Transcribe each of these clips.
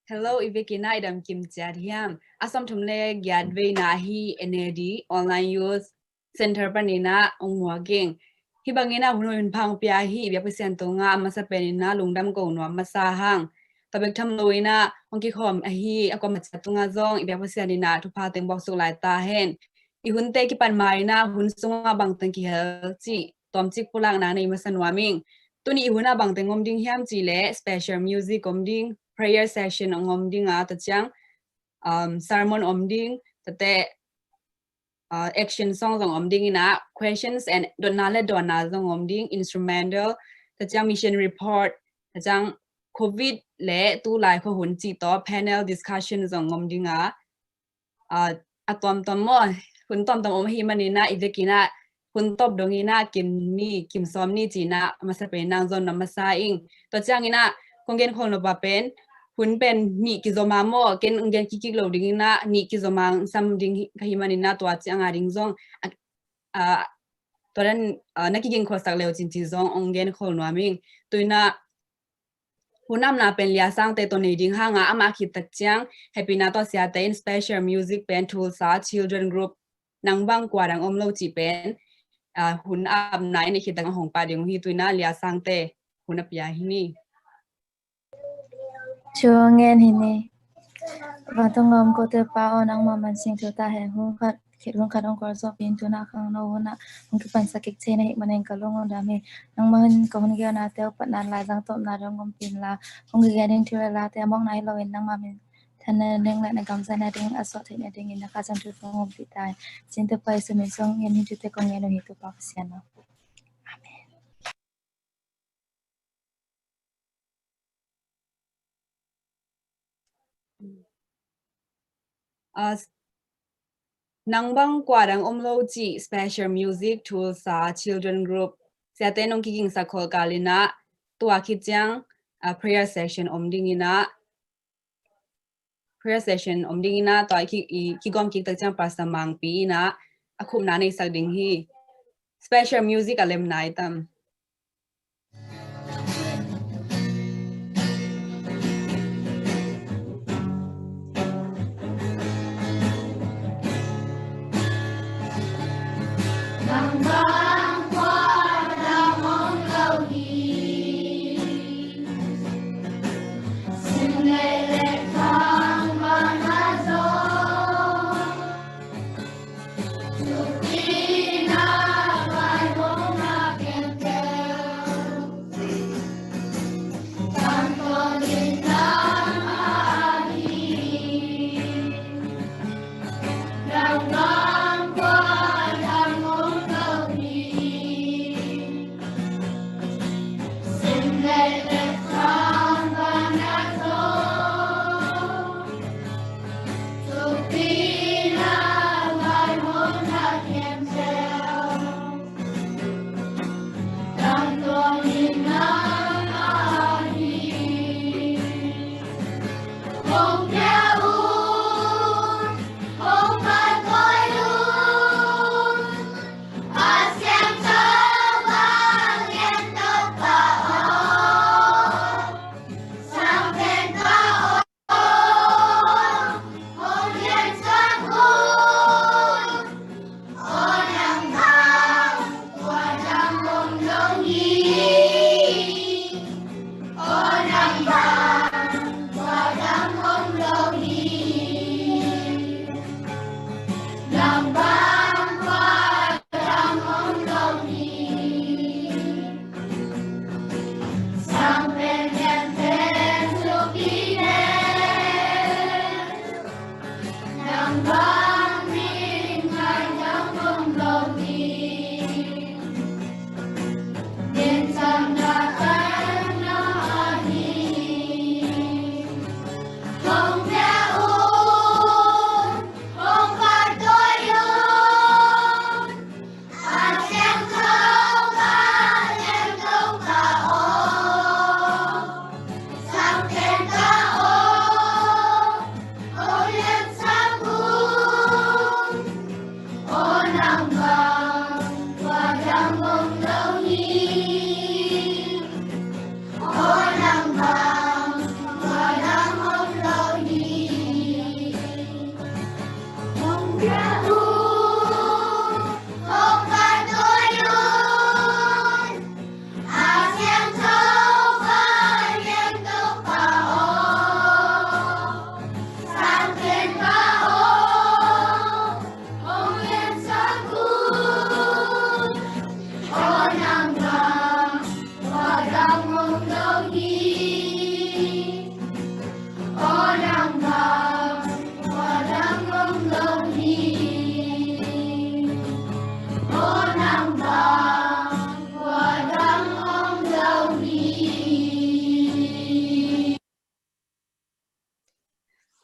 Hello, Ivekina idam Kim Jadhiam. Asam tumle gyadve nahi NAD online use center panina umwaging. Hibangina huno pang piahi biapisantonga masapenina lungdam ko no masahang. Tabek tham loina hongki khom ahi akomachatunga zong ibiapisanina tupateng boxu lai ta hen. Ihunte ki pan marina hun sunga bangteng ki helchi tomchik pulang na nei masanwaming. Tuni ihuna bangteng omding hiam chile special music omding prayer session omding tachang sermon omding tate action songs omding ina questions and donale dona zong omding instrumental tachang mission report tachang covid le tu lai kho hun chi to panel discussion zong omding atom tom mo hun tom om hi manina idekina hun top dongina kim som ni china masape nang zon namasaing to changina kongen kholo ba pen hun pen ni ki zoma mo ken ungen ki lo dingina ni ki zoma sam ding himanina to changa ding zong toran na ki ging khosak leo chin chi zong ungen khol noming tuina hunam na pen lia sang te to ni ding hanga ama ki tak chang happy na to sia te in special music pen tool sa children group nang bang kwarang omlo chi pen hun am nai ni khitang hong pa ding hi tuina lia sang te hun apya hi ni chuangen hini vatongom ko te paon ang maman sing tu ta hen hu khat khirung kharong kor so pin tu na khang no na ung ki pan sakik che nei manen kalong on dame nang man ko hun ge na te pat na la jang top na rong om pin la ung ge ning tu la te mong nai lo en nang mamen thân neng la na gam sa na ding aso the na ding in na ka sam tu fong om pi tai sin te pai se men song yen hi tu te kong yen hi tu pa sian no amen nangbang kwarang omlo chi special music tool sa children group sate nong kiking sa khol kalina tua khichang prayer session omding ina to ki gom ki tak chang pastor mang pi ina akhum na nei sak ding hi special music alem nai tam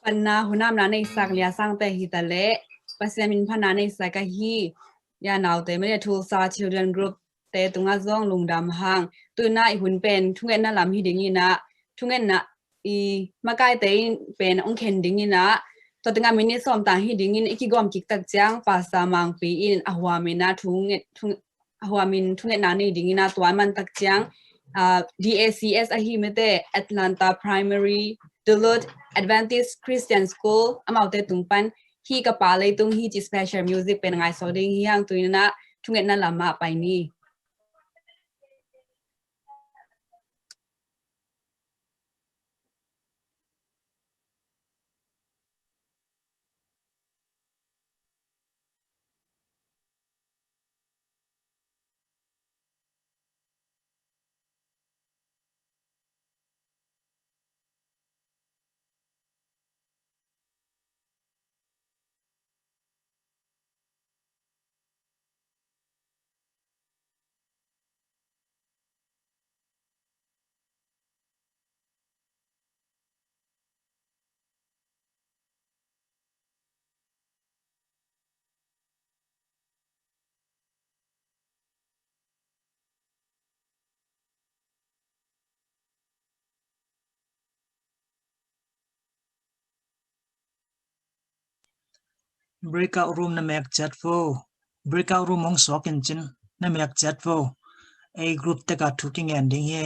ปันนาหุนามนาในสักเลียสังแต่ฮิตะเลปัสยามินพนาในสักกะฮียานาวแต่ไม่ได้ทูซา children group แต่ตุงอาซองลุงดำหางตุนาอีหุนเป็นทุงเงินนาลำฮิดิงินะทุงเงินนะอีมากายแต่เป็นองเข็นดิงินะตัวตึงอามินิสอมตาฮิดิงินอีกกอมกิกตักจังภาษามังปีอินอหัวมินาทุงเงินทุงอหัวมินทุงเงินนาในดิงินะตัวมันตักจังDACS อาฮิเมเต Atlanta Primary Duluth Adventist Christian School อมาเตตุงปันฮีกะปาเลยตุงฮีจิ special music เป็นไงสอดิงฮียังตุยนะทุงเงินนั่นละมาไปนี่ breakout room na mek chat vo breakout room ong sokin chin na mek chat vo a group te ka thuking ending ye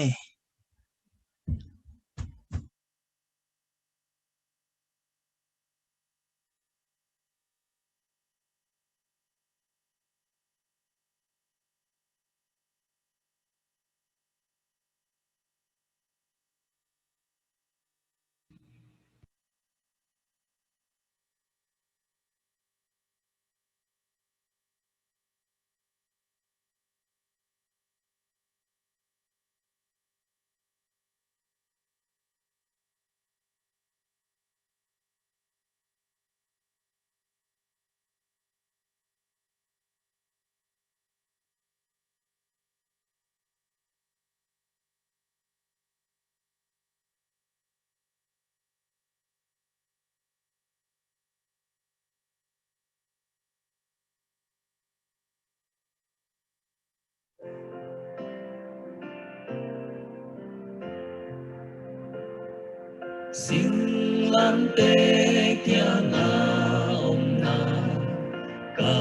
Sing lam te kya na om na ka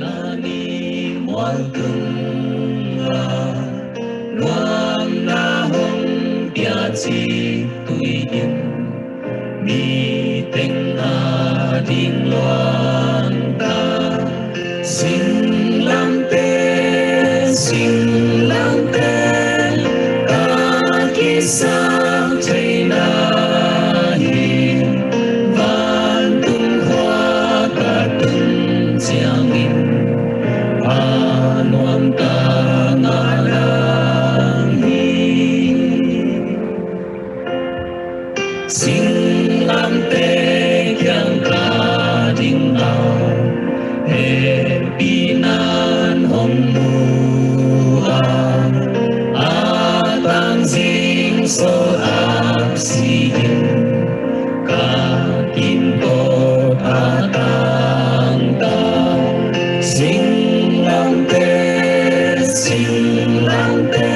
la ni mual tung la luang na hong tia chi tui yin mi teng na ding luang ta sing lam te ka ki sang chai na so ap si ka kim ko atang ta sing lam te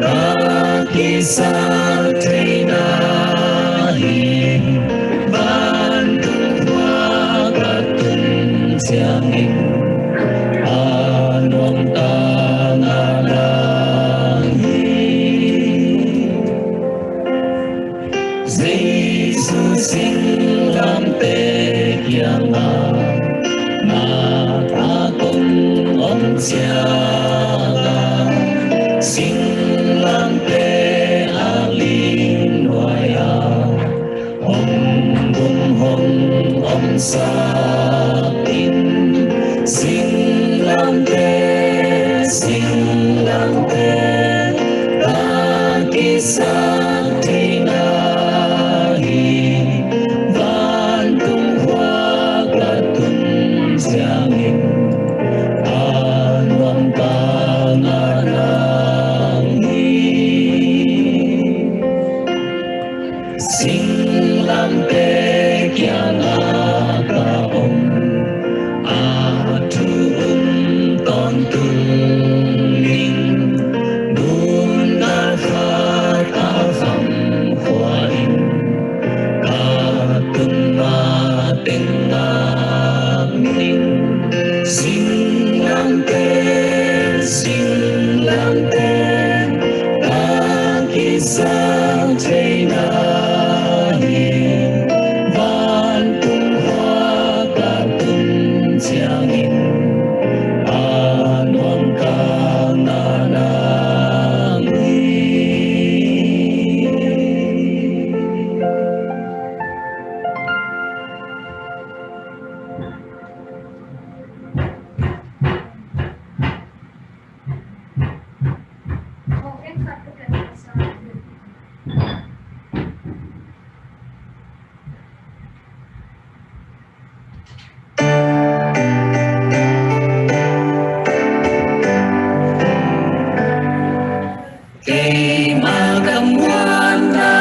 ka ki sa te na hi ban tu hoa ka tun chiang in anuam ta na la sing lam te kiang na na ta tung om chia la sing lam te alin noya om bum hong om sa tin sing lam te ta ki sa te na sing lam te yang akaong atuum ton tuning nun dapat afam huain katun mating ngagning sing lang ten kakisang chay nahi van tung hoa katun siangin anwang kananangin. Kay magamwana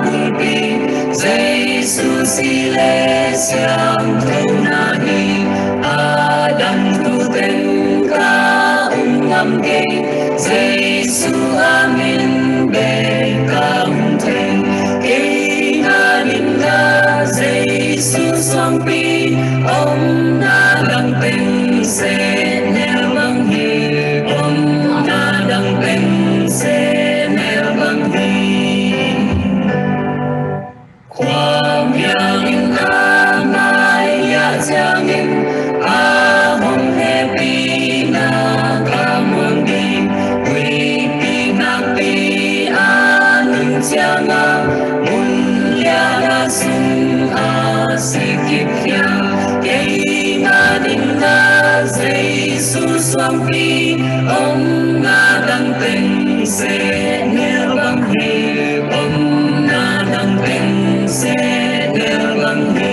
abulpi Jesus Ilesiang Tunahi Adam Tuten ka umamgay Jesus amin bekaunten Kay nalinda Jesus ampi om nadang pense nelmanghi om nadang pense Quang yang amai ya changin ahong happy na kamundi we pinapi anung changa mulia na sung asikip kya kay nading na Jesus wampi om nadang pense nelbanghi om nadang pense nelbanghi.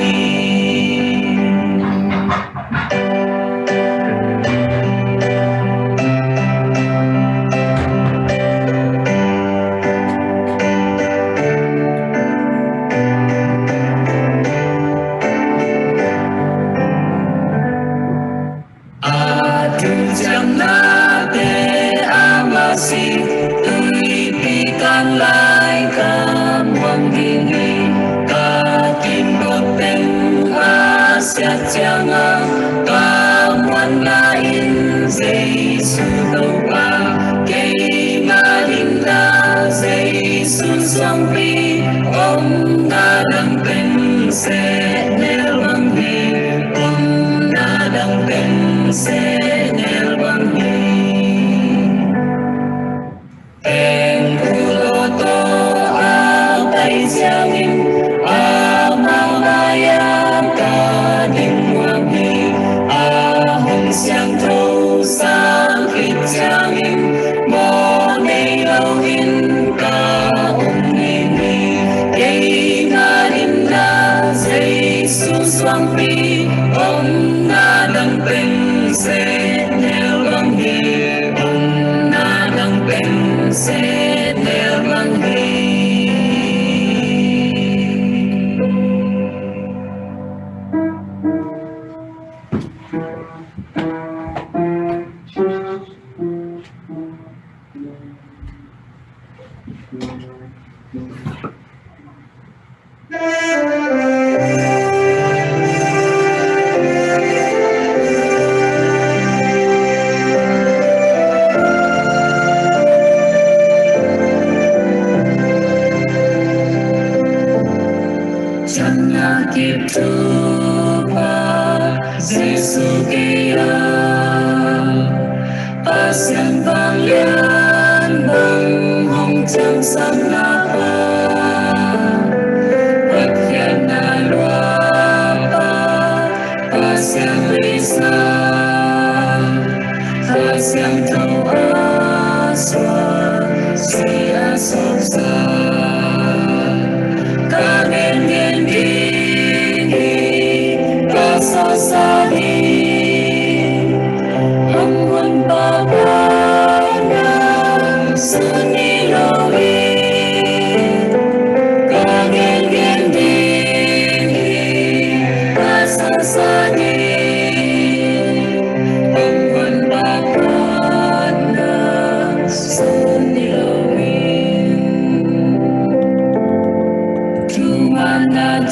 Jam nate amasi tuipikan lai kamuang dini kakin boteng asyat jangan kamuan lain Yesus doa kay malinda Yesus sampi om nadang pense nelbanghi om nadang pense Hãy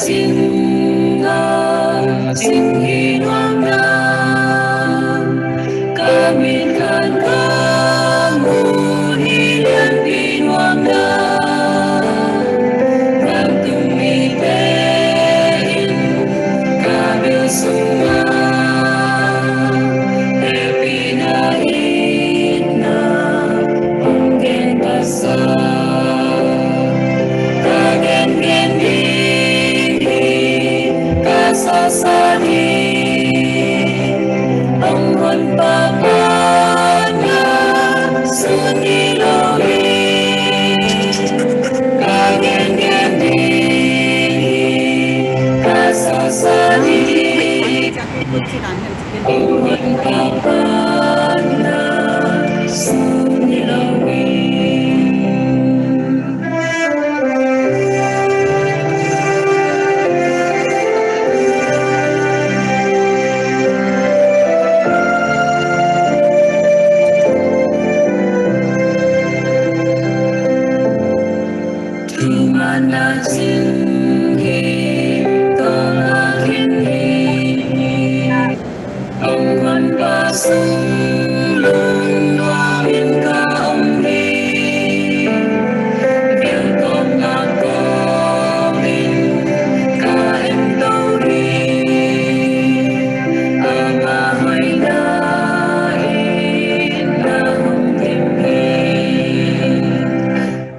chính chính hi hoang nam ca min khan ca mu hi liên hi hoang nam ngang tung mi te in ca biểu sung na happy na in na ong gen pasa ca gen sa sa di ông hôn pa pa na su ni lo hi ca gen di ca sa di ông hôn pa pa na su ni lo hi na xin hi to la khin hi ông quan ba sung lung hoa biên ca ông hi việc con na có min ca em đâu đi ama hai na in na hồng thêm hi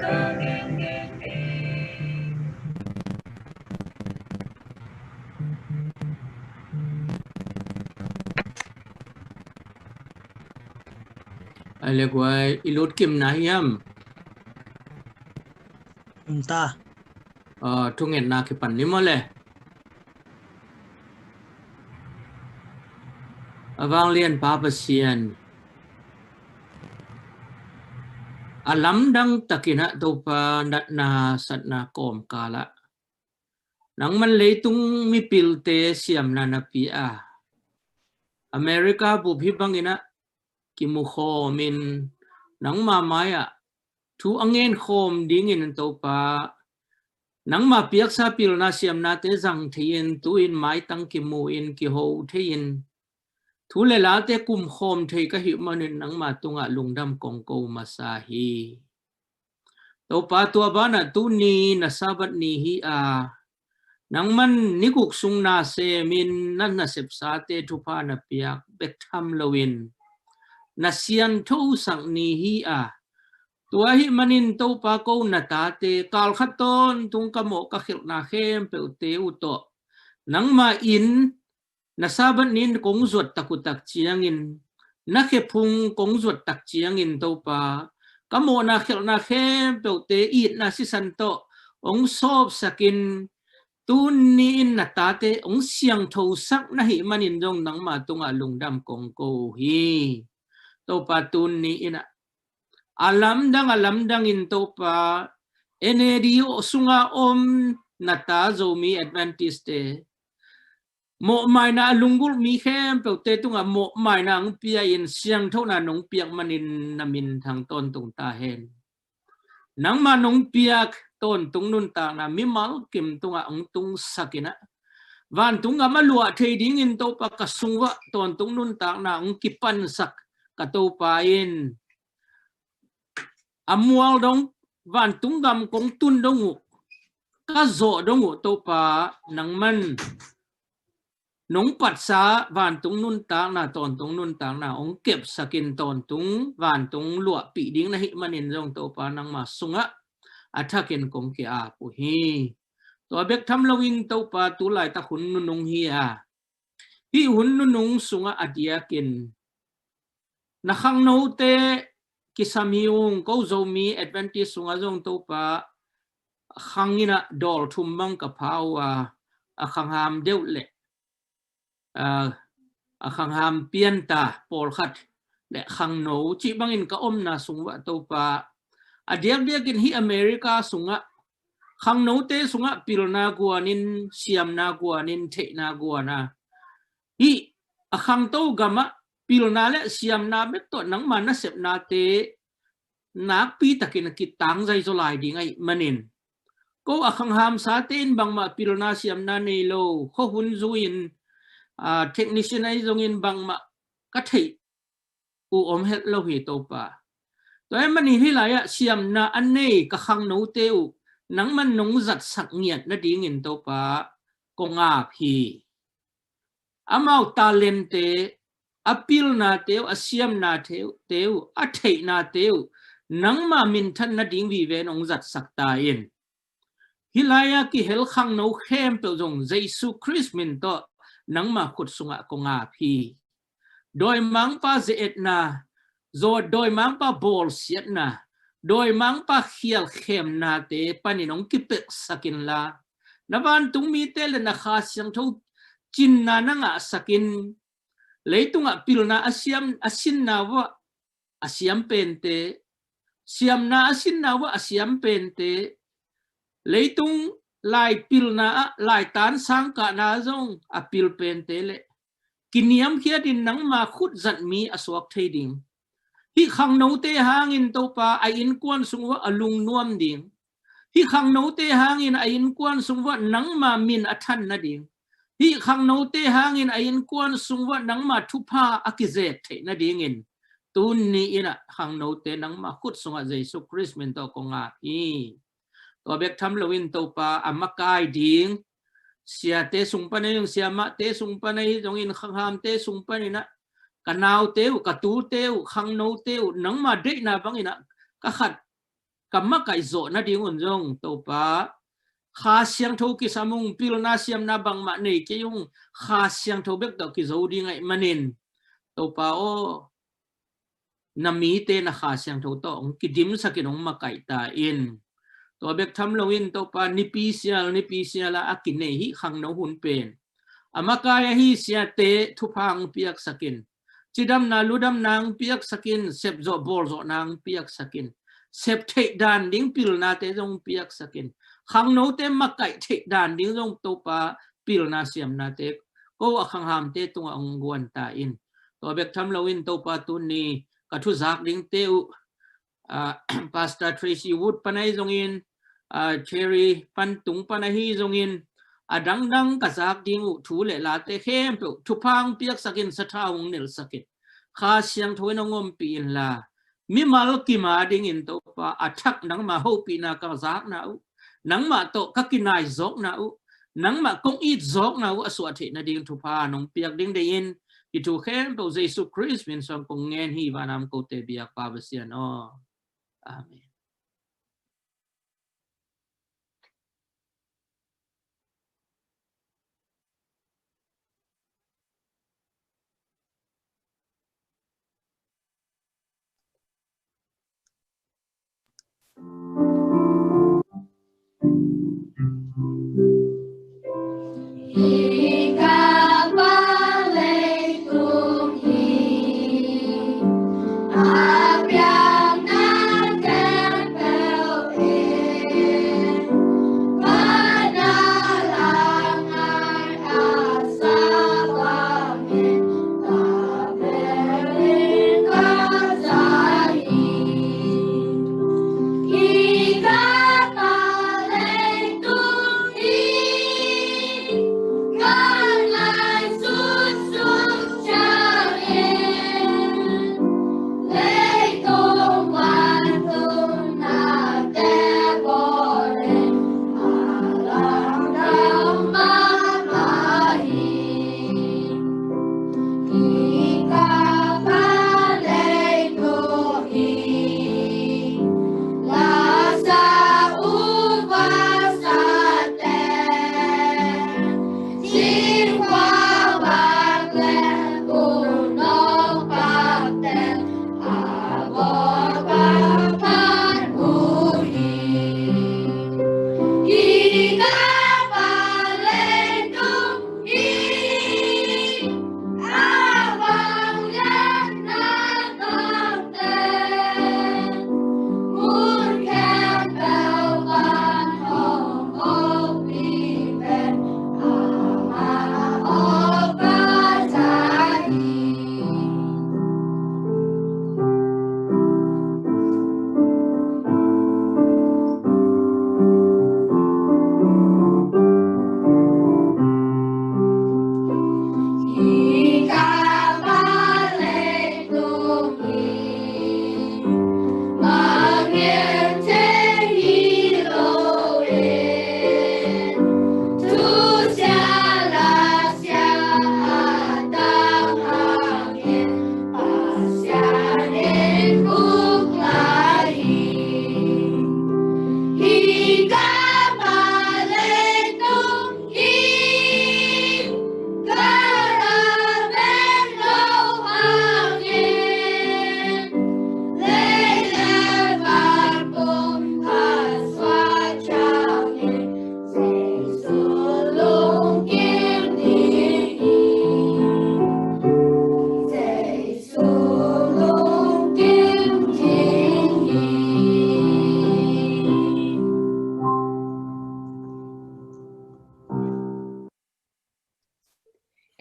ca gen ale guai ilot kim na hiam ta thungen na ki pan ni mole awang lian pa pasian alam dang takina to pa nat na sat na kom kala nang man leitung mi pilte siam na pi a America bu bhibang ina ki mu khomin nang ma maya thu angen khom ding in to pa nang ma piak sa pil na siam na te jang thein tu in mai tang ki mu in ki ho thein thu le la te kum khom thei ka hi manin nang ma tunga lungdam kong ko masahi to pa tu bana tu ni na sabat ni hi a nang man nikuk sung na se min nan na sep sa te thu pa na piak bek tham lowin na sian thu sang ni hi a tua hi manin to pa ko na ta te kal khaton tung ka mo ka khil na khem pe te u to nang ma in na saban nin kong zuat takutak chiang in na khe phung kong zuat tak chiang in to pa ka mo na khil na khem pe te i na si san to ong sop sakin tun ni in na ta te ong siang tho sak na hi manin jong nang ma tunga lungdam kong ko hi to pa tun ni ina alam dang in to pa enedio sunga om nata zomi Adventist te mo mai na lungul mi khem pe te tunga mo mai na ang pia in siang tho na nong piak manin namin thang ton tung ta hen nang ma nong piak ton tung nun ta na mi mal kim tunga ang tung sakina van tunga malua thei ding in to pa ka sungwa ton tung nun ta na ang kipan sak ka to pa in amual dong van tunggam kong tun dongu ka zo dongu to pa nang man nong pat sa van tung nun ta na ton tung nun ta na ong kep sakin ton tung van tung lua pi ding na hi manin jong to pa nang ma sunga athakin kong ki a pu hi to bek tham login to pa tu lai ta hun nu nong hi a hi hun nu nong sunga adiakin na khang no te kisamiung ko zomi Adventist sunga jong to pa khangina dol thumbang ka phawa akhangam deule akhangam pianta por khat le khang no chi bangin ka om na sungwa to pa adiak diakin hi America sunga khang no te sunga pilna guanin siam na guanin the na guana hi akhang to gama pilna le siam na bet to nang mana sep na te nak pi takin ki tang zai zo lai ding ai manin ko akhang ham sa tin bang ma pilna siam na nei lo kho hun zuin technician ai zongin bang ma ka thei u om het lo hi to pa toy mani hi la ya siam na an nei ka khang no te u nang man nong zat sak nghiat na ding in to pa ko nga phi amau talente apil na teu asiam na teu a thei na teu nang ma min than na ding vi ve nong zat sak ta in hilaya ki hel khang no khem pe jong jesu christ min to nang ma khut sunga ko nga phi doi mang pa ze et na zo doi mang pa bol siat na doi mang pa khial khem na te paninong ki pe sakin la naban tung mi te le na kha siang tho chin na nga sakin leitunga pilna asiam asin na wa asiam pente siam na asin na wa asiam pente leitung lai pilna lai tan sang ka na zong apil pente le kiniam khia din nang ma khut zat mi aswak thading hi khang no te hangin to pa ai in kwan sungwa alung nuam ding hi khang no te hangin ai in kwan sungwa nang ma min athan na ding hi khang no te hangin ai in kwan sungwa nang ma thupa akizet the na ding in tun ni ina khang no te nang ma khut sunga jesu christ min to ko nga hi to bek tham lowin to pa amakai ding sia te sung pa na yung sia ma te sung pa na yung in khang ham te sung pa ni na kanau teu katu teu khang no teu nang ma de na bang ina ka khat kamma kai zo na ding un jong to pa kha siang tho ki samung pil na siam na bang ma nei ke yung kha siang tho bek to ki zo ding ai manin to pa o nami te na kha siang tho to ong ki dim sa ki nong ma kai ta in to bek tham lowin to pa ni pi sia la akin nei hi khang no hun pen amakaya hi sia te thupang piak sakin chidam na ludam nang piak sakin sep zo bol zo nang piak sakin sep thei dan ding pil na te jong piak sakin khang no te makai thei dan ding jong to pa pil na siam na te ko akhang ham te tung ang guan ta in to bek tham lowin to pa tu ni ka thu zak ding te u pastor Tracy Wood panai jong in cherry pan tung panahi jong in adang dang kazak ding u thu le la te khem pe thupang piak sakin sathawng nel sakit kha siang thoi na ngom pi in la mi mal ki ma ding in to pa athak nang ma ho pi na ka zak na u nang ma to ka kinai zok na u nang ma kong it zok na u aswa the na ding thupa nong piak ding de in ki thu khem pe jesu christ min som kong ngen hi wa nam ko te biak pa basian o amen. He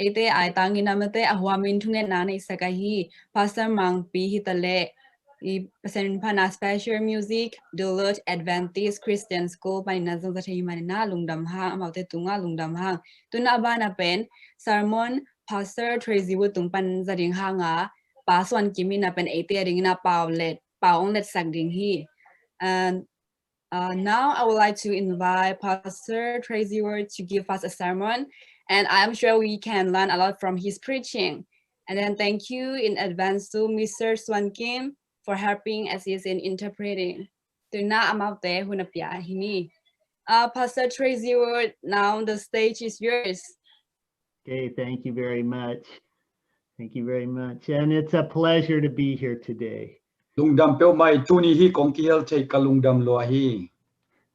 ate I tanginamate ahwamin tunet nana isakahi pastor mang pi hitale I present pana special music Duluth Adventist Christian School by nazong sa manina lungdam hang amaute tunga lungdam hang tuna bana pen sermon pastor Tracy wutung pan zading hanga paswan kimina pen ate ring na paulet sagding hi and now I would like to invite Pastor Tracy Ward to give us a sermon, and I'm sure we can learn a lot from his preaching. And then thank you in advance to Mr. Swan Kim for helping assist in interpreting. Pastor Tracy Ward, now the stage is yours. Okay, thank you very much. Thank you very much. And it's a pleasure to be here today. Lungdam pe mai tuni hi kongkiel thei kalungdam lo hi.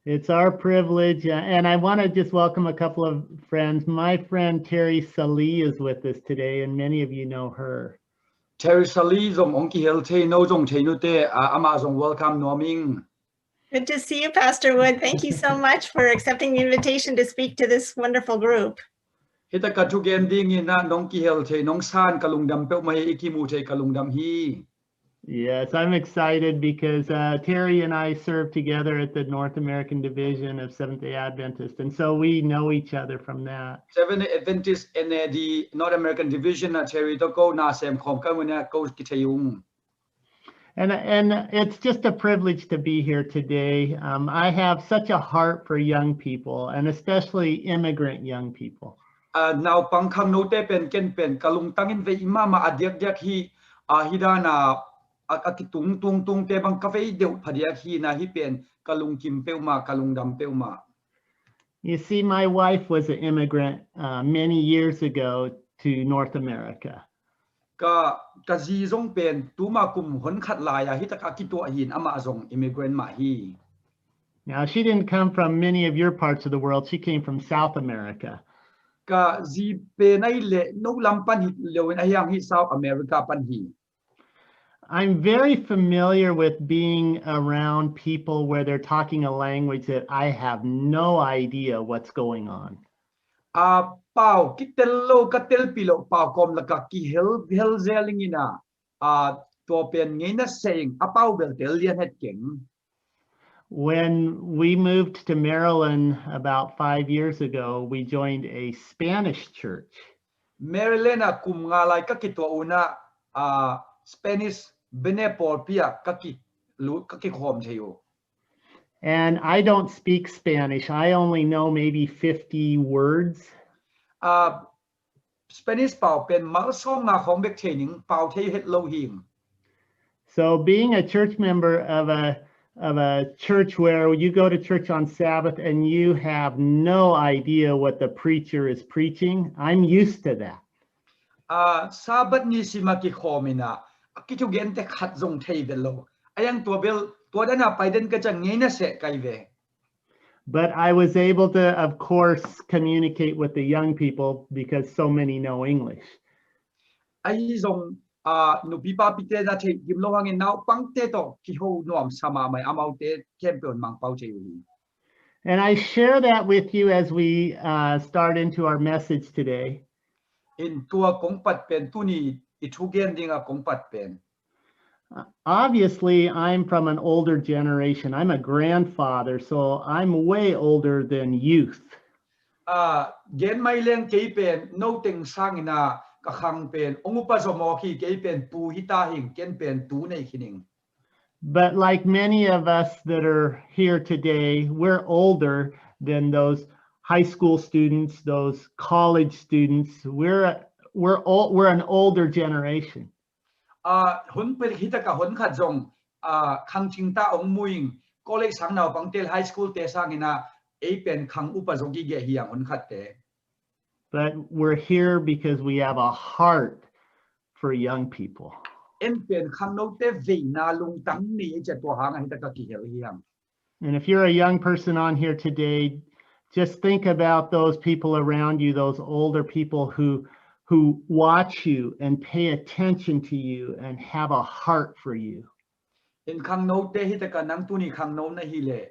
It's our privilege, and I want to just welcome a couple of friends. My friend Terry Salih is with us today, and many of you know her. Terry Sali zong ongkiel thei no zong thei nu te ama zong welcome noming. Good to see you, Pastor Wood. Thank you so much for accepting the invitation to speak to this wonderful group. Hita ka tu gen ding ina nongkiel thei nong san kalungdam pe mai ikimu thei kalungdam hi. Yes, I'm excited because Terry and I serve together at the North American Division of Seventh-day Adventist, and so we know each other from that. Seventh-day Adventist and the North American Division na Terry to go na sem khom ka muna ko kitayung. And it's just a privilege to be here today. I have such a heart for young people, and especially immigrant young people. Now pangkhang no te pen ken pen kalung tangin ve imama adyak hi hidana akitung tung te bang cafe deu phadia hi na hi pen kalung kim peuma kalungdam peuma. You see, my wife was an immigrant many years ago to North America. Ka ji zong pen tuma kum hon khat la ya hi ta ka kitu hin ama zong immigrant ma hi. Now, she didn't come from many of your parts of the world. She came from South America. Ka ji pe nai le no lam pan hi lewin ayang hi South America pan hi. I'm very familiar with being around people where they're talking a language that I have no idea what's going on. Pau kitello katel pilo pau kom la ka ki hel zelingina to pen ngina saying apau bel tel lian het king. When we moved to Maryland about 5 years ago, we joined a Spanish church. Maryland kum ngalai ka ki to una Spanish benepor pia ka ki khom theyo. And I don't speak Spanish. I only know maybe 50 words. Spanish pau pen mal song na khom bek training pau thei het lo him. So being a church member of a church where you go to church on Sabbath and you have no idea what the preacher is preaching, I'm used to that. Sabat ni simaki khomina kitu gen te khat zong thei belo ayang to bel to dana paiden ka chang ngena se kai ve. But I was able to, of course, communicate with the young people because so many know English. Ai zong no pipa pite na thei gim lo hangin naw pang te to ki ho nom sama mai amau te champion mang pau che wi. And I share that with you as we start into our message today. In tua kong pat pen tu ni ithu gen dinga kong pat pen. Obviously, I'm from an older generation. I'm a grandfather, so I'm way older than youth. Gen mai leng ke pen no teng sangina ka khang pen ongupa zomo ki ke pen pu hita hing ken pen tu nei khining. But like many of us that are here today, we're older than those high school students, those college students. We're an older generation. Hun pe hita ka hon khat jong khang ching ta ong muing college sang naw pangtel high school te sangina e pen khang upa zogi ge hiang hon khat te. But we're here because we have a heart for young people. En pen khang no te ve na lung tang ni che to hang hita ka ki hel hiang. And if you're a young person on here today, just think about those people around you, those older people who watch you and pay attention to you and have a heart for you. In khang no te hita ka nang tu ni khang no na hi le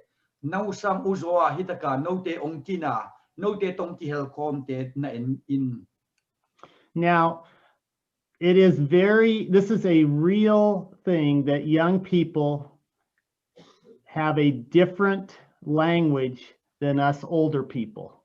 nau sam uzoa hita ka no te ong kina no te tong ki hel khom te na in. Now, this is a real thing that young people have a different language than us older people.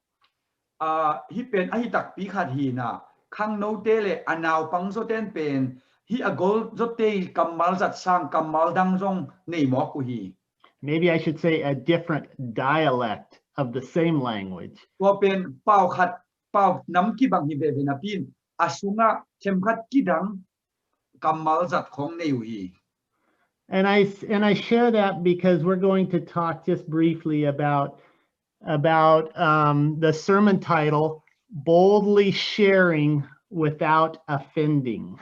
Hi pen hi tak pi khat hi na khang no te le anaw pang zo ten pen hi agol zo te kamal zat sang kamal dang rong nei mo ku hi. Maybe I should say a different dialect of the same language. Wa pen pau khat pau nam ki bang hi be na pin asunga chem khat ki dang kamal zat khong nei hi. And I share that because we're going to talk just briefly about the sermon title, Boldly Sharing Without Offending.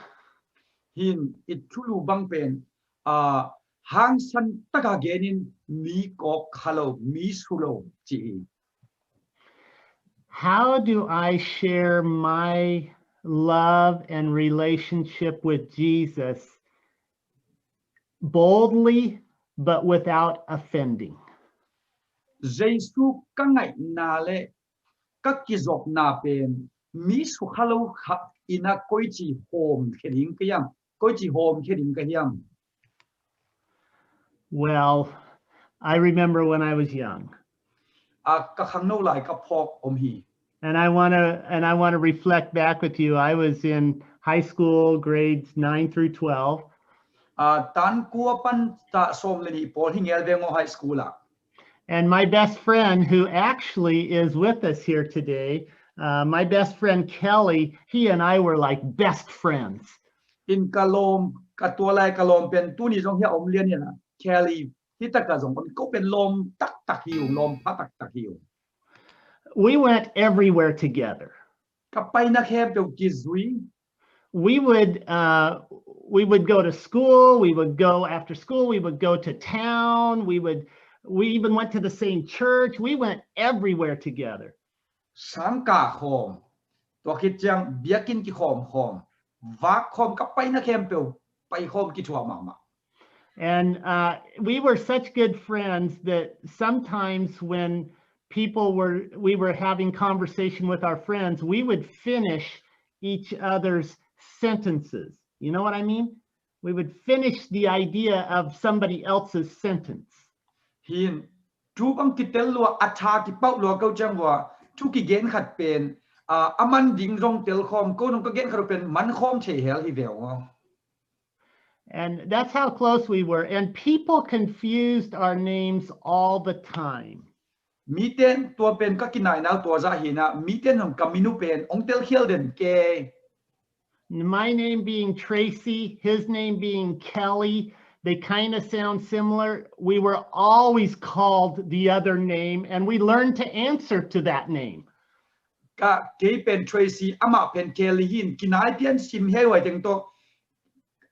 Hin it chulu bang pen hang san taka genin mi ko khalo mi sulo chi. How do I share my love and relationship with Jesus boldly but without offending? Jesu ka ngai na le ka ki zok na pen mi su khalo ina koi chi hom kheding ka yang koi chi hom kheding ka yang. Well, I remember when I was young. Ka khang no lai ka phok om hi. And I want to reflect back with you. I was in high school, grades 9 through 12. Tan kuwa pan ta som le ni pol hingel vengo high school la. And my best friend, who actually is with us here today, my best friend Kelly, he and I were like best friends. In kalom ka tua lai kalom pen tu ni jong hia om lian ni na Kelly hi ta ka jong ko pen lom tak tak hiu lom pa tak tak hiu. We went everywhere together. Ka pai na khem pe ki zui. We would go to school, we would go after school, we would go to town, we even went to the same church. We went everywhere together. Sam ka khom to khit chang biakin ki khom va khom ka pai na khem pe pai khom ki thua ma. And we were such good friends that sometimes when we were having conversation with our friends, we would finish each other's sentences. You know what I mean? We would finish the idea of somebody else's sentence. Hin tu bang ki tel lo atha ki pau lo ko chang wa tu ki gen khat pen aman ding rong tel khom ko nong ka gen khat pen man khom che hel hi veo. And that's how close we were. And people confused our names all the time. Miten tua pen ka kinai na tua za hi na miten hong kaminu pen ong tel khiel den ke. My name being Tracy, his name being Kelly, they kind of sound similar. We were always called the other name, and we learned to answer to that name. Ka ke pen Tracy ama pen Kelly hin kinai pian sim he wai teng to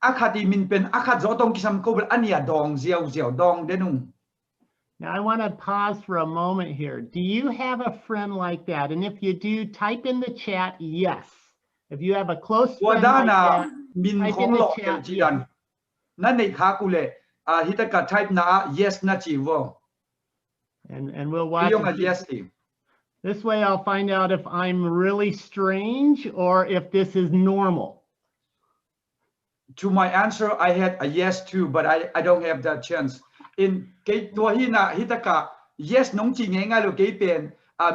akhati min pen akhat zo tong kisam ko ania dong ziao dong denung. Now, I want to pause for a moment here. Do you have a friend like that? And if you do, type in the chat, yes. If you have a close friend like that, type in the chat, yes. Type na yes na chi wo. And we'll watch it. This way I'll find out if I'm really strange or if this is normal. To my answer, I had a yes too, but I don't have that chance. In ke tua hi na hitaka yes nong chi nge nga lo ke pen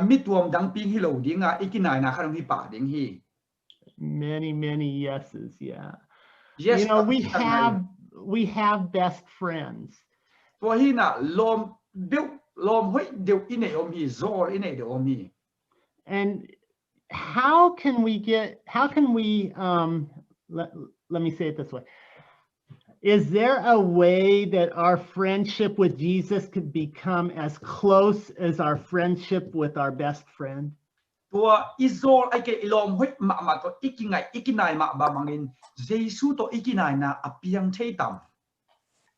mit tuom dang ping hi lo dinga ikinai na kharong hi pa ding hi. Many yeses, yeah. Yes, you know, we have best friends. Tua hi na lom hoi deu ine om hi zor ine de om hi. And how can we let me say it this way. Is there a way that our friendship with Jesus could become as close as our friendship with our best friend? Tua izol ai ke ilom hoi ma to ikinai ma ba mangin Jesu to ikinai na apiang thei tam.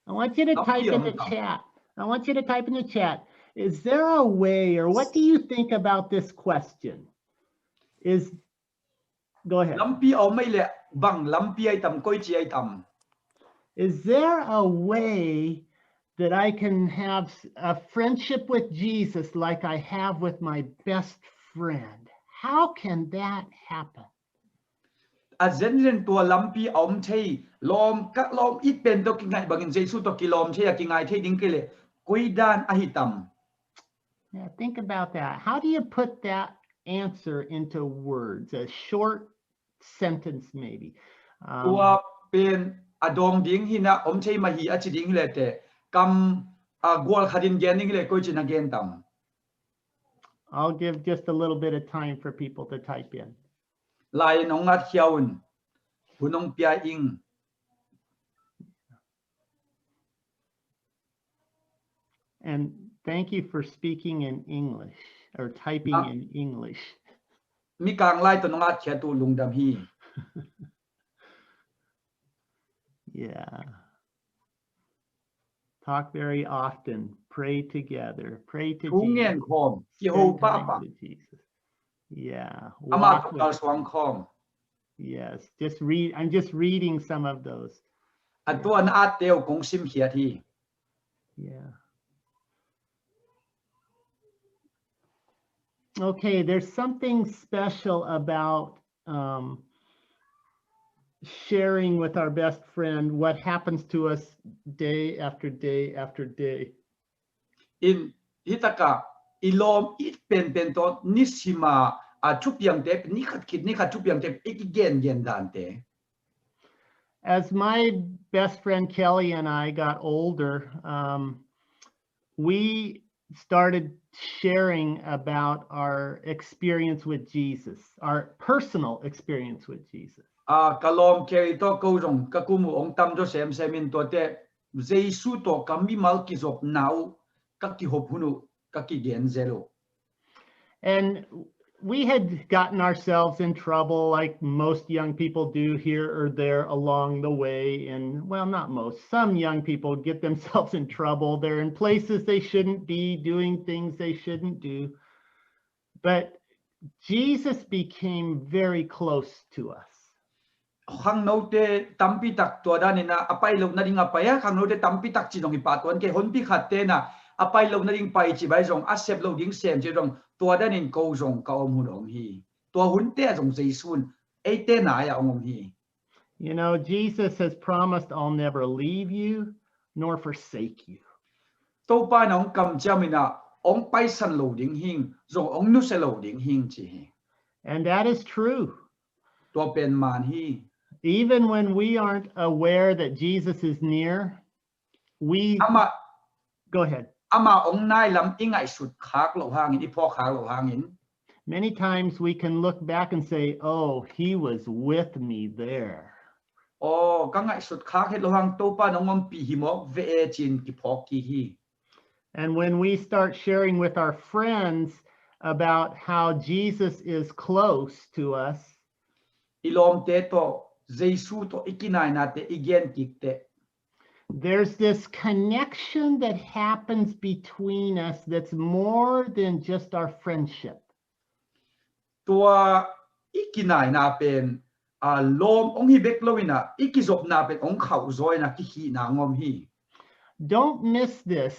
I want you to type in the chat. Is there a way, or what do you think about this question? Go ahead. Lampi au mai le bang lampi ai tam koi chi ai tam. Is there a way that I can have a friendship with Jesus like I have with my best friend? How can that happen? zen tua lampi om thei lom ka lom it pen to ki ngai bangin Jesu to ki lom thei ki ngai thei ding kele kuidan ahitam. Yeah, think about that. How do you put that answer into words? A short sentence, maybe. Tua pen adong ding hina om thei mahi achi ding le te kam gwal khadin gening le ko chin again tam. I'll give just a little bit of time for people to type in. Lai nong ngat hiaun hunong pia ing. And thank you for speaking in English or typing in English. Mi kang lai to nong at khia tu lungdam hi. Yeah. Talk very often. Pray together. Pray to Tungen Jesus. khom ki ho Spend pa time pa. to Jesus. Yeah. Ama Walk to with- kal swang khom. Yes. Just read. I'm just reading some of those. Atuan at teo kong sim khia thi. Yeah. Okay, there's something special about sharing with our best friend what happens to us day after day after day. In hitaka ilom it pen to nisima a chupiang te ni khat chupiang te ikigen gen dan te. As my best friend Kelly and I got older, we started sharing about our experience with Jesus, our personal experience with Jesus. Kalom keri to ko rong kakumu ong tam jo sem in to te Jesu to kami mal ki zop nau kaki hop hunu kaki gen zero. And we had gotten ourselves in trouble like most young people do here or there along the way. And well, not most, some young people get themselves in trouble. They're in places they shouldn't be, doing things they shouldn't do. But Jesus became very close to us. Khang no te tampi tak to da ni na apai lo na ding apaya khang no te tampi tak chi dong ipa ton ke hon pi khat te na apai lo na ding pai chi bai jong asep lo ding sem chi dong to da nin ko jong ka om hun ong hi to hun te jong Jesun ei te na ya ong hi. You know, Jesus has promised, I'll never leave you nor forsake you. To pa na ong kam jamina ong pai san lo ding hing jong ong nu se lo ding hing chi. And that is true. To pen man hi. Even when we aren't aware that Jesus is near, we go ahead. Ama ong nai lam ingai sut khak lo hangin ipo khak lo hangin. Many times we can look back and say, oh, he was with me there. Oh, kangai sut khak het lo hang to pa nong pi hi mo ve chin ki phok ki hi. And when we start sharing with our friends about how Jesus is close to us, Ilom te to Jesu to ikinai na te igen kik te. there's this connection that happens between us that's more than just our friendship. Tua ikinai na pen lom ong hi bek loina ikizop na pen ong khau zoi na ki hi na ngom hi. Don't miss this.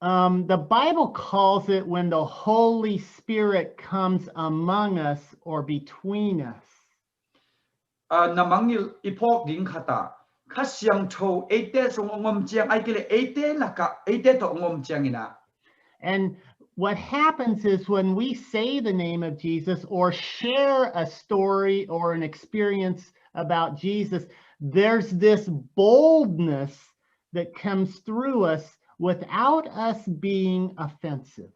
The Bible calls it when the Holy Spirit comes among us or between us. Namangil ipok ding khata khasyang tho ete song ngom chiang ai kile ete laka ete to ngom chiang ina. And what happens is when we say the name of Jesus or share a story or an experience about Jesus, there's this boldness that comes through us without us being offensive.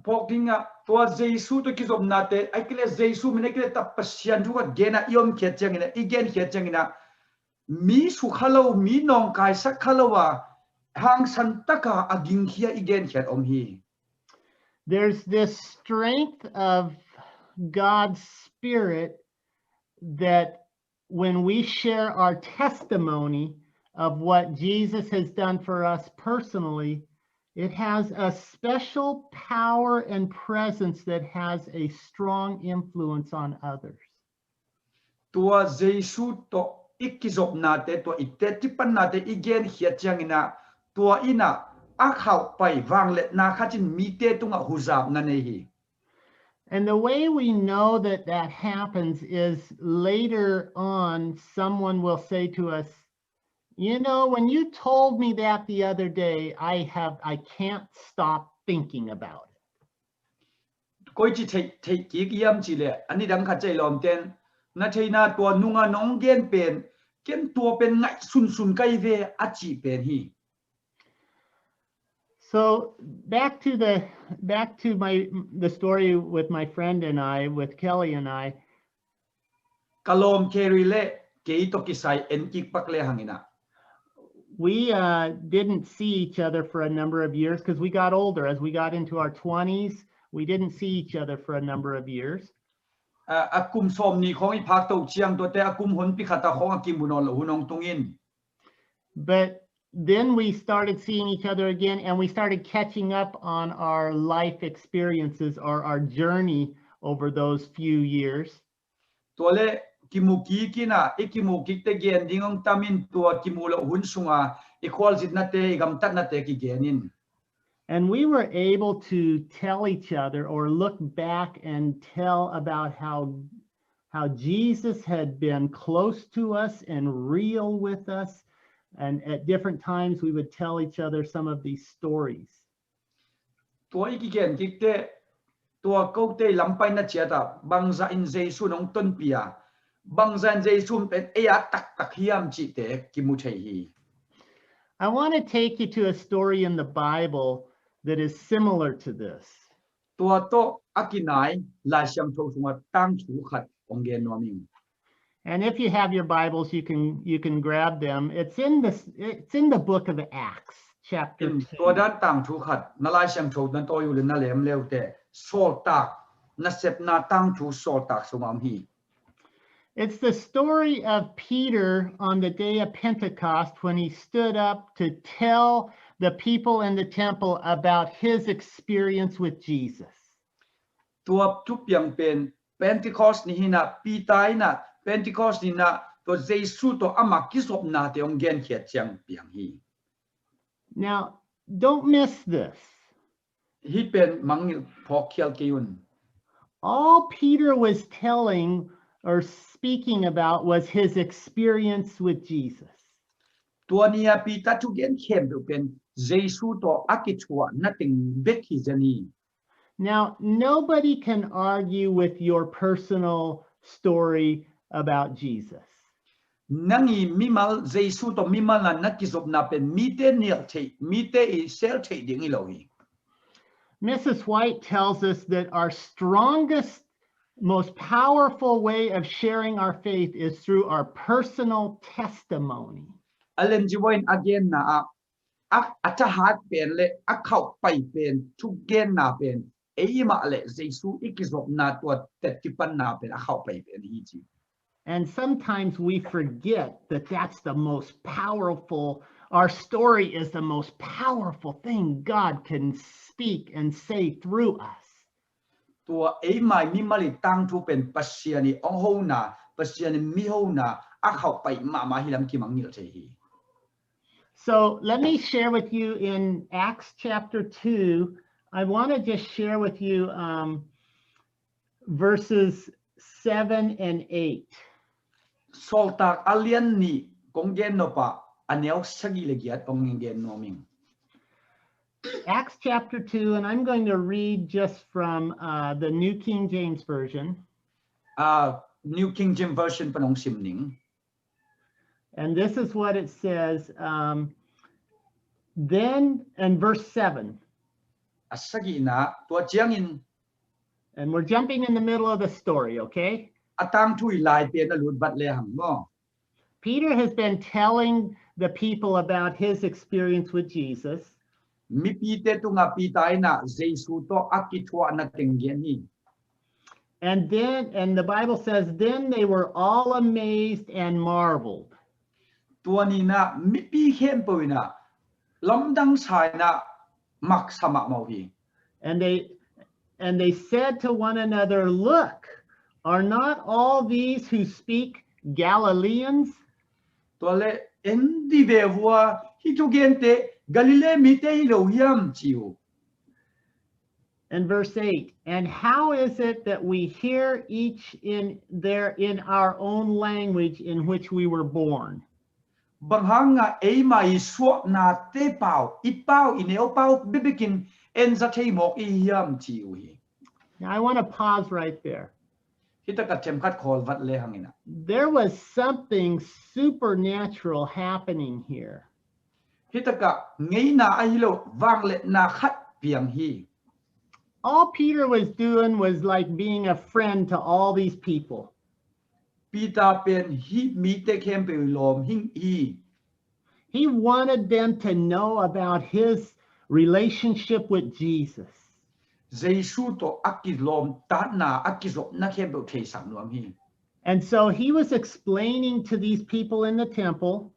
Pok dinga tua Jesu to kizop na te ai kile Jesu mine kile tapasyan thuka gena iom khet chiang ina igen khet chiang ina mi su khalo mi nong kai sak khalowa hang santaka aging khia igen khet om hi. There's this strength of God's Spirit that when we share our testimony of what Jesus has done for us personally, it has a special power and presence that has a strong influence on others. Tua Jesu to ikizop na te to ite tipan na te igen khia chiang ina tua ina akhau pai wang le na khachin mi te tunga huzap na nei hi. And the way we know that that happens is later on, someone will say to us, you know, when you told me that the other day, I can't stop thinking about it. Koi chi thei ki yam chi le ani dang kha chai lom ten na thei na tua nunga nong gen pen ken tua pen ngai sun kai ve a chi pen hi. So back to the story with my friend and I, with Kelly and I. Kalom keri le ke to kisai en ki pak le hangina. We didn't see each other for a number of years because we got older. As we got into our 20s, we didn't see each other for a number of years. Akum som ni khong I phak to chiang to te akum hon pi khata khong akim bunon lo hunong tungin. But then we started seeing each other again, and we started catching up on our life experiences or our journey over those few years. Tole kimuki kina ikimuki te gen dingong tamin tua kimulo hun sunga equal zit na te gam tat na te ki genin. And we were able to tell each other or look back and tell about how Jesus had been close to us and real with us. And at different times, we would tell each other some of these stories. Tua iki gen kikte tua kau te lampai na chiata bangza in Jesu nong ton pia bangza in Jesu pen eya tak hiam chi te kimuthei hi. I want to take you to a story in the Bible that is similar to this. Tua to akinai la siam tho sunga tang chu khat ong gen noming. And if you have your Bibles, you can grab them. It's in the book of Acts, chapter 2. Tua dan tang chu khat na la siam tho dan to yu le na lem leu te sol tak na sep na tang chu sol tak sumam hi. It's the story of Peter on the day of Pentecost when he stood up to tell the people in the temple about his experience with Jesus. Tua tu piang pen Pentecost ni hina pitai na Pentecost ni na to Jesu to ama kisop na te ong gen khiat chiang piang hi. Now, don't miss this. Hi pen mangil phok khial ke yun. All Peter was telling or speaking about was his experience with Jesus. Tua nia pita tu gen khem du pen Jesu to akichwa nothing bekhi jani. Now, nobody can argue with your personal story about Jesus. Nangi mimal Jesu to mimal na nakisop na pen mite niel the mite I sel the ding ilohi. Mrs. White tells us that our strongest, most powerful way of sharing our faith is through our personal testimony. Alen jiwain again na atahat pen le akhaw pai pen tu gen na pen eima le Jesu ikisop na to tetipan na pen akhaw pai pen hi chi. And sometimes we forget that that's the most powerful, our story is the most powerful thing God can speak and say through us. Tua eima mi mali tang tu pen pasiani ong ho na pasiani mi ho na akhaw pai ma hilam ki mangil the hi. So let me share with you in Acts chapter 2. I want to just share with you verses 7 and 8. Soltak alian ni konggen no pa anel sagi legiat onggen noming. Acts chapter 2, and I'm going to read just from the New King James Version. New King James Version panong simning. And this is what it says. Then, and verse 7. Asagi na tua chiangin. And we're jumping in the middle of the story, okay? Atang tui lai pen alut bat le ham mo. Peter has been telling the people about his experience with Jesus. Mi pite tu nga pitai na Jesu to akitwa na tenggen hi. And the Bible says, then they were all amazed and marveled. Tua ni na mi pi khem poi na lomdang sai na mak sama mau hi. And they said to one another, look, are not all these who speak Galileans? Tole endi ve hua hi tu gente Galilei mi te hi lo hiam chiu. And verse 8, and how is it that we hear each in our own language in which we were born? Bằng hang nga ấy mai suốt na tế bào ít bao ineo bao bibikin en za thei mok I hiam chiu hi. Now I want to pause right there. Hita ka chem khat khol vat le hangina. There was something supernatural happening here. Hita ka ngei na ahilo wang le na khat piang hi. All Peter was doing was like being a friend to all these people. Peter pen hi mi te kem pe lom hing hi. He wanted them to know about his relationship with Jesus. Jesu to akit lom ta na akizop na kem pe thei sam lom hi. And so he was explaining to these people in the temple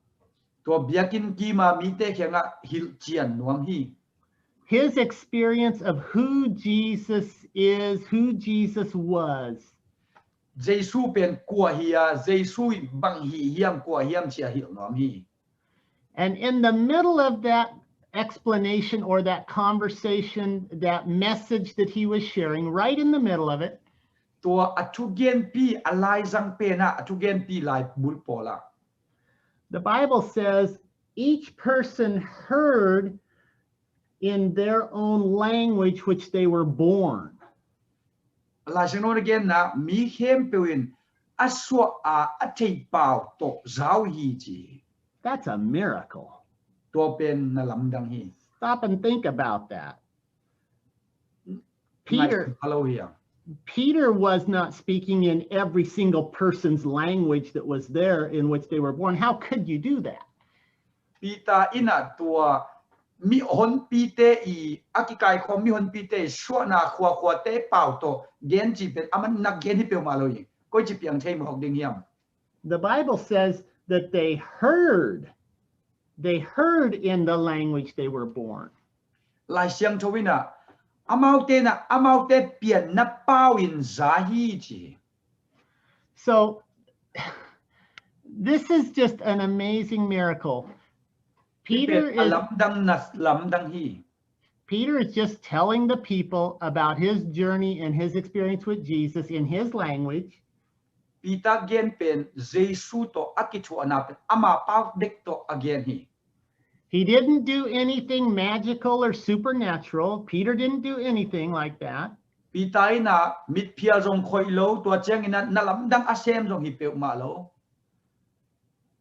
To biakin ki ma mi te khenga hil chian nuam hi. his experience of who Jesus is, who Jesus was. Jesu pen kwa hiya Jesu bang hi hiam kwa hiam chia hil nuam hi. And in the middle of that explanation or that conversation, that message that he was sharing, right in the middle of it, To atugen pi alai zang pe na atugen pi lai bul pola. the Bible says each person heard in their own language which they were born. Alai sino again na mi hem pewin aswa a atei pau to zau hi ji. That's a miracle. To pen na lamdang hi. Stop and think about that. Peter was not speaking in every single person's language that was there in which they were born. How could you do that? Pita ina tua mi hon pite I akikai ko mi hon pite swa na khwa te pau to gen ji pen aman nak gen hi pe maloi ko ji piang thei mo ding hiam. The Bible says that they heard in the language they were born. Lai siang thowina amau te pian na pau in zahi ji. So this is just an amazing miracle. Peter is just telling the people about his journey and his experience with Jesus in his language. Pita gen pen Jesu to akitu anap ama pau dek to again hi. He didn't do anything magical or supernatural. Peter didn't do anything like that. Pita ina mit pia jong khoi lo to chang ina na lamdang asem jong hi pe ma lo.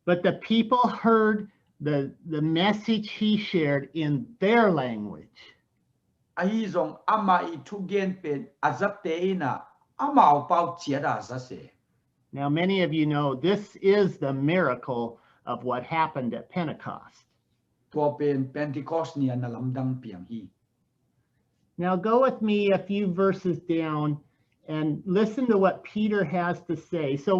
But the people heard the message he shared in their language. Ai jong ama I tu gen pen azap te ina ama pau chia da za se. Now, many of you know this is the miracle of what happened at Pentecost. To pen Pentecost ni na lamdang piang hi. Now, go with me a few verses down and listen to what Peter has to say. So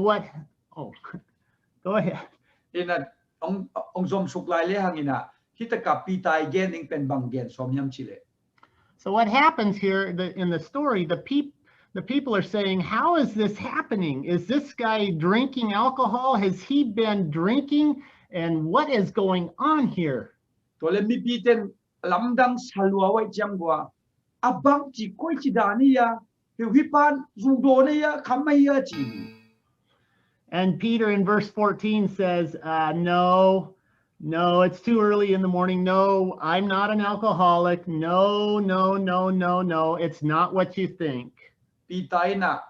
go ahead. Ina ong zom suklai le hangina hita ka pitai gen ing pen bang gen som yam chile. So what happens here in the story, the people are saying, how is this happening? Is this guy drinking alcohol? Has he been drinking? And what is going on here? To le mi piten lamdang salwa wai jam gwa abang chi koi chi dani ya hipan zu do ne ya khamai ya chi. And Peter in verse 14 says, no, it's too early in the morning. No, I'm not an alcoholic. No, it's not what you think. Pitai na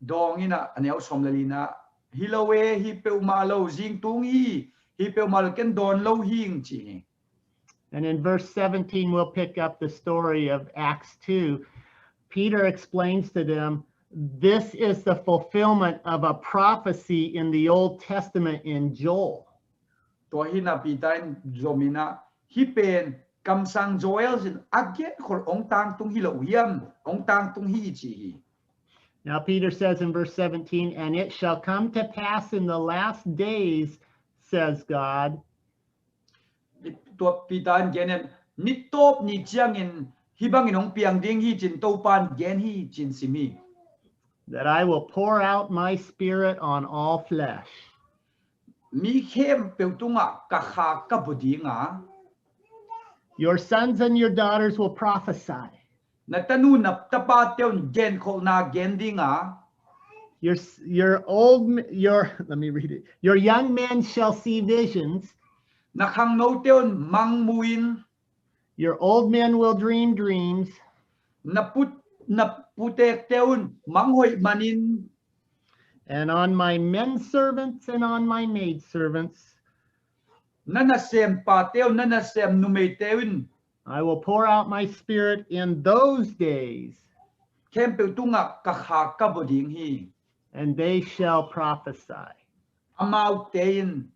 dong ina anel som lalina hilowe hi pe malo jing tung hi pe mal ken don lo hing chi. And in verse 17, we'll pick up the story of Acts 2. Peter explains to them, this is the fulfillment of a prophecy in the Old Testament in Joel. To hina pitai zomina hi pen kam sang Joel sin again khol ong tang tung hi lo hiam ong tang tung hi chi. Now Peter says in verse 17, and it shall come to pass in the last days, says God. To pitan genen ni top ni chiang in hibang inong piang ding hi chin to pan gen hi chin simi. That I will pour out my spirit on all flesh. Mi khem peutunga ka kha ka budinga. Your sons and your daughters will prophesy. na tanu na tapa teon gen khol na gen dinga let me read it. Your young men shall see visions. na khang no teon mang muin Your old men will dream dreams. na putek teon mang hoi manin And on my men servants and on my maid servants, nana sem pa teon nana sem numei teon I will pour out my spirit in those days, kem pe tunga ka kha ka boding hi and they shall prophesy. amau tein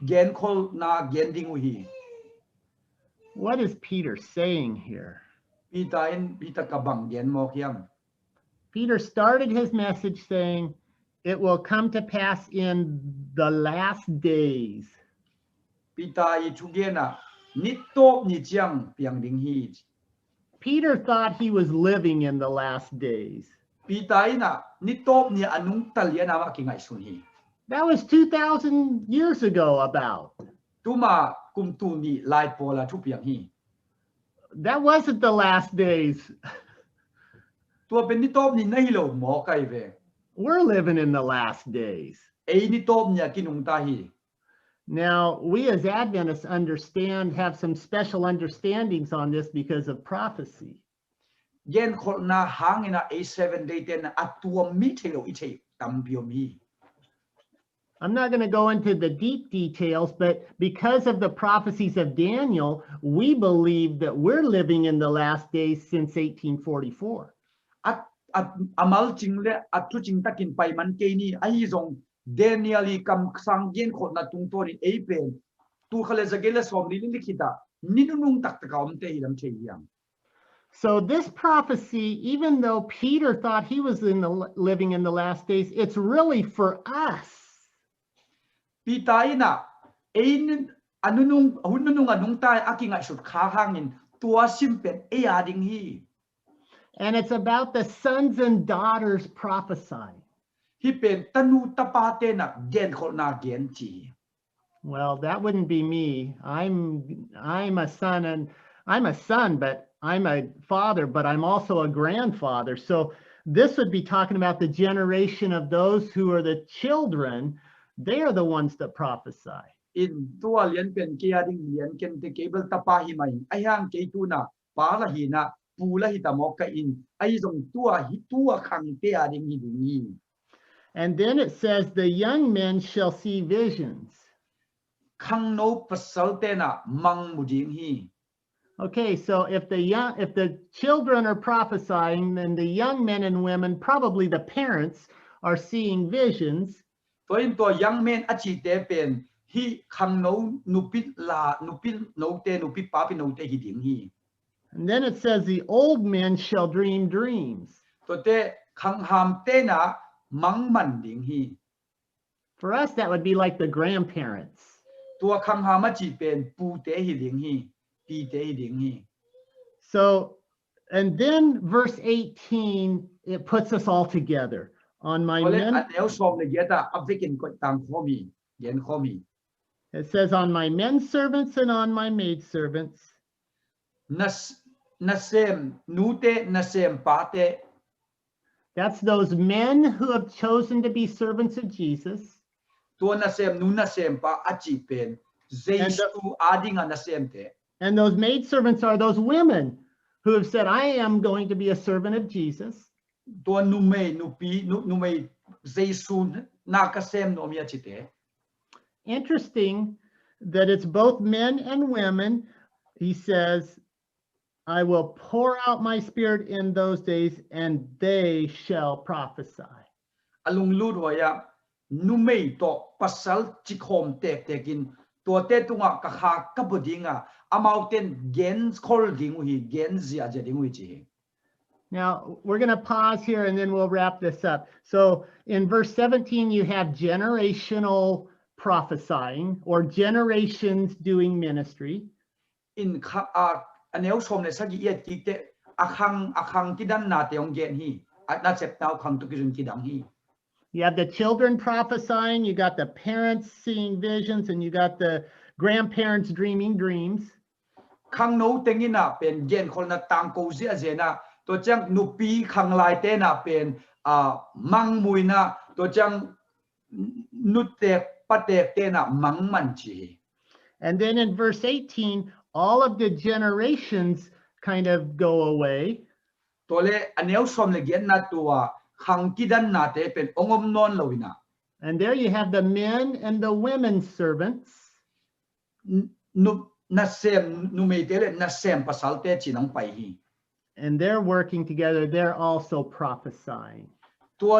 gen khol na gen ding hi What is Peter saying here? pita ka bang gen mo khiam Peter started his message saying, it will come to pass in the last days. pita I thugena ni top ni chiang piang ding hi Peter thought he was living in the last days. pita ina ni top ni anung taliana ma ki ngai sun hi That was 2,000 years ago about. tuma kum tu ni lai pola thu piang hi That wasn't the last days. tua pen ni top ni nei lo mo kai ve We're living in the last days. ei ni top ni kinung ta hi Now, we as Adventists have some special understandings on this because of prophecy. gen khol na hangina a 7 day ten atua mi thelo I thei tam biom hi I'm not going to go into the deep details, but because of the prophecies of Daniel, we believe that we're living in the last days since 1844. amal ching le atu ching takin pai man ke ni ai zong Danieli kam sang gen khot na tung to ni ei pen tu khale zagela som ni likhita ninunung tak takam te hilam che yang So this prophecy, even though Peter thought he was living in the last days, it's really for us. pitaina ein anunung hununung anung tai akinga sut kha hangin tua simpen e ading hi And it's about the sons and daughters prophesying. hi pen tanu tapate na gen khol na gen chi Well, that wouldn't be me. I'm a son, but I'm a father, but I'm also a grandfather. So this would be talking about the generation of those who are the children. They are the ones that prophesy. in tua lian pen ke ading lian ken te cable tapa hi mai ayang ke tu na pa la hi na pu la hi ta mo ka in ai zong tua khang te ading hi ding hi And then it says, the young men shall see visions. khang no pasal te na mang mu ding hi Okay, so if the children are prophesying, then the young men and women, probably the parents, are seeing visions. to in to young men achi te pen hi khang no nupit no te nupit pa pi no te hi ding hi And then it says, the old men shall dream dreams. to te khang ham te na mang man ding hi For us, that would be like the grandparents. tua khang ham achi pen pu te hi ding hi pi te hi ding hi So, and then verse 18, it puts us all together. On my Ole men, at el som le geta avikin ko tang khomi gen khomi it says, on my men servants and on my maid servants. nasem nute nasem pate That's those men who have chosen to be servants of Jesus. to nasem nu nasem pa achi pen jesu adinga nasem te And those maid servants are those women who have said, I am going to be a servant of Jesus. to nume nume jesu na kasem no mi achi te Interesting that it's both men and women. He says, I will pour out my spirit in those days and they shall prophesy. alung lu ro ya nume to pasal chikhom tek tekin to te tunga ka kha ka bodinga amauten gen khol ding hi gen zia ja ding wi chi Now, we're going to pause here and then we'll wrap this up. So in verse 17, you have generational prophesying or generations doing ministry. in kha aneu som le sagi yet ki te akhang ki dan na te ong gen hi na chep tau khang tu ki jun ki dang hi You have the children prophesying, you got the parents seeing visions, and you got the grandparents dreaming dreams. khang no tengina pen gen khol na tang ko zia zena ตัวจังนุปีขังลายเตนะเป็นมังมุยนะตัวจังนุเตกปะเตกเตนะมังมันจี And then in verse 18, all of the generations kind of go away. ตัวเลอันเนี้ยสมเลเกียนนะตัวขังกิดันนาเตเป็นองค์นอนลวินะ And there you have the men and the women servants. นุนัสเซมนุเมเตเลนัสเซมภาษาเตจินังไปฮี And they're working together. They're also prophesying. ตัว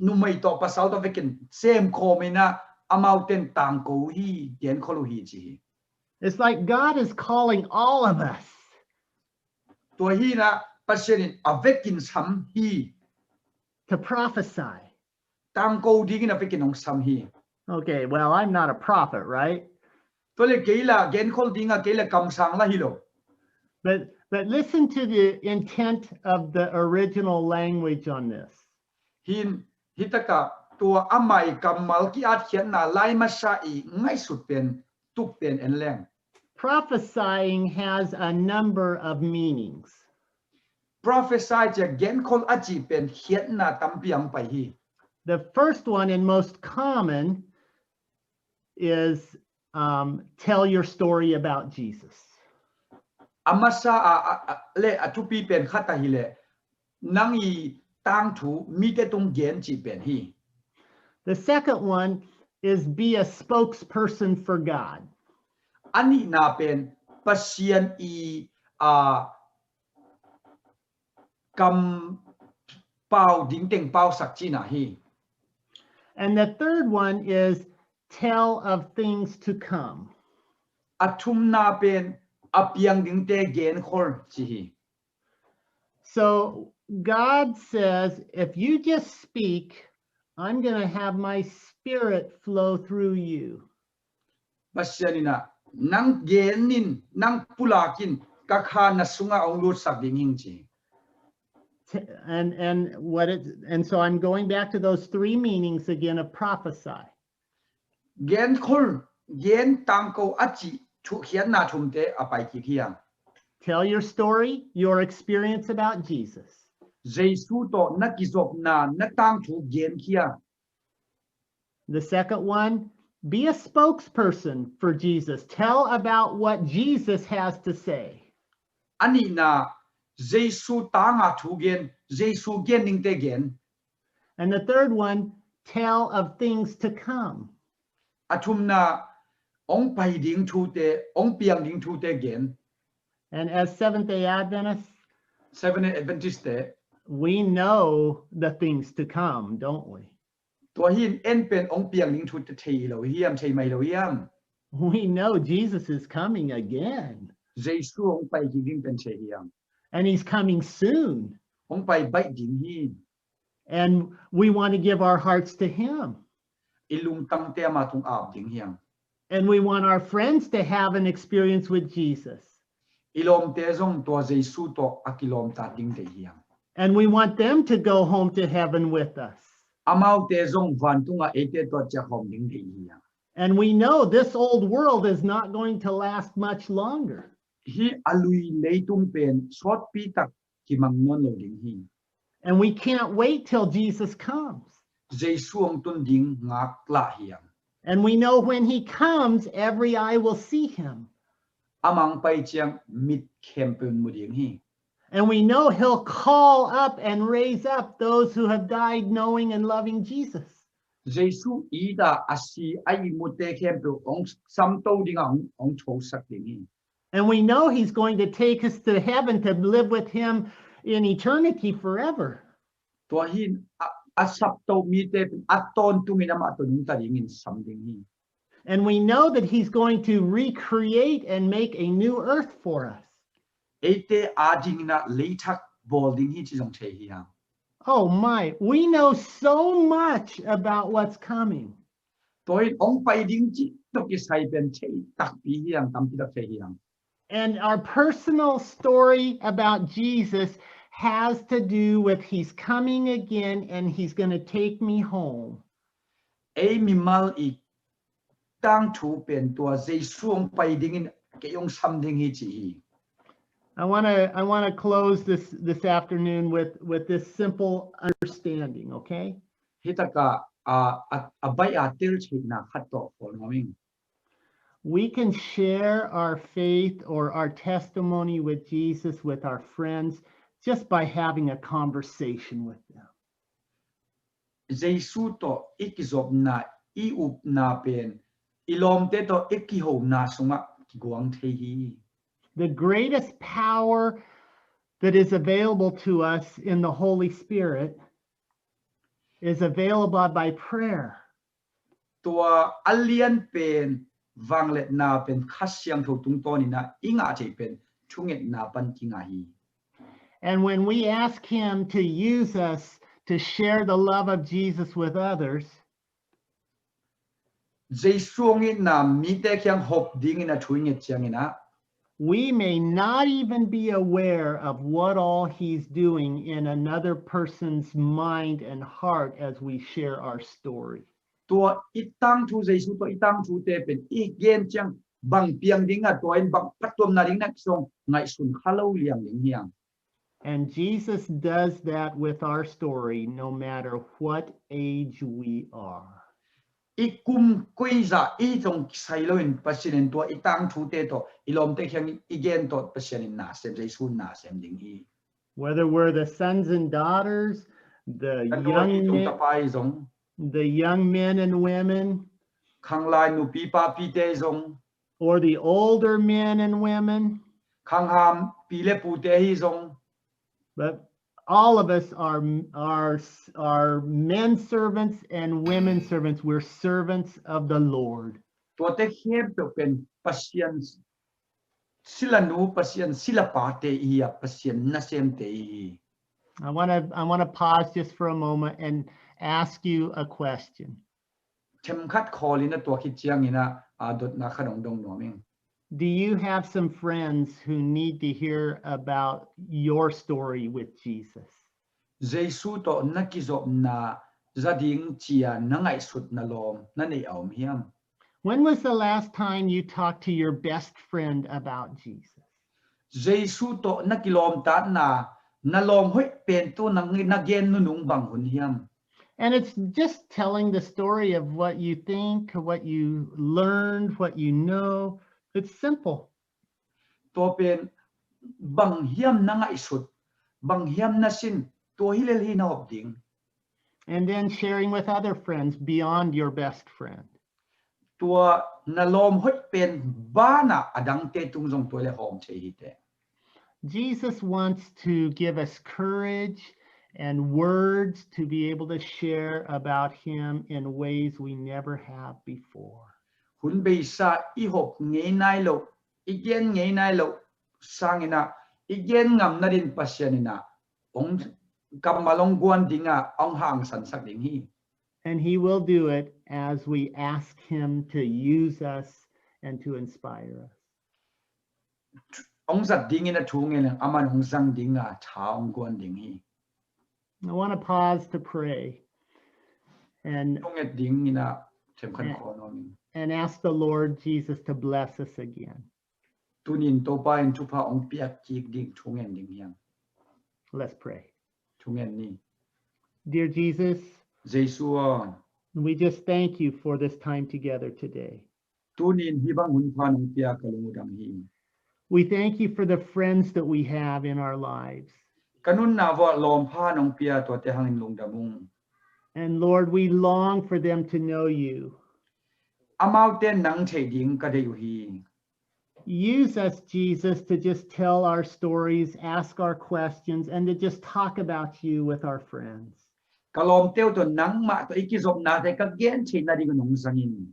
นุเมโตภาษาตัวเวกินเซมโคเมนะอามาเตนตังโกฮีเดียนโคลูฮีจี It's like God is calling all of us ตัวฮีนะปัจเจนินอเวกินซัมฮี to prophesy. ตังโกดีกินอเวกินองซัมฮี Okay, well, I'm not a prophet, right? ตัวเลเกยละเกนโคลดิงะเกยละกำสังละฮิโล But listen to the intent of the original language on this. ฮิตกะตัวอามัยกำมัลกิอาเขียนนะไลมาชาอีง่ายสุดเป็นตุกเป็นเอ็นแรง Prophesying has a number of meanings. prophesy จะเกนโคลอาจีเป็นเขียนนะตำเปียงไปฮี The first one and most common is tell your story about Jesus. อามาซาเลอทุปีเป็นขัตาฮิเลนังอีตังถูมีแต่ตรงเกนจีเป็นฮี The second one is be a spokesperson for God. อันนี้นาเป็นปัสเซียนกำเป่าดิ้งเต็งเป่าสักจีนาฮี And the third one is tell of things to come. อัทุมนาเป็นอเปียงดิ้งเตเกนโคลจีฮี So God says, if you just speak, I'm going to have my spirit flow through you. ปัสเซียนนะนังเกนนินนังปุลากินกะคานะสุงาองรูสักดิ้งหิงจี And so I'm going back to those three meanings again of prophesy. เกนโคลเกนตังโกอาจีทุเขียนนาทุมเตอไปกี่เที่ยง Tell your story, your experience about Jesus. เจสูโตนักกิจบนานักตังถูเกนเขีย The second one, be a spokesperson for Jesus. Tell about what Jesus has to say. อันนี้นะเจสูตางาถูเกนเจสูเกนนิงเตเกน And the third one, tell of things to come. อาทุมนาองไปดิ้งทูเตองเปียงดิ้งทูเตเกน And as Seventh-day Adventists, Seventh-day Adventist เต we know the things to come, don't we? ตัวหินเอ็นเป็นองเปียงดิ้งทูเตเทเราเฮียมใช่ไหมเราเฮียม We know Jesus is coming again, เจสูองไปดิ้งเป็นเชียม and he's coming soon. องไปใบดิ้งหิน And we want to give our hearts to him. อิลุงตังเตมาตุงอาบดิ้งเฮียม And we want our friends to have an experience with Jesus. อิลอมเตซงตัวเจสูโตอากิลอมตาดิ้งเตเฮียม And we want them to go home to heaven with us. อามาเตซงวันตุงอาเอเตตัวจะหอมดิ้งเตเฮียม And we know this old world is not going to last much longer. ฮีอลุยเลตุงเป็นชอดปีตักกิมังนอนโลดิ้งฮี And we can't wait till Jesus comes. เจสูองตุนดิ้งงักละเฮียม And we know when he comes, every eye will see him. อามังไปเจียงมิดเข้มเป็นมุดิ้งฮี And we know he'll call up and raise up those who have died knowing and loving Jesus. เจสูอีดาอาศีไอมุเตเข้มเป็นองซัมโตดิ้งองโชสักดิ้งฮี And we know he's going to take us to heaven to live with him in eternity forever. ตัวหินอาสับโตมีเตเป็นอัตตอนตุงินามาตุนิงตาดิ้งหินซัมดิ้งฮี And we know that he's going to recreate and make a new earth for us. เอเตอาดิ้งนะเลทักบอลดิ้งฮีจิจงเทเฮียม Oh my, we know so much about what's coming. ตัวหินองไปดิ้งจิตกิไซเป็นเทตักปีเฮียงตามที่ตักเทเฮียง And our personal story about Jesus has to do with he's coming again and he's going to take me home. เอมิมัลอีตั้งถูเป็นตัวเจสูองไปดิ้งเกยองซัมดิ้งฮีจี I want to close this afternoon with this simple understanding, okay? Hitaka abai atil china khato for noming. We can share our faith or our testimony with Jesus with our friends just by having a conversation with them. Jesu to ikizop na iup na pen ilom te to ikiho na sunga kiguang tehi. The greatest power that is available to us in the Holy Spirit is available by prayer. Tua alien pen vanglet na pen khasyang tho tung to ni na inga che pen chunget na pan kinga hi. And when we ask him to use us to share the love of Jesus with others, Jesu ngi na mi te kyang hop ding na chuinget chiang ina. we may not even be aware of what all he's doing in another person's mind and heart as we share our story. Tua itang chu Jesu to itang chu te pen igen chiang bang piang ding a toin bang patom na ding na song ngai sun khalo liang ling hiang. And Jesus does that with our story, no matter what age we are. Ikum kuiza itong sailoin pasinin tua itang chu te to ilom te kyang igen to pasinin na sem Jesu na sem ding hi. Whether we're the sons and daughters, the young men and women, Khanglai nu pipa pite zong, or the older men and women, Khangham pile pute hi zong. but all of us are men servants and women servants. We're servants of the Lord. Tua te hep to pen pasien sila nu pasien sila pa te iya pasien na sem te hi. I want to pause just for a moment and ask you a question. Chem khat kholi na tua ki chiang ina adot na khanong dong noming. Do you have some friends who need to hear about your story with Jesus? Jesu to nakizop na zading chia nangai sut na lom na nei aum hiam. When was the last time you talked to your best friend about Jesus? Jesu to nakilom ta na lom hoi pen tu nang nagen nu nung bang hun hiam. And it's just telling the story of what you think, what you learned, what you know. It's simple. To pen bang hiam nangai sut bang hiam na sin to hilel hi na hop ding. And then sharing with other friends beyond your best friend. Tua na lom hoi pen ba na adang te tung zong to le hom che hi te. Jesus wants to give us courage and words to be able to share about him in ways we never have before. Hun bei sa I hop ngei nai lo igen ngei nai lo sangina igen ngam na din pasyanina ong kam malong guan dinga ong hang san sak ding hi. And he will do it as we ask him to use us and to inspire us. Ong sat ding ina thungen aman hong sang dinga cha ong guan ding hi. I want to pause to pray and Thunget ding ina chem khan kho noming. and ask the Lord Jesus to bless us again. Tunin to pa in chupa ong piak kik ding thungen ding hiang. Let's pray. Thungen ni. Dear Jesus, Jesu on. we just thank you for this time together today. Tunin hibang hun pa nong piak kalungudam hi. We thank you for the friends that we have in our lives. Kanun na wa lom pa nong pia to te hangin lungdamung. And Lord, we long for them to know you. Amau ten nang che ding ka de hi. Use us, Jesus, to just tell our stories, ask our questions, and to just talk about you with our friends. Kalom teo to nang ma to ikizop na te ka gen che na di nong sangin.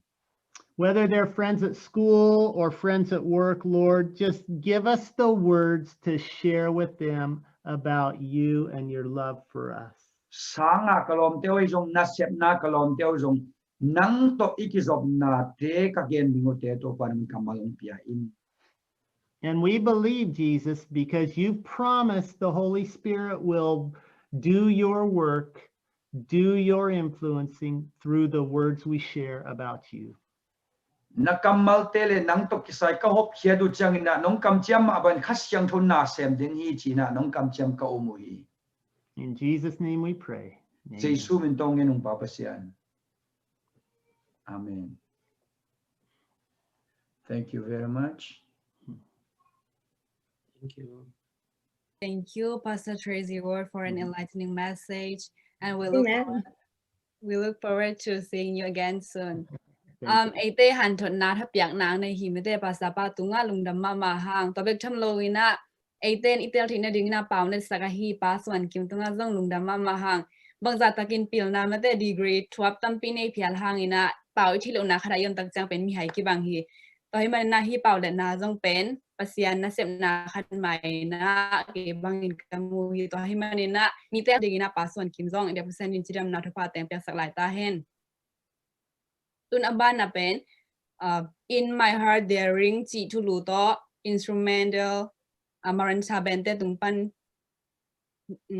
Whether they're friends at school or friends at work, Lord, just give us the words to share with them about you and your love for us. Sanga kalom teo jong na sep na kalom teo jong nang to ikizop na te ka gen dingo te to pan kamalong pia in. And we believe, Jesus, because you've promised the Holy Spirit will do your work, do your influencing through the words we share about you. nakam malte le nang to kisai ka hop khia du changina nong kam chiam ma ban khas chang thon na sem ding hi china nong kam chiam ka omui In Jesus' name we pray. Amen. jesu min tong nung papa sian amen thank you very much Thank you. Thank you, Pastor Tracy Ward, for an enlightening message, and Amen. we look forward to seeing you again soon. Thank you. Ate han thot na tha piak nang nei hi mete pasa pa tunga lungdam ma hang to bek tham loina aten itel thina dingna paune saka hi pa swan kim tunga zong lungdam ma hang bangza takin pil na mate degree 12 tampi nei phial hangina pau thilo na khara yon tak chang pen mi hai ki bang hi to hi man na hi pau de na zong pen pasian na sep na khan mai na ke bangin kamu hi to hi man na mi te dingina pa swan kim zong inde percent in chidam na thapa tem pyak sak lai ta hen tun aban na pen in my heart there ring chi thu lu to instrumental amaran cha bente tumpan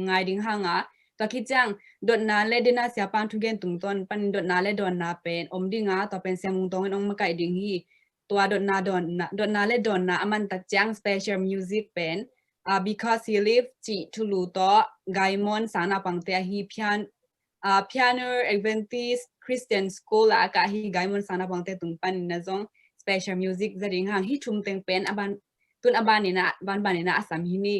ngai ding hanga to ki chang dot na le dina sia pan thu gen tung ton pan dot na le don na pen om dinga to pen semung tong ong ma kai ding hi to dot na le don na aman tak chang special music pen because he live chi thu lu to gaimon sana pangte hi piano Adventist Christian school ka hi gaimon sana pangte tumpan na zong special music zaring hang hi chum teng pen aban tun aban ni na ban ban ni na asam hi ni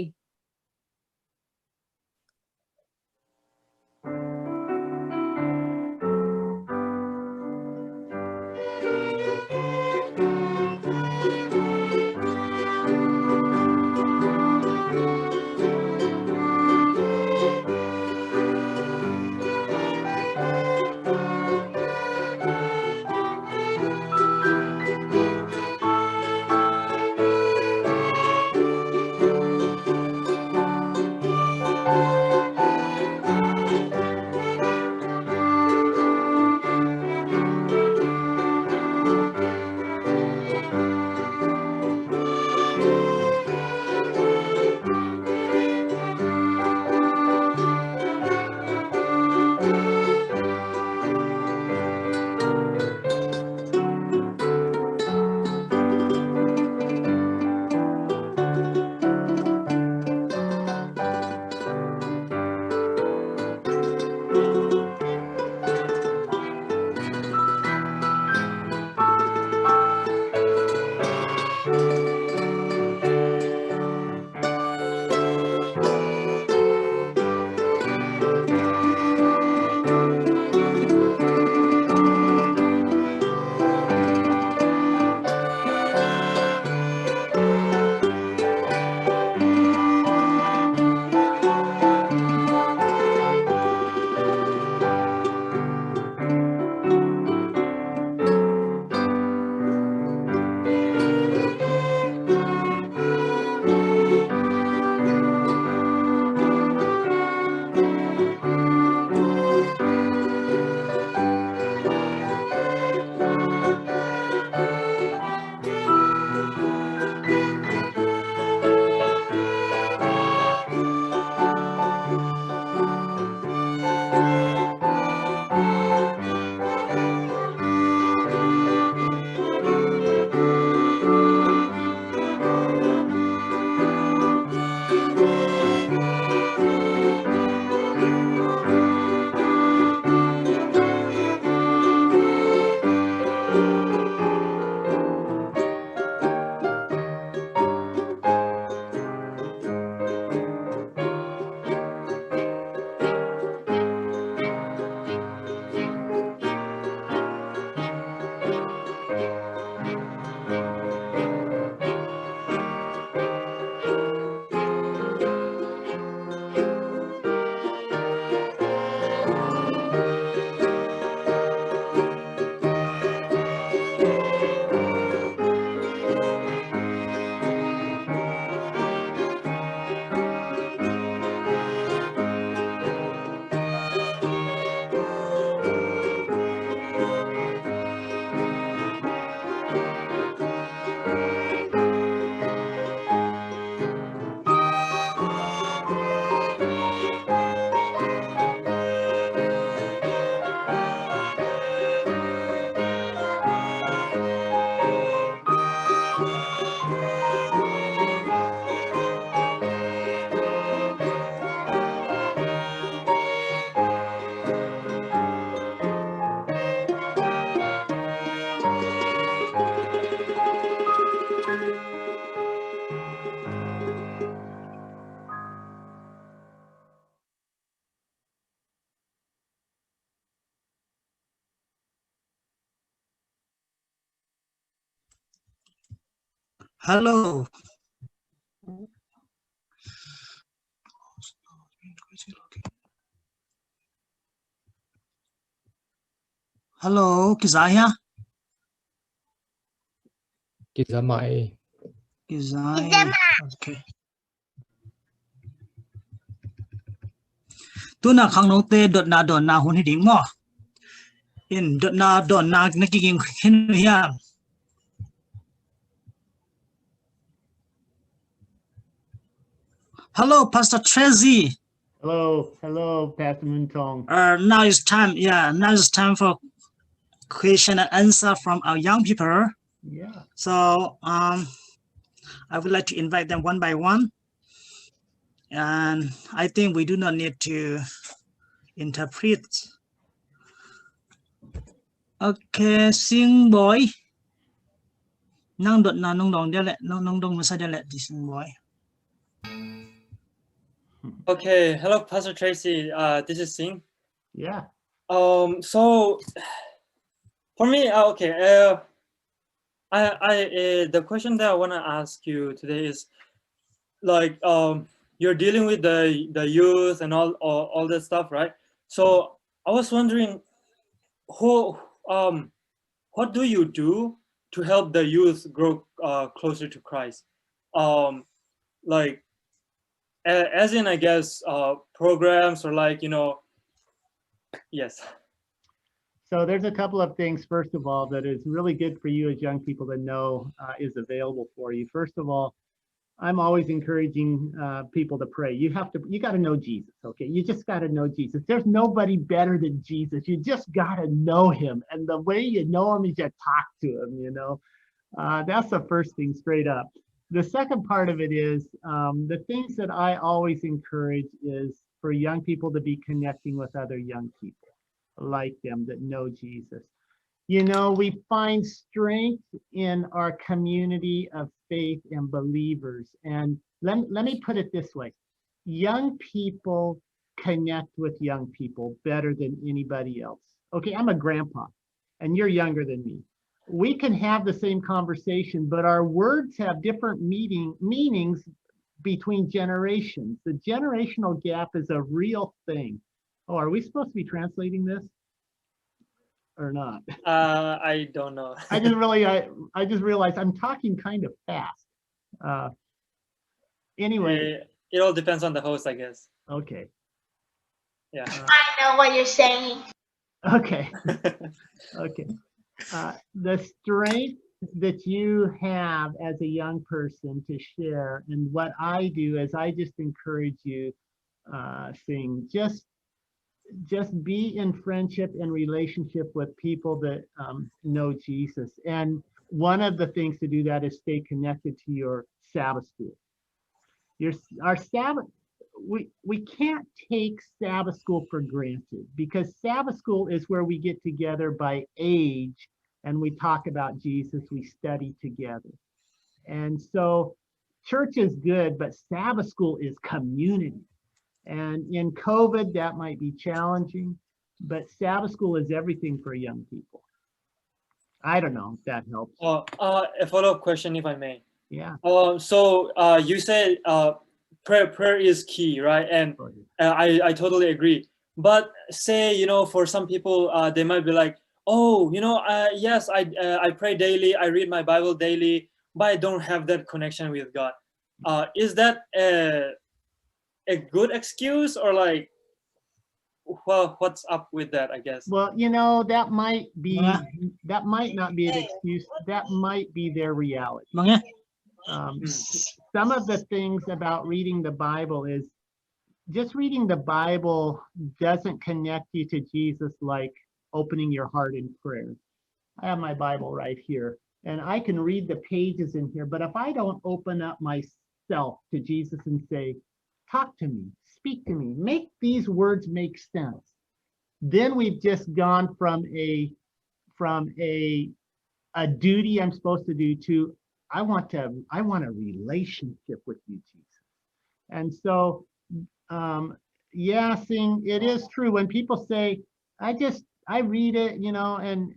Hello. Hello, Kizaya. Kizamai. Kizaya. Okay. Tuna Khanlawhna dot na hun hiding mo. In dot na nagiging hinyan. Hello, Pastor Tracy. Hello, Pastor Muntong. Now it's time. Yeah, now it's time for question and answer from our young people. Yeah. So I would like to invite them one by one. And I think we do not need to interpret. Okay, sing boy. Nang dot na nong dong dia le nong dong masa dia le di sing boy. Okay, hello, Pastor Tracy. This is Singh. Yeah. So for me, the question that I want to ask you today is like you're dealing with the youth and all that stuff, right? So I was wondering, what do you do to help the youth grow closer to Christ? Like as in, I guess, programs or like, yes. So there's a couple of things, first of all, that is really good for you as young people to know is available for you. First of all, I'm always encouraging people to pray. You got to know Jesus, okay? You just got to know Jesus. There's nobody better than Jesus. You just got to know him. And the way you know him is you talk to him, That's the first thing, straight up. The second part of it is the things that I always encourage is for young people to be connecting with other young people like them that know Jesus. We find strength in our community of faith and believers. And let me put it this way. Young people connect with young people better than anybody else. Okay, I'm a grandpa and you're younger than me. We can have the same conversation, but our words have different meanings between generations. The generational gap is a real thing. Oh, are we supposed to be translating this or not? I don't know. I just realized I'm talking kind of fast. Anyway. It all depends on the host, I guess. Okay. Yeah. I know what you're saying. Okay. Okay. The strength that you have as a young person to share, and what I do is I just encourage you, Sing, just be in friendship and relationship with people that know Jesus. And one of the things to do that is stay connected to your Sabbath school. Our Sabbath, we can't take Sabbath school for granted, because Sabbath school is where we get together by age and we talk about Jesus, we study together. And so church is good, but Sabbath school is community. And in COVID, that might be challenging, but Sabbath school is everything for young people. I don't know if that helps. A follow-up question, if I may. Yeah. So you said prayer is key, right? And I totally agree. But say, for some people, they might be like, oh, yes, I pray daily, I read my Bible daily, but I don't have that connection with God. Is that a good excuse, or like, well, what's up with that, I guess? Well, that might not be an excuse. That might be their reality. Some of the things about reading the Bible is just reading the Bible doesn't connect you to Jesus like opening your heart in prayer. I have my Bible right here, and I can read the pages in here, but if I don't open up myself to Jesus and say, talk to me, speak to me, make these words make sense, then we've just gone from a duty I'm supposed to do to I want a relationship with you, Jesus. And so yeah, Sing, it is true when people say, I read it,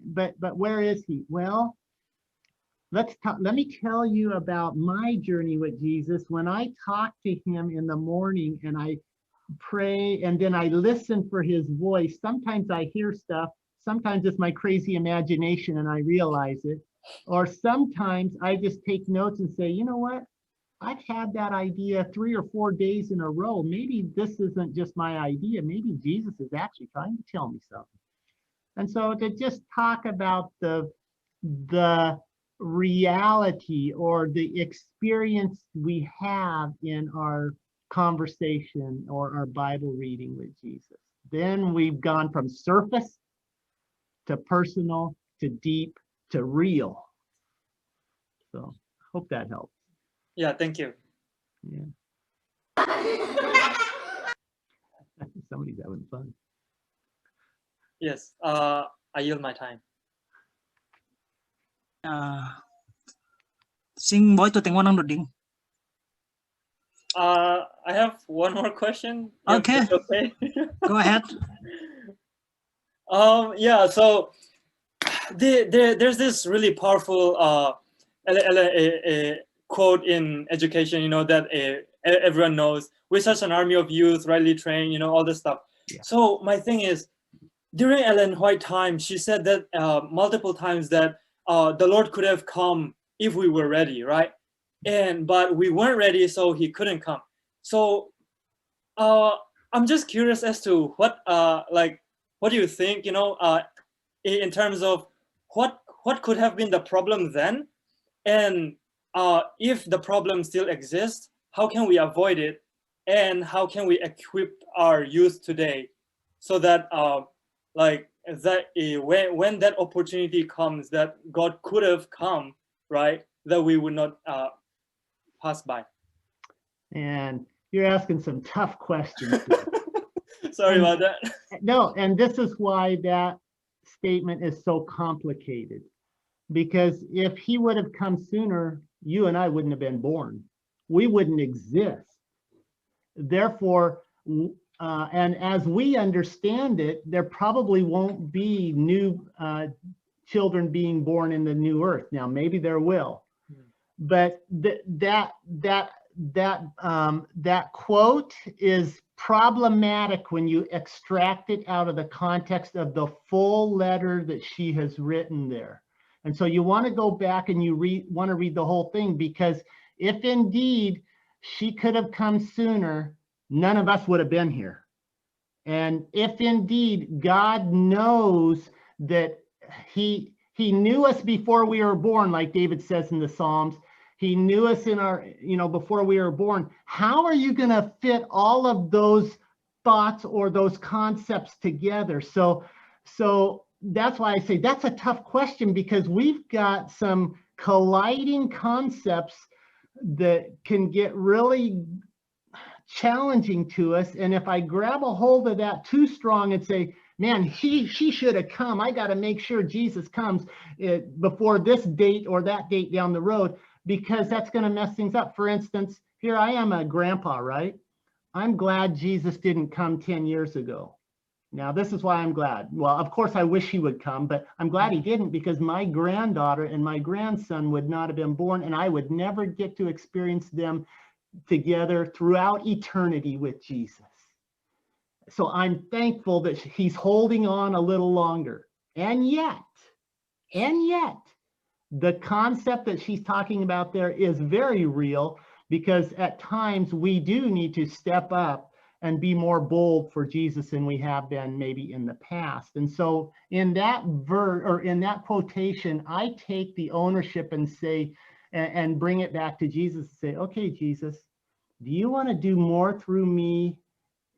but where is he? Well, let me tell you about my journey with Jesus. When I talk to him in the morning and I pray and then I listen for his voice, sometimes I hear stuff, sometimes it's my crazy imagination and I realize it, or sometimes I just take notes and say, you know what, I've had that idea 3 or 4 days in a row. Maybe this isn't just my idea, maybe Jesus is actually trying to tell me something. And so to just talk about the reality or the experience we have in our conversation or our Bible reading with Jesus. Then we've gone from surface to personal to deep to real. So hope that helps. Yeah, thank you. Yeah. Somebody's having fun. Yes, I yield my time. Xin bói tôi tiếng Hoa năng đột đỉnh. I have one more question. Okay. If that's okay. Go ahead. Yeah, so there's this really powerful quote in education, you know, that everyone knows. We're such an army of youth, rightly trained, you know, all this stuff. Yeah. So my thing is, during Ellen White's time, she said that multiple times that the Lord could have come if we were ready, right? But we weren't ready, so he couldn't come. So I'm just curious as to what do you think, you know, in terms of what could have been the problem then, and if the problem still exists, how can we avoid it, and how can we equip our youth today so that when that opportunity comes that God could have come, right, that we would not pass by. And you're asking some tough questions. Sorry about that. No, and this is why that statement is so complicated. Because if he would have come sooner, you and I wouldn't have been born. We wouldn't exist. Therefore, and as we understand it, there probably won't be new children being born in the new earth. Now, maybe there will. But that quote is problematic when you extract it out of the context of the full letter that she has written there. And so you want to go back and you want to read the whole thing, because if indeed she could have come sooner, none of us would have been here. And if indeed God knows that he knew us before we were born, like David says in the Psalms, he knew us in our, before we were born. How are you going to fit all of those thoughts or those concepts together? So that's why I say that's a tough question, because we've got some colliding concepts that can get really challenging to us. And if I grab a hold of that too strong and say, man, she should have come, I got to make sure Jesus comes before this date or that date down the road, because that's going to mess things up. For instance, here I am a grandpa, right? I'm glad Jesus didn't come 10 years ago. Now, this is why I'm glad. Well, of course, I wish he would come, but I'm glad he didn't, because my granddaughter and my grandson would not have been born, and I would never get to experience them together throughout eternity with Jesus. So I'm thankful that he's holding on a little longer. And yet, the concept that she's talking about there is very real, because at times we do need to step up and be more bold for Jesus than we have been maybe in the past. And so in that verse, or in that quotation, I take the ownership and say, and bring it back to Jesus and say, okay, Jesus, do you want to do more through me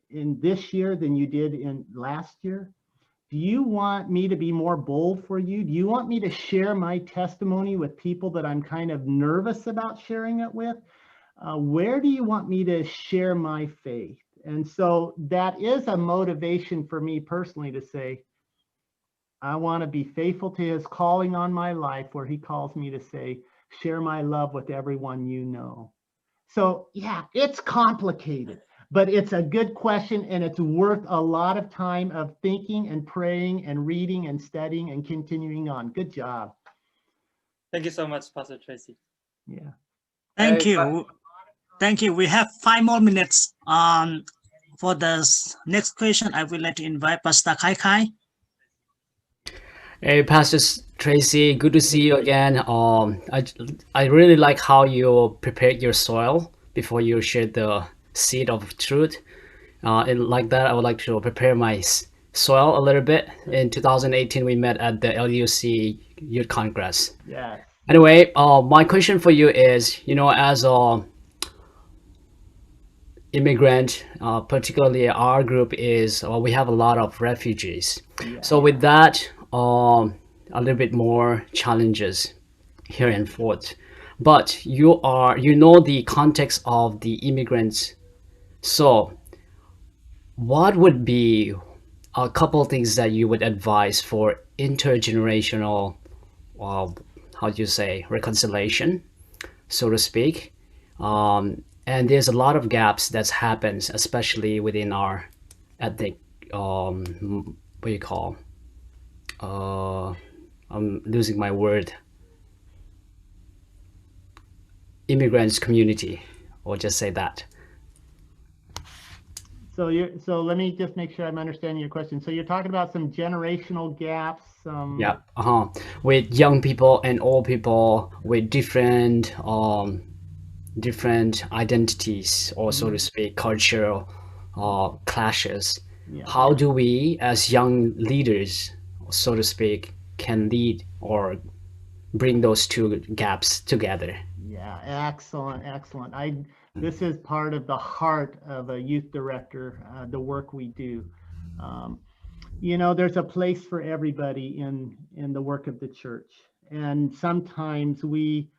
in this year than you did in last year? Do you want me to be more bold for you? Do you want me to share my testimony with people that I'm kind of nervous about sharing it with? Where do you want me to share my faith? And so that is a motivation for me personally to say, I want to be faithful to his calling on my life, where he calls me to say, share my love with everyone you know. So yeah, it's complicated, but it's a good question, and it's worth a lot of time of thinking and praying and reading and studying and continuing on. Good job. Thank you so much, Pastor Tracy. Yeah. Thank Hey, you. Thank you. We have 5 more minutes for the next question. I would like to invite Pastor Kai Kai. Hey, Pastor Tracy, good to see you again. I really like how you prepared your soil before you shared the seed of truth. And like that, I would like to prepare my soil a little bit. In 2018, we met at the LUC Youth Congress. Yes. Anyway, my question for you is, as a immigrant, particularly our group is, we have a lot of refugees. Yeah. So with that, a little bit more challenges here in Fort. But you know the context of the immigrants. So what would be a couple of things that you would advise for intergenerational, how do you say, reconciliation, so to speak? And there's a lot of gaps that happens, especially within our ethnic, what do you call? I'm losing my word. Immigrants community, or just say that. So let me just make sure I'm understanding your question. So you're talking about some generational gaps. Yeah. With young people and old people with different identities, or so to speak, cultural clashes. Yeah. How do we, as young leaders, so to speak, can lead or bring those two gaps together? Yeah, excellent. This is part of the heart of a youth director, the work we do. There's a place for everybody in the work of the church, and sometimes we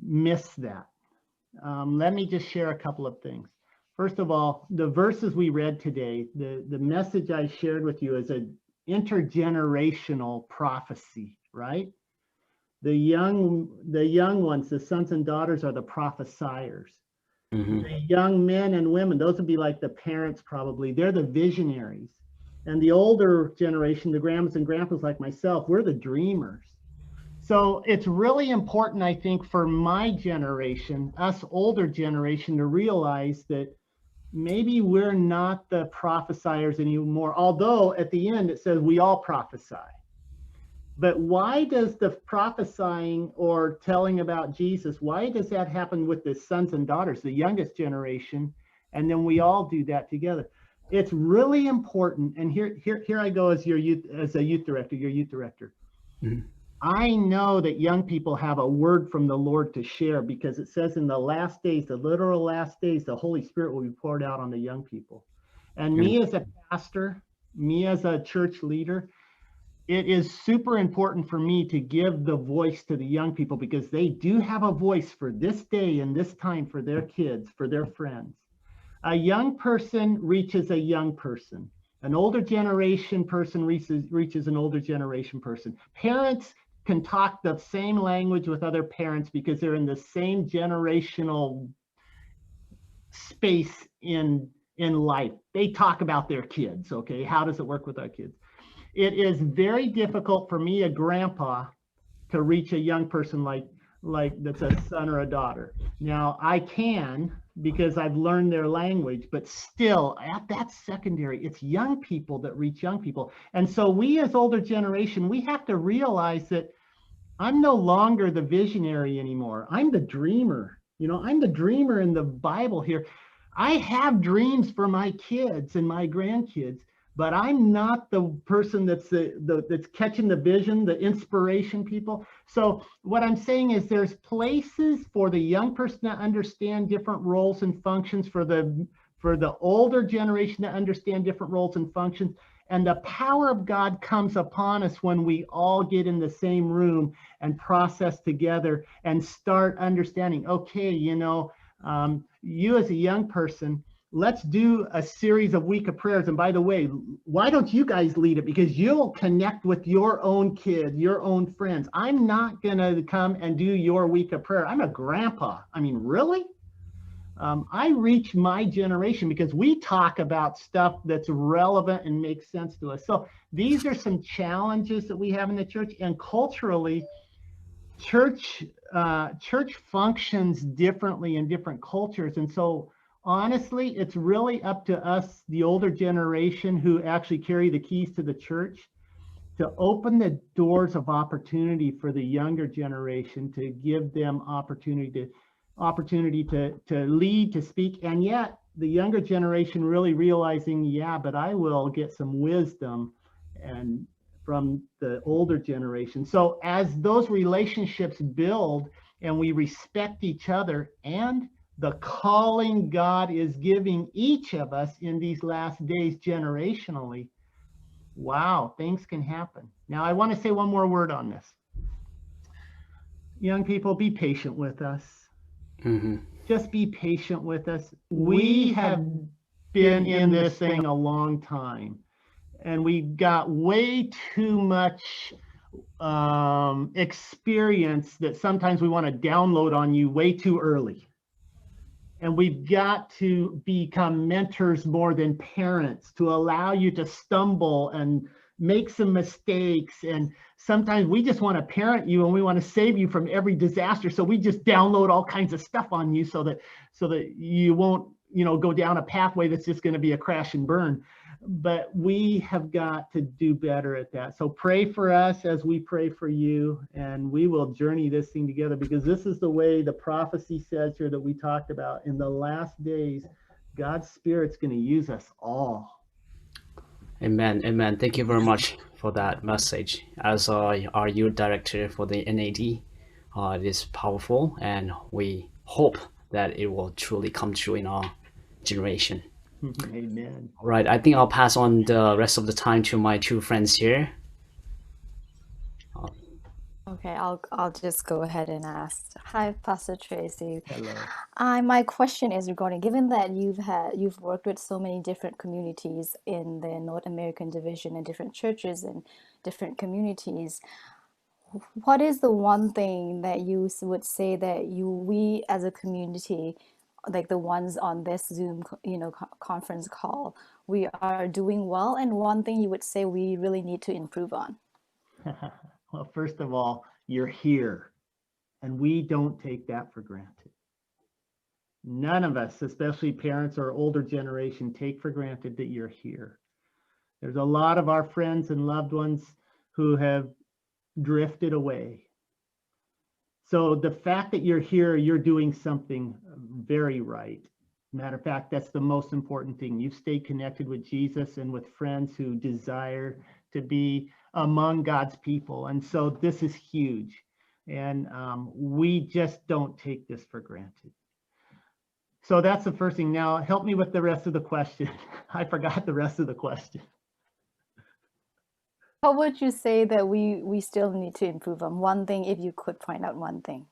miss that. Let me just share a couple of things. First of all, the verses we read today, the message I shared with you is an intergenerational prophecy, right? The young ones, the sons and daughters, are the prophesiers. Mm-hmm. The young men and women, those would be like the parents probably. They're the visionaries. And the older generation, the grandmas and grandpas like myself, we're the dreamers. So it's really important, I think, for my generation, us older generation, to realize that maybe we're not the prophesiers anymore, although at the end it says we all prophesy. But why does the prophesying or telling about Jesus, why does that happen with the sons and daughters, the youngest generation, and then we all do that together? It's really important. And here I go as your youth director. Mm-hmm. I know that young people have a word from the Lord to share, because it says in the last days, the literal last days, the Holy Spirit will be poured out on the young people. And me as a pastor, me as a church leader, it is super important for me to give the voice to the young people, because they do have a voice for this day and this time, for their kids, for their friends. A young person reaches a young person. An older generation person reaches an older generation person. Parents can talk the same language with other parents because they're in the same generational space in life. They talk about their kids, okay? How does it work with our kids? It is very difficult for me, a grandpa, to reach a young person like that's a son or a daughter. Now I can, because I've learned their language, but still that's secondary. It's young people that reach young people. And so we as older generation, we have to realize that I'm no longer the visionary anymore. I'm the dreamer. I'm the dreamer in the Bible here. I have dreams for my kids and my grandkids, but I'm not the person that's that's catching the vision, the inspiration people. So what I'm saying is there's places for the young person to understand different roles and functions, for the older generation to understand different roles and functions. And the power of God comes upon us when we all get in the same room and process together and start understanding, okay, you as a young person, let's do a series of week of prayers. And by the way, why don't you guys lead it? Because you'll connect with your own kid, your own friends. I'm not going to come and do your week of prayer. I'm a grandpa. I mean, really? I reach my generation because we talk about stuff that's relevant and makes sense to us. So these are some challenges that we have in the church. And culturally, church functions differently in different cultures. And so honestly, it's really up to us, the older generation who actually carry the keys to the church, to open the doors of opportunity for the younger generation, to give them opportunity to lead, to speak. And yet the younger generation really realizing, yeah, but I will get some wisdom and from the older generation. So as those relationships build and we respect each other and the calling God is giving each of us in these last days generationally, wow, things can happen. Now, I want to say one more word on this. Young people, be patient with us. Mm-hmm. Just be patient with us. We have been in this thing a long time, and we got way too much experience that sometimes we want to download on you way too early. And we've got to become mentors more than parents, to allow you to stumble and make some mistakes. And sometimes we just want to parent you and we want to save you from every disaster. So we just download all kinds of stuff on you so that you won't, go down a pathway that's just going to be a crash and burn. But we have got to do better at that. So pray for us as we pray for you, and we will journey this thing together, because this is the way the prophecy says here that we talked about. In the last days, God's Spirit's going to use us all. Amen. Amen. Thank you very much for that message. As our youth director for the NAD, it is powerful, and we hope that it will truly come true in our generation. Amen. All right. I think I'll pass on the rest of the time to my two friends here. Okay, I'll just go ahead and ask. Hi, Pastor Tracy. Hello. My question is regarding, given that you've worked with so many different communities in the North American division and different churches and different communities, what is the one thing that you would say that we as a community, like the ones on this Zoom, conference call, we are doing well, and one thing you would say we really need to improve on? Well, first of all, you're here, and we don't take that for granted. None of us, especially parents or older generation, take for granted that you're here. There's a lot of our friends and loved ones who have drifted away. So the fact that you're here, you're doing something very right. Matter of fact, that's the most important thing. You've stayed connected with Jesus and with friends who desire to be among God's people. And so this is huge. And we just don't take this for granted. So that's the first thing. Now, help me with the rest of the question. I forgot the rest of the question. What would you say that we still need to improve on? One thing, if you could point out one thing.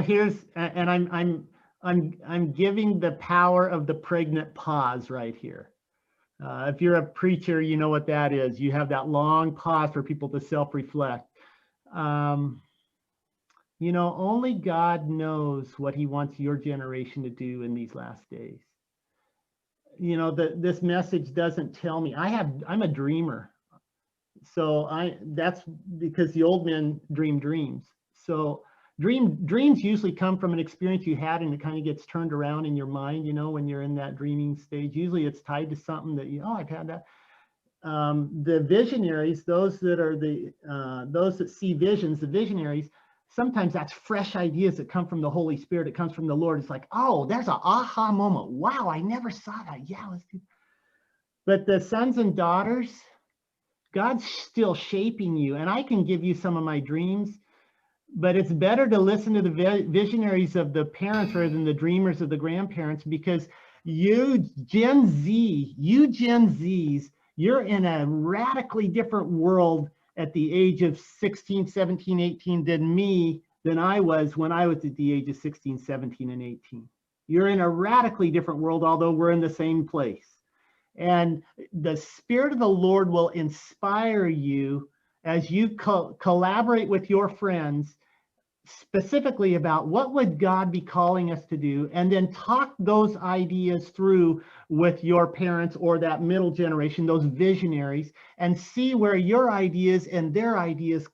Here's, and I'm giving the power of the pregnant pause right here. If you're a preacher, you know what that is. You have that long pause for people to self-reflect. Only God knows what he wants your generation to do in these last days. This message doesn't tell me. I'm a dreamer. So that's because the old men dream dreams. So dreams usually come from an experience you had, and it kind of gets turned around in your mind, when you're in that dreaming stage. Usually it's tied to something that I've had that. The visionaries, those that see visions, the visionaries, sometimes that's fresh ideas that come from the Holy Spirit. It comes from the Lord. It's like, oh, there's an aha moment. Wow, I never saw that. Yeah, let's do. But the sons and daughters, God's still shaping you. And I can give you some of my dreams, but it's better to listen to the visionaries of the parents rather than the dreamers of the grandparents, because you Gen Zs, you're in a radically different world at the age of 16, 17, 18 than I was when I was at the age of 16, 17, and 18. You're in a radically different world, although we're in the same place. And the Spirit of the Lord will inspire you as you collaborate with your friends. specifically about what would God be calling us to do, and then talk those ideas through with your parents or that middle generation, those visionaries, and see where your ideas and their ideas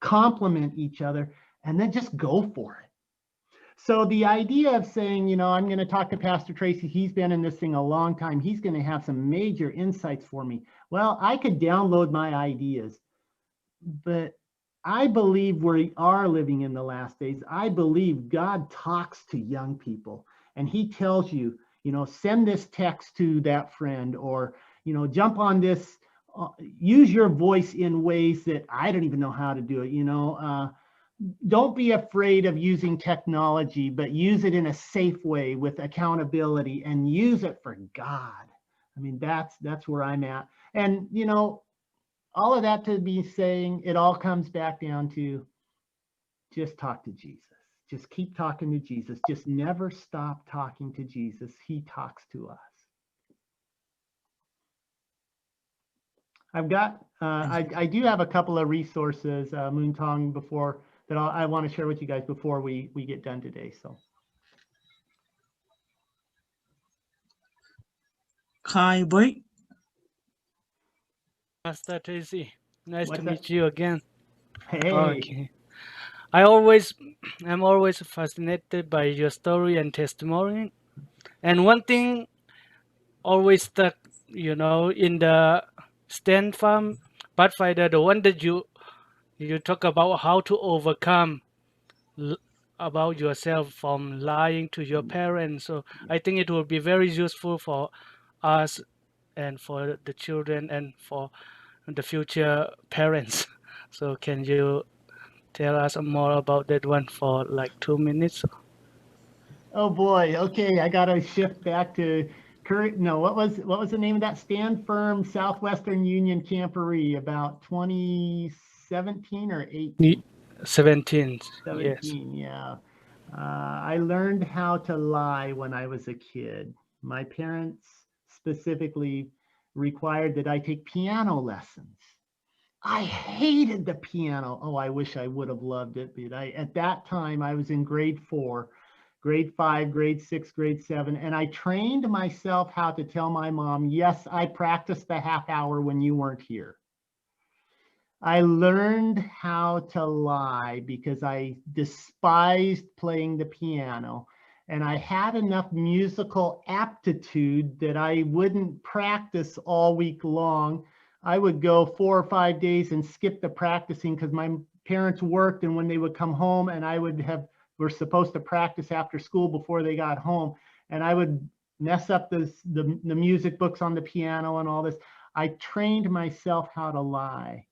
complement each other, and then just go for it. So the idea of saying, you know, I'm going to talk to Pastor Tracy, he's been in this thing a long time, he's going to have some major insights for me. Well, I could download my ideas, but I believe we are living in the last days. I believe God talks to young people, and he tells you, you know, send this text to that friend, or, you know, jump on this, use your voice in ways that I don't even know how to do it, you know. Don't be afraid of using technology, but use it in a safe way with accountability, and use it for God. I mean, that's where I'm at. And, you know, all of that to be saying, it all comes back down to just talk to Jesus. Just keep talking to Jesus. Just never stop talking to Jesus. He talks to us. I've got, I do have a couple of resources, Moon Tong, before that I want to share with you guys before we get done today. So. Kai Boy. Pastor Tracy, nice What's to that? meet you again. Hey. Okay. I'm always fascinated by your story and testimony. And one thing always stuck, you know, in the Stand Farm Pathfinder, the one that you talk about how to overcome about yourself from lying to your parents. So I think it will be very useful for us and for the children and for the future parents. So can you tell us more about that one for like 2 minutes? Oh boy. Okay, I gotta shift back to what was the name of that Stand Firm Southwestern Union Camporee about 2017 or 18? 17. 17, Yes. yeah. I learned how to lie when I was a kid. My parents specifically required that I take piano lessons. I hated the piano. Oh, I wish I would have loved it, but at that time I was in grade 4, grade 5, grade 6, grade 7, and I trained myself how to tell my mom, yes, I practiced the half hour when you weren't here. I learned how to lie because I despised playing the piano, and I had enough musical aptitude that I wouldn't practice all week long. I would go 4 or 5 days and skip the practicing because my parents worked, and when they would come home and we're supposed to practice after school before they got home, and I would mess up the music books on the piano and all this. I trained myself how to lie.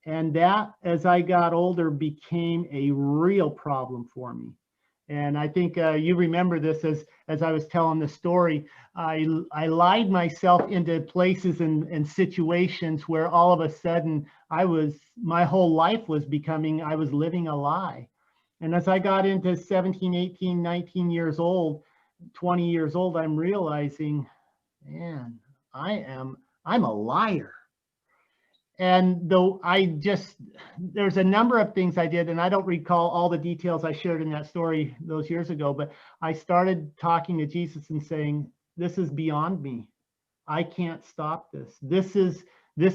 And that, as I got older, became a real problem for me. And I think you remember this as I was telling the story. I lied myself into places and situations where all of a sudden my whole life was I was living a lie. And as I got into 17, 18, 19 years old, 20 years old, I'm realizing, man, I'm a liar. And though there's a number of things I did, and I don't recall all the details I shared in that story those years ago, but I started talking to Jesus and saying, this is beyond me. I can't stop this. This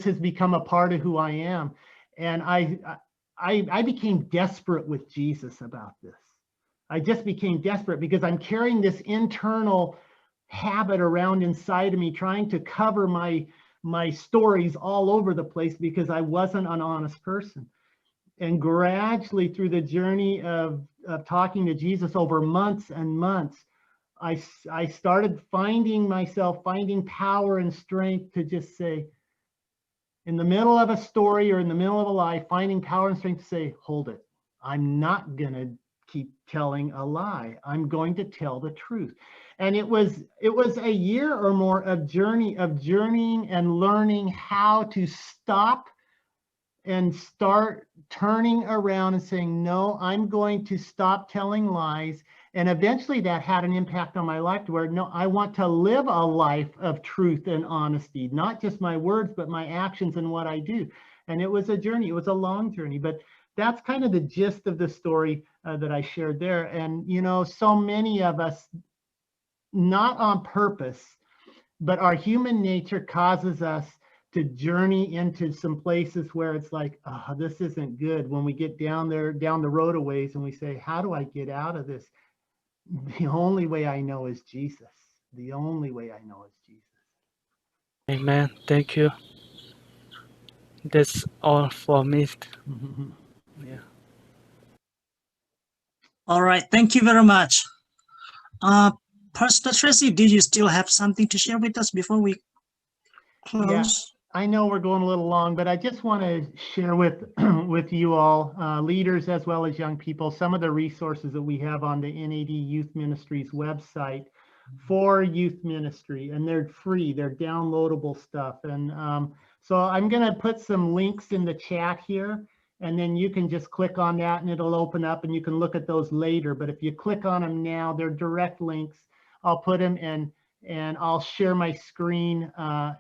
has become a part of who I am. And I became desperate with Jesus about this. I just became desperate because I'm carrying this internal habit around inside of me, trying to cover my stories all over the place because I wasn't an honest person. And gradually through the journey of talking to Jesus over months and months, I started finding power and strength to just say, in the middle of a story or in the middle of a lie, finding power and strength to say, hold it. I'm not going to keep telling a lie. I'm going to tell the truth. And it was a year or more of journeying and learning how to stop and start turning around and saying, no, I'm going to stop telling lies. And eventually that had an impact on my life to where, no, I want to live a life of truth and honesty, not just my words, but my actions and what I do. And it was a journey. It was a long journey. But that's kind of the gist of the story that I shared there. And, you know, so many of us, not on purpose, but our human nature causes us to journey into some places where it's like, oh, this isn't good. When we get down there, down the road a ways, and we say, how do I get out of this? The only way I know is Jesus. The only way I know is Jesus. Amen. Thank you. That's all for me. Yeah. All right, thank you very much. Pastor Tracy, did you still have something to share with us before we close? Yeah, I know we're going a little long, but I just want to share with with you all, leaders as well as young people, some of the resources that we have on the NAD Youth Ministries website for youth ministry, and they're free, they're downloadable stuff. And so I'm going to put some links in the chat here, and then you can just click on that and it'll open up and you can look at those later. But if you click on them now, they're direct links. I'll put them in, and I'll share my screen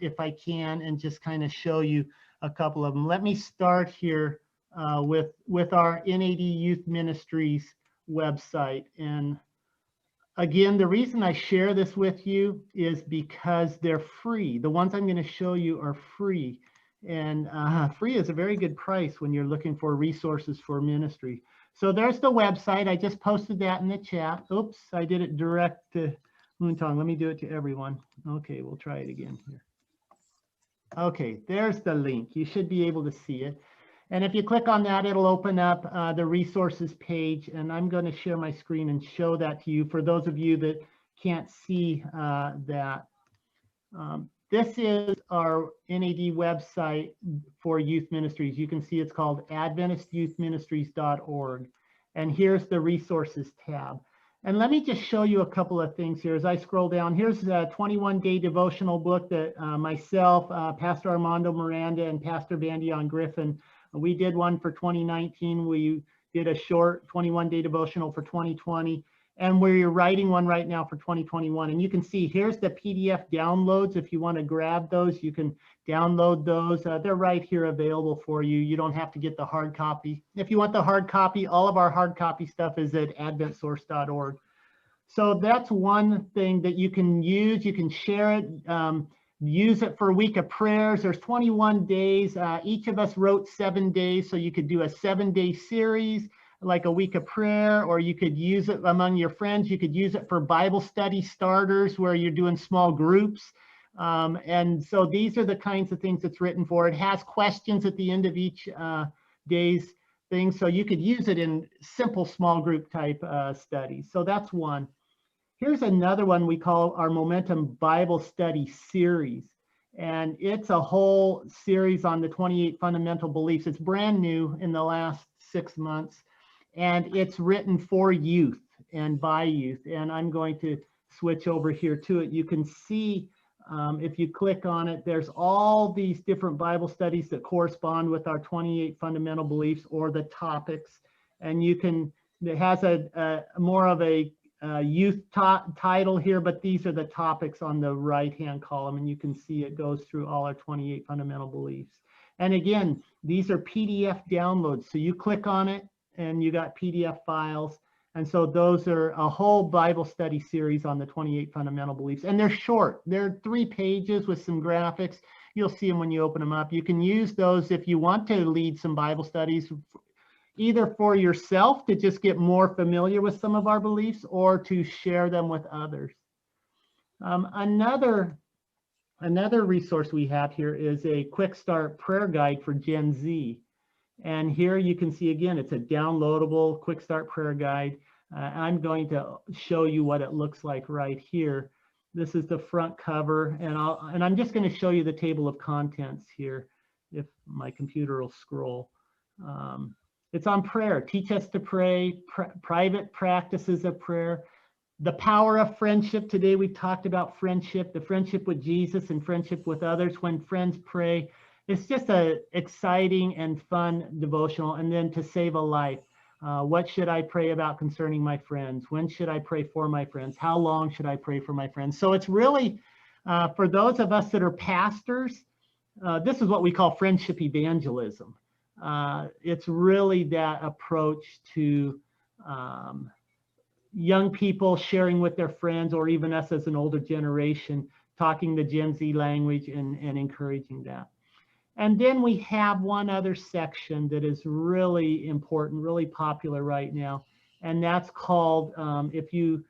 if I can, and just kind of show you a couple of them. Let me start here with our NAD Youth Ministries website. And again, the reason I share this with you is because they're free. The ones I'm going to show you are free. And free is a very good price when you're looking for resources for ministry. So there's the website. I just posted that in the chat. Oops, I did it direct to Moontong. Let me do it to everyone. Okay, we'll try it again here. Okay, there's the link. You should be able to see it. And if you click on that, it'll open up the resources page. And I'm going to share my screen and show that to you for those of you that can't see that. This is our NAD website for youth ministries. You can see it's called AdventistYouthMinistries.org. And here's the resources tab. And let me just show you a couple of things here as I scroll down. Here's a 21-day devotional book that myself, Pastor Armando Miranda, and Pastor Bandion Griffin, we did one for 2019. We did a short 21-day devotional for 2020. And we're writing one right now for 2021. And you can see here's the PDF downloads. If you want to grab those, you can download those. They're right here available for you. You don't have to get the hard copy. If you want the hard copy, all of our hard copy stuff is at adventsource.org. So that's one thing that you can use. You can share it, use it for a week of prayers. There's 21 days. Each of us wrote 7 days, so you could do a 7-day series, like a week of prayer, or you could use it among your friends. You could use it for Bible study starters where you're doing small groups. And so these are the kinds of things it's written for. It has questions at the end of each day's thing. So you could use it in simple small group type studies. So that's one. Here's another one we call our Momentum Bible Study Series. And it's a whole series on the 28 fundamental beliefs. It's brand new in the last 6 months. And it's written for youth and by youth. And I'm going to switch over here to it. You can see if you click on it, there's all these different Bible studies that correspond with our 28 fundamental beliefs or the topics. And you can, it has a more of a youth title here, but these are the topics on the right-hand column. And you can see it goes through all our 28 fundamental beliefs. And again, these are PDF downloads. So you click on it, and you got PDF files. And so those are a whole Bible study series on the 28 fundamental beliefs. And they're short. They're 3 pages with some graphics. You'll see them when you open them up. You can use those if you want to lead some Bible studies, either for yourself to just get more familiar with some of our beliefs or to share them with others. Another resource we have here is a quick start prayer guide for Gen Z. And here you can see, again, it's a downloadable quick start prayer guide. I'm going to show you what it looks like right here. This is the front cover, and I'm just going to show you the table of contents here, if my computer will scroll. It's on prayer. Teach us to pray, private practices of prayer, the power of friendship. Today we talked about friendship, the friendship with Jesus and friendship with others. When friends pray, it's just a exciting and fun devotional. And then to save a life. What should I pray about concerning my friends? When should I pray for my friends? How long should I pray for my friends? So it's really, for those of us that are pastors, this is what we call friendship evangelism. It's really that approach to young people sharing with their friends, or even us as an older generation, talking the Gen Z language and encouraging that. And then we have one other section that is really important, really popular right now, and that's called, if you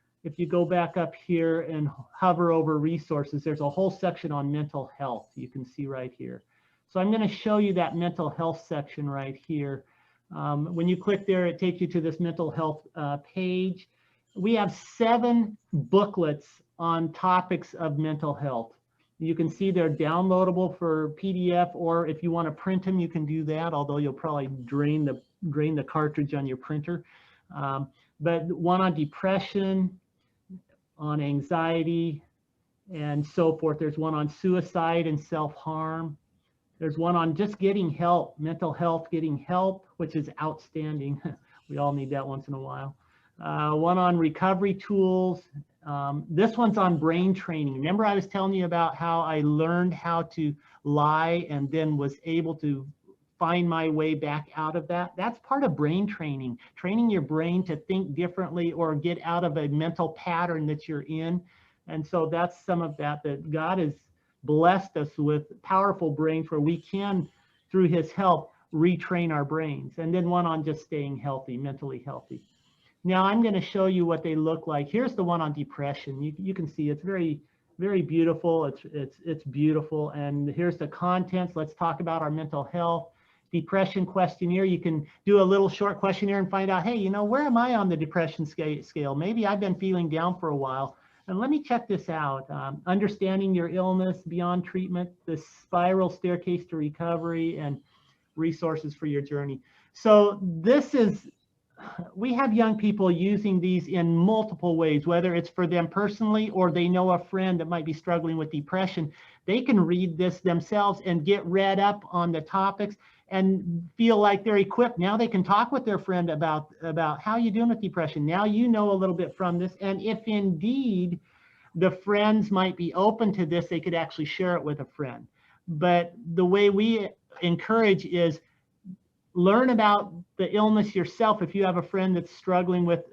go back up here and hover over resources, there's a whole section on mental health you can see right here. So I'm going to show you that mental health section right here. When you click there, it takes you to this mental health page. We have 7 booklets on topics of mental health. You can see they're downloadable for PDF, or if you want to print them, you can do that, although you'll probably drain the cartridge on your printer. But one on depression, on anxiety, and so forth. There's one on suicide and self-harm. There's one on just getting help, mental health, getting help, which is outstanding. We all need that once in a while. One on recovery tools. This one's on brain training. Remember I was telling you about how I learned how to lie and then was able to find my way back out of that? That's part of brain training, training your brain to think differently or get out of a mental pattern that you're in. And so that's some of that God has blessed us with powerful brains where we can, through his help, retrain our brains. And then one on just staying healthy, mentally healthy. Now I'm going to show you what they look like. Here's the one on depression. You can see it's very, very beautiful. It's beautiful. And here's the contents. Let's talk about our mental health. Depression questionnaire. You can do a little short questionnaire and find out, hey, you know, where am I on the depression scale? Maybe I've been feeling down for a while. And let me check this out. Understanding your illness beyond treatment, the spiral staircase to recovery, and resources for your journey. So we have young people using these in multiple ways, whether it's for them personally or they know a friend that might be struggling with depression. They can read this themselves and get read up on the topics and feel like they're equipped. Now they can talk with their friend about how you doing with depression. Now you know a little bit from this. And if indeed the friends might be open to this, they could actually share it with a friend. But the way we encourage is learn about the illness yourself. If you have a friend that's struggling with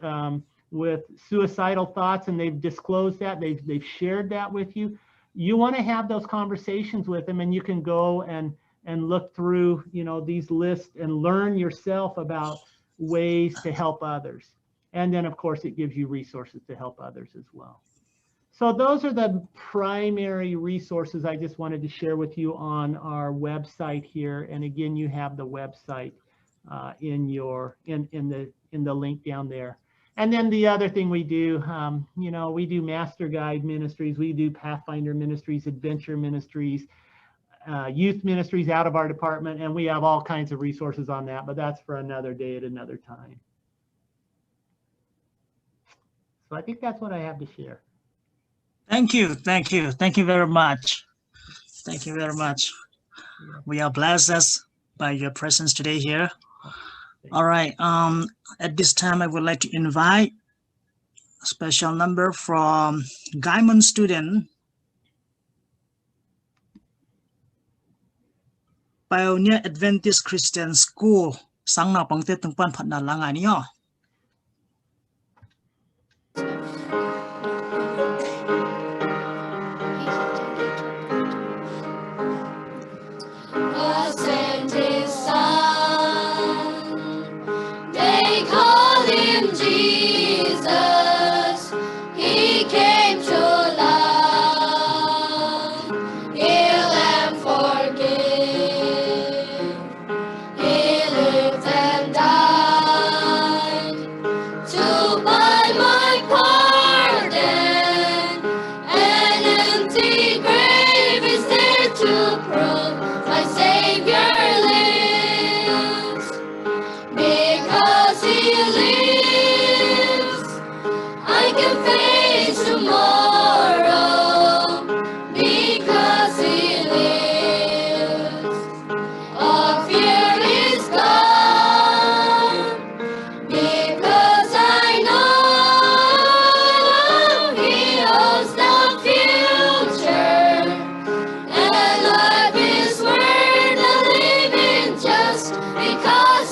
suicidal thoughts and they've disclosed that, they've shared that with you, you want to have those conversations with them, and you can go and look through, you know, these lists and learn yourself about ways to help others. And then of course it gives you resources to help others as well. So those are the primary resources I just wanted to share with you on our website here. And again, you have the website in the link down there. And then the other thing we do, you know, we do Master Guide ministries, we do Pathfinder ministries, Adventure ministries, youth ministries out of our department, and we have all kinds of resources on that, but that's for another day at another time. So I think that's what I have to share. Thank you very much. Thank you very much. We are blessed by your presence today here. All right, at this time I would like to invite a special number from Gaiman student Pioneer Adventist Christian School sang na pangte tungpan phat na langai ni yo.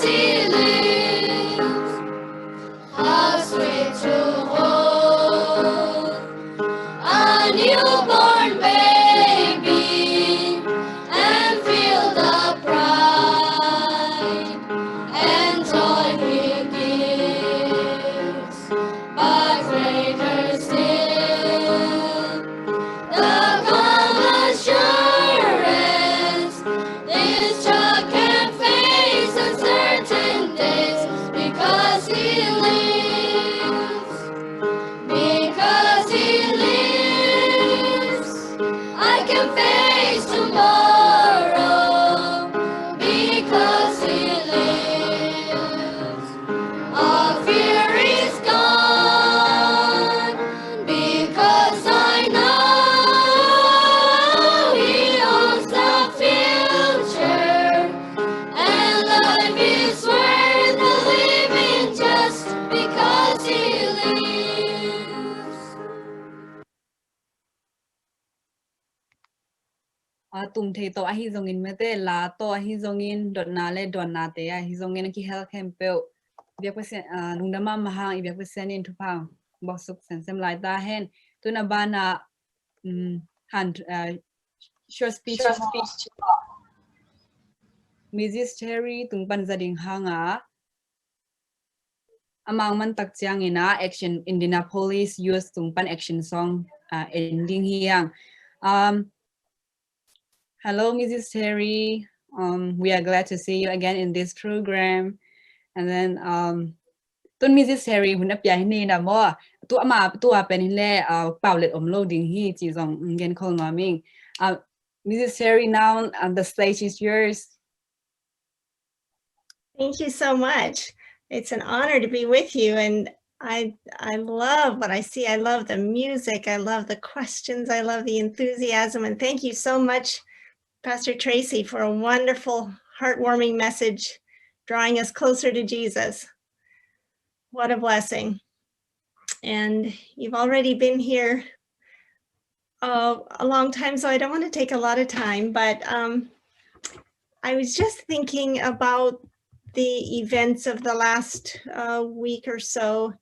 because he lives, how sweet to hold a newborn baby and feel the pride and joy he gives, but greater still, the calm assurance this child can face uncertain days because he lives, because he lives. I can face tomorrow because he lives. All fear is gone because I know he owns the future, and life is worth the living just because he lives. Tum thei to ahi zongin mete la to ahi zongin dot na le dot na te ahi zongin ki health campel biak pesen lungdama mahang biak pesen in Thupuak bosuk sen sem lai ta hen tuna bana han short speech Mrs. Terry tung pan zading hanga amang man tak chiang ina action Indianapolis US tung pan action song ending hiang hello Mrs. Terry, we are glad to see you again in this program. And then tun Mrs. Terry hun apya ni na mo tu ama tu apen le paulet loading hi chi zong ngen khol ma ming Mrs. Terry, now the stage is yours. Thank you so much. It's an honor to be with you, and I love what I see. I love the music. I love the questions. I love the enthusiasm. And thank you so much, Pastor Tracy, for a wonderful, heartwarming message, drawing us closer to Jesus. What a blessing. And you've already been here a long time, so I don't want to take a lot of time, but I was just thinking about the events of the last week or so.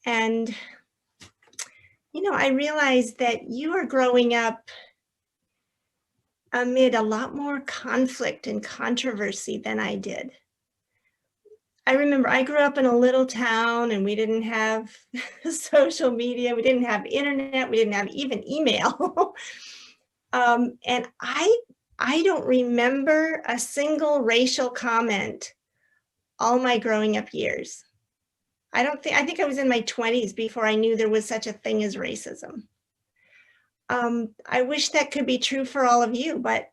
And, you know, I realized that you are growing up amid a lot more conflict and controversy than I did. I remember I grew up in a little town and we didn't have social media, we didn't have internet, we didn't have even email. And I don't remember a single racial comment all my growing up years. I think I was in my 20s before I knew there was such a thing as racism. I wish that could be true for all of you, but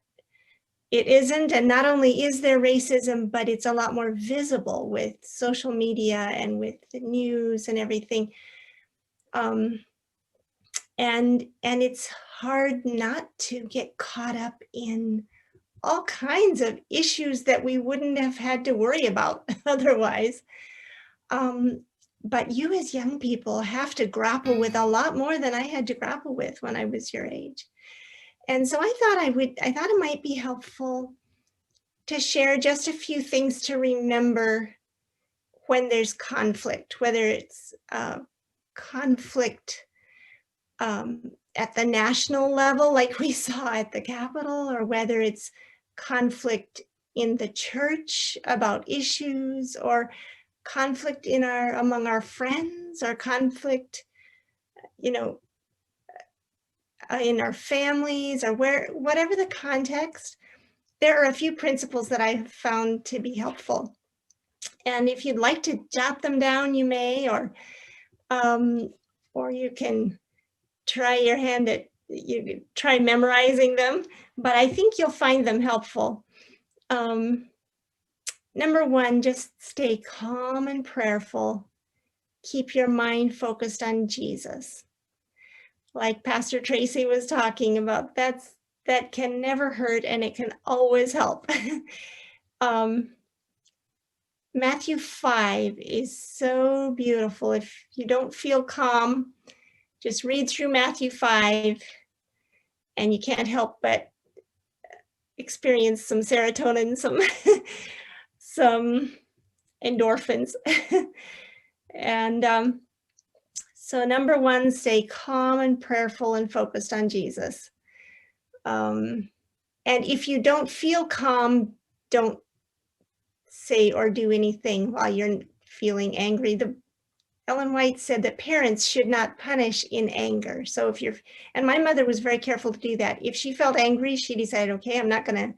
it isn't. And not only is there racism, but it's a lot more visible with social media and with the news and everything. And it's hard not to get caught up in all kinds of issues that we wouldn't have had to worry about otherwise. But you as young people have to grapple with a lot more than I had to grapple with when I was your age. And so I thought it might be helpful to share just a few things to remember when there's conflict, whether it's conflict at the national level, like we saw at the Capitol, or whether it's conflict in the church about issues, or conflict among our friends, or conflict, you know, in our families, or whatever the context. There are a few principles that I've found to be helpful. And if you'd like to jot them down, you may, or you can try your hand at, you can try memorizing them, but I think you'll find them helpful. Number one, just stay calm and prayerful. Keep your mind focused on Jesus. Like Pastor Tracy was talking about, that can never hurt and it can always help. Matthew 5 is so beautiful. If you don't feel calm, just read through Matthew 5 and you can't help but experience some serotonin, some endorphins. And so number one, stay calm and prayerful and focused on Jesus. And if you don't feel calm, don't say or do anything while you're feeling angry. Ellen White said that parents should not punish in anger. So and my mother was very careful to do that. If she felt angry, she decided, okay, I'm not going to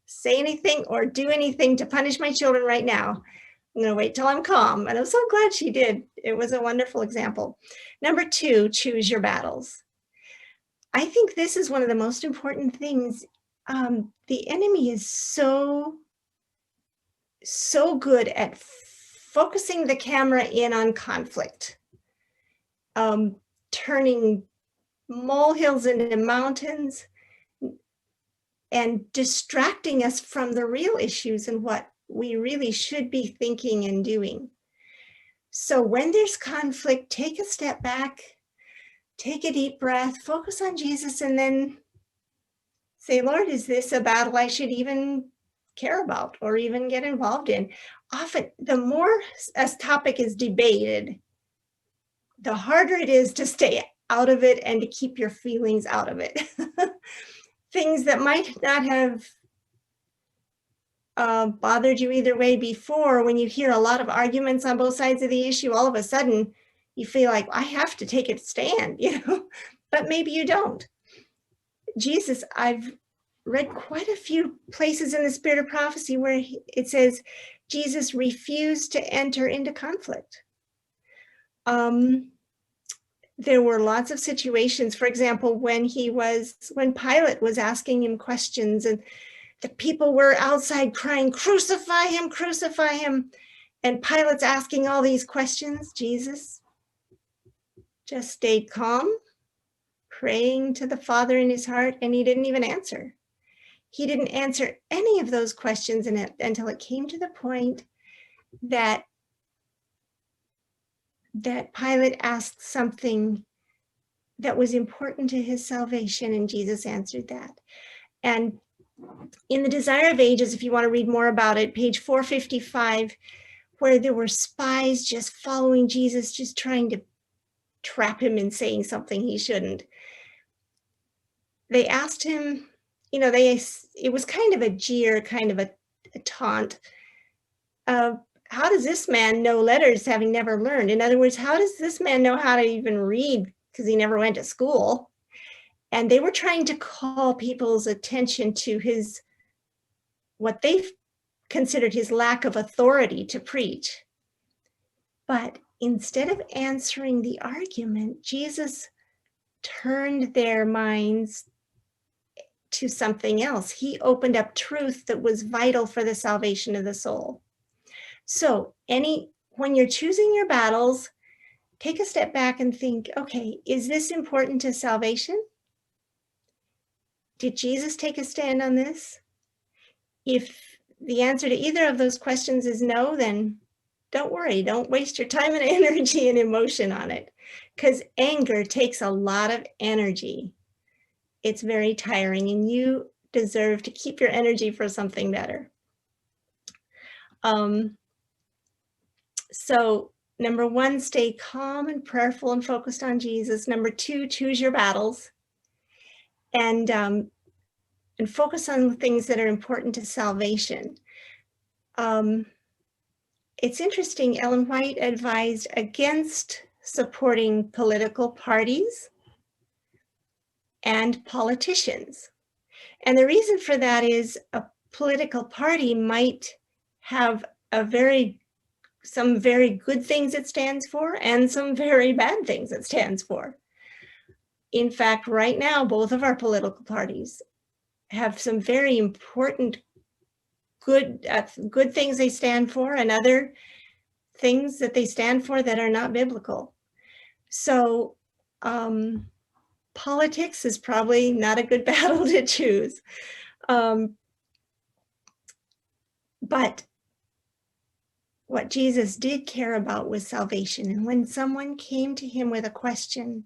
say anything or do anything to punish my children right now. I'm going to wait till I'm calm. And I'm so glad she did. It was a wonderful example. Number two, choose your battles. I think this is one of the most important things. The enemy is so good at focusing the camera in on conflict, turning molehills into mountains, and distracting us from the real issues and what we really should be thinking and doing. So when there's conflict, take a step back, take a deep breath, focus on Jesus, and then say, Lord, is this a battle I should even care about or even get involved in? Often, the more a topic is debated, the harder it is to stay out of it and to keep your feelings out of it. Things that might not have bothered you either way before, when you hear a lot of arguments on both sides of the issue, all of a sudden you feel like, I have to take a stand, but maybe you don't. Jesus, I've read quite a few places in the Spirit of Prophecy where it says Jesus refused to enter into conflict. There were lots of situations, for example, when Pilate was asking him questions and the people were outside crying, crucify him, crucify him. And Pilate's asking all these questions. Jesus just stayed calm, praying to the Father in his heart, and he didn't even answer. He didn't answer any of those questions until it came to the point that Pilate asked something that was important to his salvation, and Jesus answered that. And in The Desire of Ages, if you want to read more about it, page 455, where there were spies just following Jesus, just trying to trap him in saying something he shouldn't. They asked him, it was kind of a jeer, kind of a taunt. How does this man know letters having never learned? In other words, how does this man know how to even read because he never went to school? And they were trying to call people's attention to what they considered his lack of authority to preach. But instead of answering the argument, Jesus turned their minds to something else. He opened up truth that was vital for the salvation of the soul. So when you're choosing your battles, take a step back and think, okay, is this important to salvation? Did Jesus take a stand on this? If the answer to either of those questions is no, then don't worry. Don't waste your time and energy and emotion on it, because anger takes a lot of energy. It's very tiring, and you deserve to keep your energy for something better. So number one, stay calm and prayerful and focused on Jesus. Number two, choose your battles and focus on things that are important to salvation. It's interesting, Ellen White advised against supporting political parties and politicians. And the reason for that is a political party might have some very good things it stands for and some very bad things it stands for. In fact, right now, both of our political parties have some very important good things they stand for and other things that they stand for that are not biblical. So politics is probably not a good battle to choose. But what Jesus did care about was salvation. And when someone came to him with a question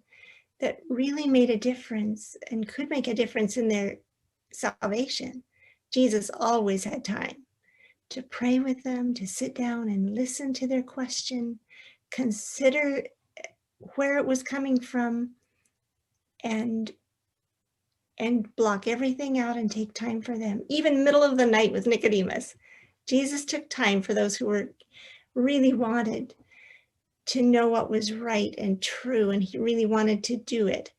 that really made a difference and could make a difference in their salvation, Jesus always had time to pray with them, to sit down and listen to their question, consider where it was coming from, and block everything out and take time for them. Even middle of the night with Nicodemus, Jesus took time for those who were really wanted to know what was right and true, and he really wanted to do it.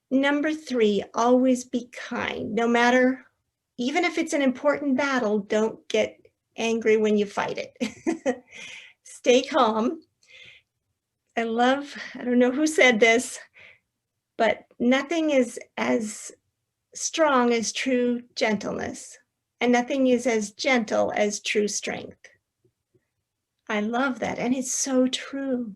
Number 3, always be kind. No matter, even if it's an important battle, don't get angry when you fight it. Stay calm. I don't know who said this, but nothing is as strong as true gentleness, and nothing is as gentle as true strength. I love that, and it's so true.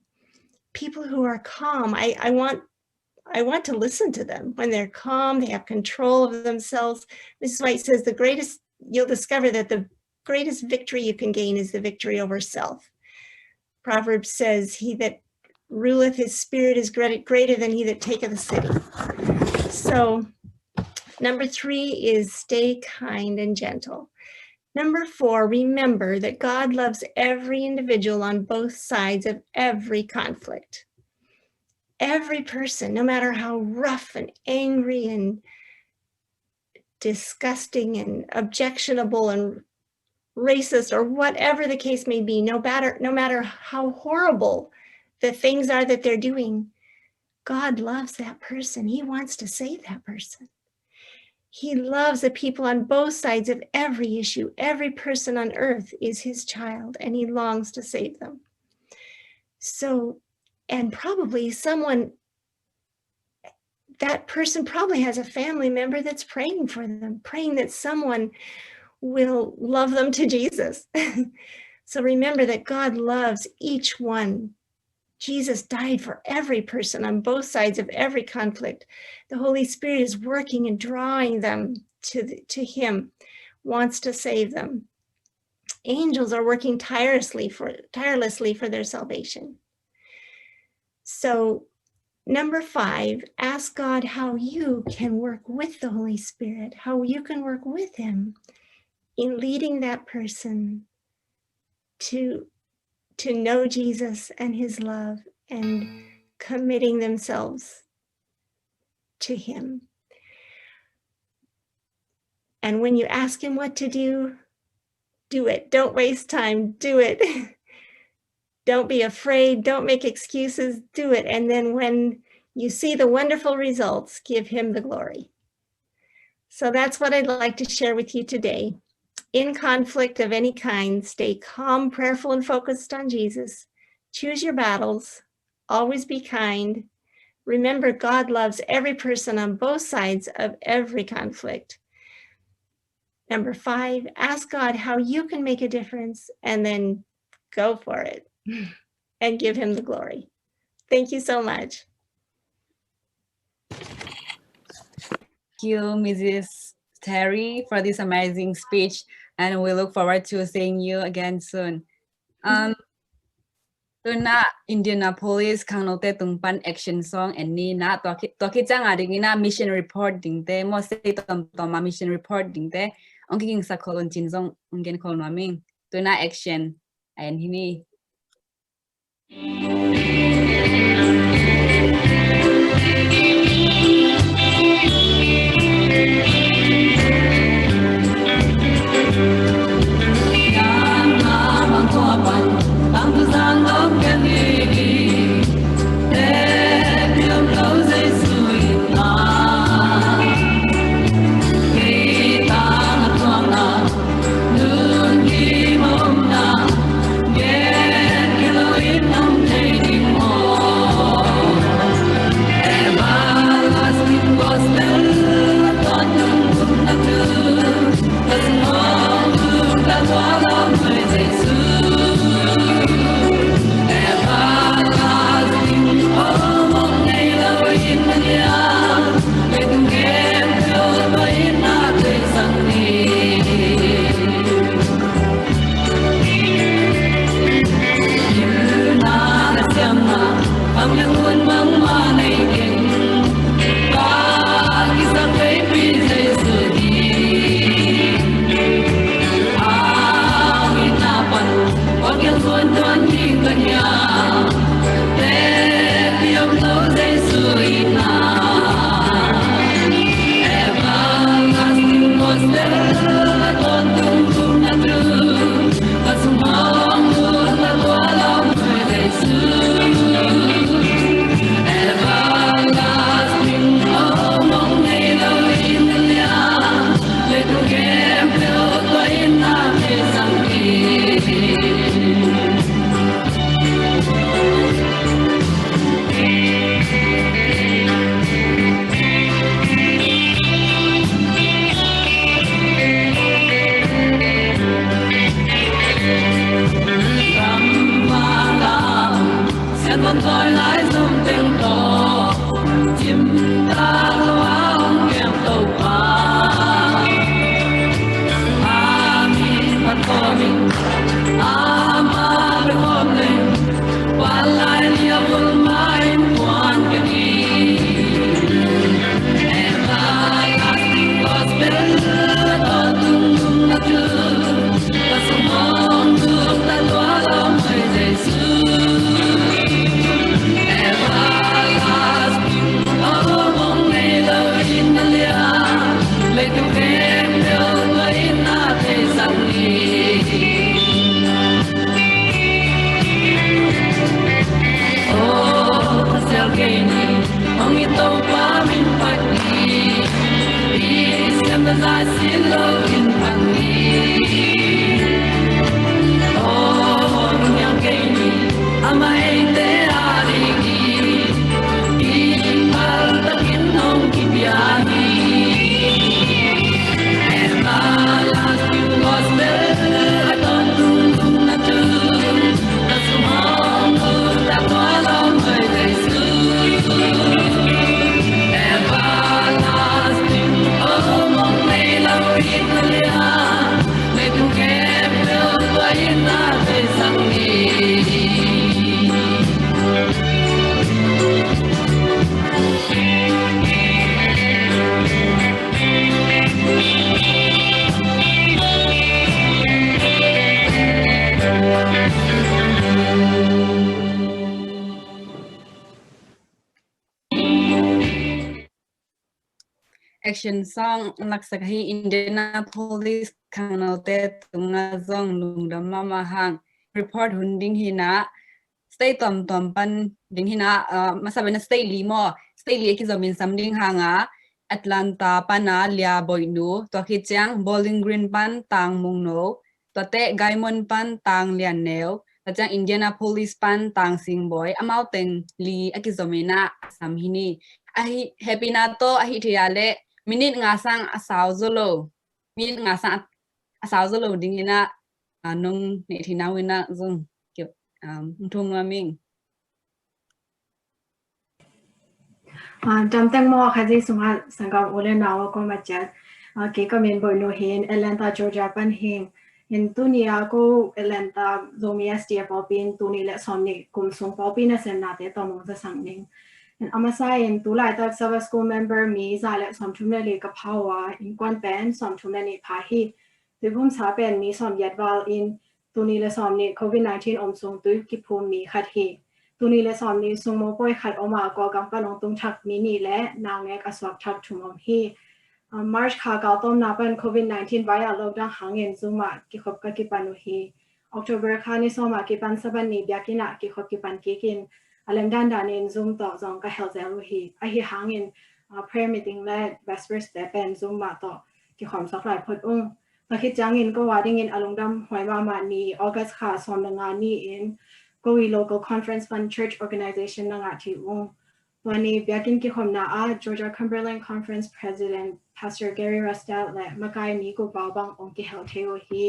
People who are calm, I want to listen to them. When they're calm, they have control of themselves. Mrs. White says you'll discover that the greatest victory you can gain is the victory over self. Proverbs says, he that ruleth his spirit is greater than he that taketh a city. So number 3 is stay kind and gentle. Number 4, remember that God loves every individual on both sides of every conflict. Every person, no matter how rough and angry and disgusting and objectionable and racist or whatever the case may be, no matter how horrible the things are that they're doing, God loves that person. He wants to save that person. He loves the people on both sides of every issue. Every person on earth is his child, and he longs to save them. So, and probably that person probably has a family member that's praying for them, praying that someone will love them to Jesus. So remember that God loves each one. Jesus died for every person on both sides of every conflict. The Holy Spirit is working and drawing them to him, wants to save them. Angels are working tirelessly for their salvation. So number 5, ask God how you can work with the Holy Spirit, how you can work with him in leading that person to know Jesus and his love and committing themselves to him. And when you ask him what to do, do it. Don't waste time. Do it. Don't be afraid. Don't make excuses. Do it. And then when you see the wonderful results, give him the glory. So that's what I'd like to share with you today. In conflict of any kind, stay calm, prayerful, and focused on Jesus. Choose your battles. Always be kind. Remember, God loves every person on both sides of every conflict. Number 5, ask God how you can make a difference, and then go for it and give him the glory. Thank you so much. Thank you, Mrs. Terry, for this amazing speech, and we look forward to seeing you again soon. Tôi na Indianapolis Khanlawhna tungpan action song and ni na to kitang ading na mission report ding te mo say tom mission report ding te ong king sa kolon chin song ungen kol naming to na action and hini Bye. section song naksakhi Indianapolis Khanlawhna tunga zong lungdam mama hang report hunding hina state tom pan ding hina masabena state limo state li ki zomin samding hanga Atlanta pana lia boinu to khichang Bowling Green pan tang mungno to te Gaimon pan tang lian neo tachang Indianapolis pan tang sing boy amauteng li akizomena samhini ahi happy na to ahi thiale minute nga sang asaw zolo minute nga sang asaw zolo dingina nong ne thinawina zong thum mingจำตั้งมอค่ะที่สุมาสังกัดโอเลนาวก็มาจัดเกี่ยวกับเมนบอยโนเฮนแอตแลนตาจอร์เจียปันเฮงเห็นตัวนี้ก็แอตแลนตาโซมีเอสทีปอปินตัวนี้และสอนนี่กลุ่มส่งปอปินในเซนนาเตต่อมงจะสั่งนึงเห็นอามาไซเห็นตัวหลายตัวซับสกูลเมมเบอร์มีสายและสอนทุ่มเลยกับภาวะอินกวนเป็นสอนทุ่มเลยพาฮีตัวผมสาเป็นมีสอนยัดวาลอินตัวนี้และสอนนี่โควิด-19 อมส่งตัวกิภูมิมีขัดฮีตัวนี้และสอนนี้ส่งโมป่วยขัดออกมาก่อกำปั้นองตรงชักมินิและนางแอกอสวกชักถุงอมฮีมาร์ชขาเกาต้มนาเป็นโควิด-19 ไว้อะโลกดังหางเงินซูมากิขบกกิปันโนฮีออกโทเบอร์คานิโซมากิปันสบันนี่เบียกินะกิขบกิปันกินอเลมดันดานินซูมต่อจองก็เฮลเซลฮีไอฮีหางเงินprayer meeting และ vespers แต่เป็นซูมมาต่อกิขอมสักหลายพดองตะคิดจังเงินก็ว่าได้เงินอารมณ์ดำหวยมานี่ออกัสขาสอนงานนี่เองก็วี local conference fund church organization นางอาทิวงวันนี้เบียกินกิขอมนา Georgia Cumberland Conference President Pastor Gary Rustel และมากายมีกูเบาบางองค์กิเฮลเทโอฮี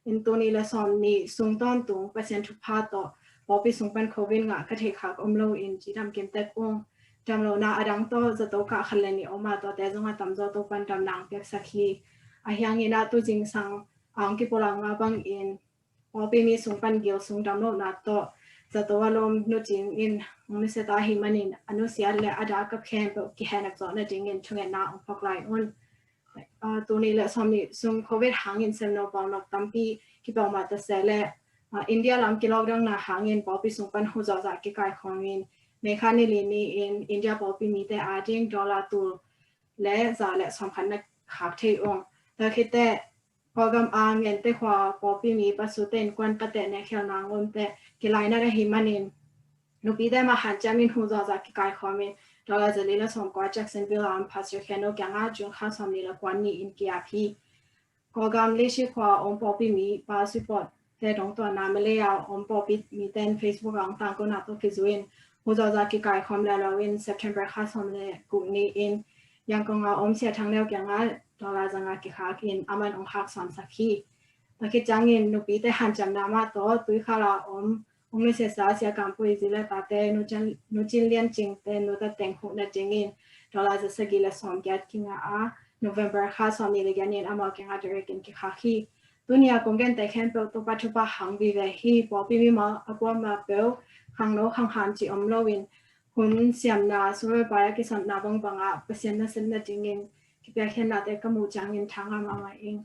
อินตัวนี้และสอนนี่สูงต้นตุงเปอร์เซ็นต์ทุกภาคต่อพอปีส่งเป็นโควิดงะก็เทขากอมโลอินจีดำเกมเต็กองจำโลนาอดังโตจะโตกะคันเลนี่ออกมาตัวแต่จงมาตำโจโตปันดำนางเปียกสักทีอายังเงินตัวจริงสังองกิโปลังมาบางอินพอปีมีส่งเป็นเกี่ยวส่งดำโลนาโตจะตัวลมนุจิงอินมิเสตาหิมันินอนุเสียและอดากับแคนแบบกิแฮนักจอนะจิงอินช่วยนาองพกไลออนตัวนี้และสมนิส่งโควิดหางอินเซมโนบอลนกตั้มปีกิเปามาตเสและอินเดียลำกิโลกรัมนาหางอินพอปีส่งเป็นหัวจากกิกายของอินเมคานิลีนีอินเดียพอปีมีแต่$10และจ่าและ2,000นักหักเทองแต่คิดแต่พอกำอ่างเงินแต่ขวาพอปีมีปัสสุเต็นกวนปะแต่ในเขียวนางงมแต่กิไลน่าได้หิมันินนุปีได้มาหันจามินหูจากกิกายของมินดอลลาร์จะเลี้ยงส่งกว่าแจ็คสันวิลล์พาสเตอร์แคนโนแกงอาจุนข้าสามีละกวนนี่อินกิอาพีพอกำเลชิขวาองพอปีมีปาสุปอดแต่ตรงตัวนาเมเลียองพอปีมีเต้นเฟซบุ๊กต่างก็นับตัวกิจวินหูจากกิกายของเราวินเซปเทมเบอร์ข้าสามีกุนี่อินยังคงเอาเสียทางเดียวแกงอาดอลลาร์จังอากิขากินอามันองหักสามสักขีแต่คิดจังเงินนุปีแต่หันจำนามาตัวตุยข้าราองไม่เสียสาเสียการปุยจิเลตาเตนุจินเลียนจริงเตนุตแต่งหุ่นจริงอินดอลลาร์จะสกิลสอมแกดกิงอาโนเวมเบอร์ข้าสอมนี่เลยกันเงินอามาแกงอาเดเรกินกิขาขีตัวนี้คงกันแต่แค่เปิลตัวปัจจุบันหังวิเวฮีพอปีมีมาอากวมาเปิลขังโนขังหันจีอมโลวินหุ่นเสียมนาสวยไปกิสันนาบังบังอาเปอร์เซ็นต์นั้นเส้นจริงอินกิเปียแค่นาแต่ก็มูจังอินทางอามาเอง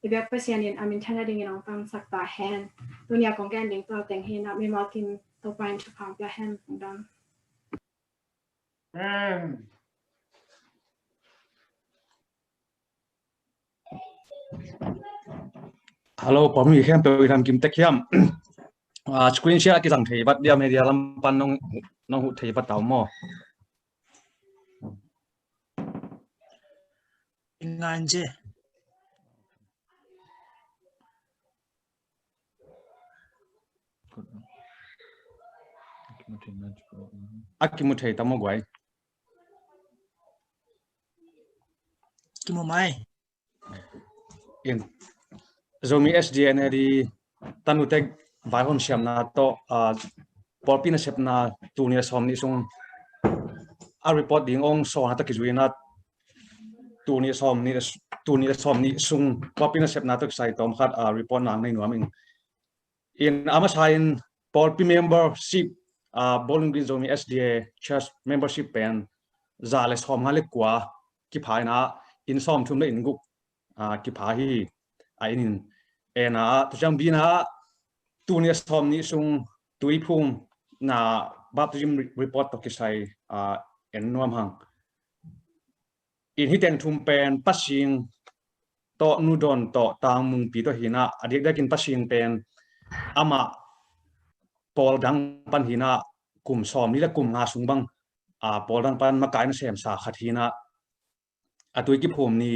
อีเบียเปอร์เซ็นต์อินอามินทันได้ดิ่งน้องตั้งสักตาแฮนตัวนี้คงกันดิ่งตัวแต่งเฮนไม่มากินตัวไปทุกครั้งจะแฮนของดำฮัลโหลผมมีแค่ไปทำกิมเต็กเข้มสกรีนแชร์กิสังเทบัดเดียมเดียลำปันน้องหุ่นเทบัดเต่าหม้องานเจอากิมุเทตามกไว้กิมุไม่อินZomi SDN ดีตันุเตกไวฮอนเชียมนาโตปอลปีนเชปนาตูเนียสอมนิซุงอารีพอร์ตดิ้งองโซนาตะกิจุยนาตูเนียสอมนิซุงปอลปีนเชปนาตะกิไซตอมขัดรีพอร์ตนางในหน่วยมิงอินอามาไซน์ปอลปีเมมเบอร์ชิปBowling Green Zomi SDA Church Membership Pen จาเลสอมฮาเล็กกว่ากิพายนะอินซอมทุ่มได้อินกุกกิพายฮีไอ้นี่นะตัวจังบีนะตัวนี้สอมนี่ซุงตุยพุ่งนะบับจิมรีพอร์ตตกิใส่เอ็นนวมหัง in hiteng thum pen pasing to nudon to tang mung pi to hina adik dakin pasing pen ama pol dang pan hina kum som ni la kum nga sungbang pol dang pan makai na sem sa khat hina atui ki phum ni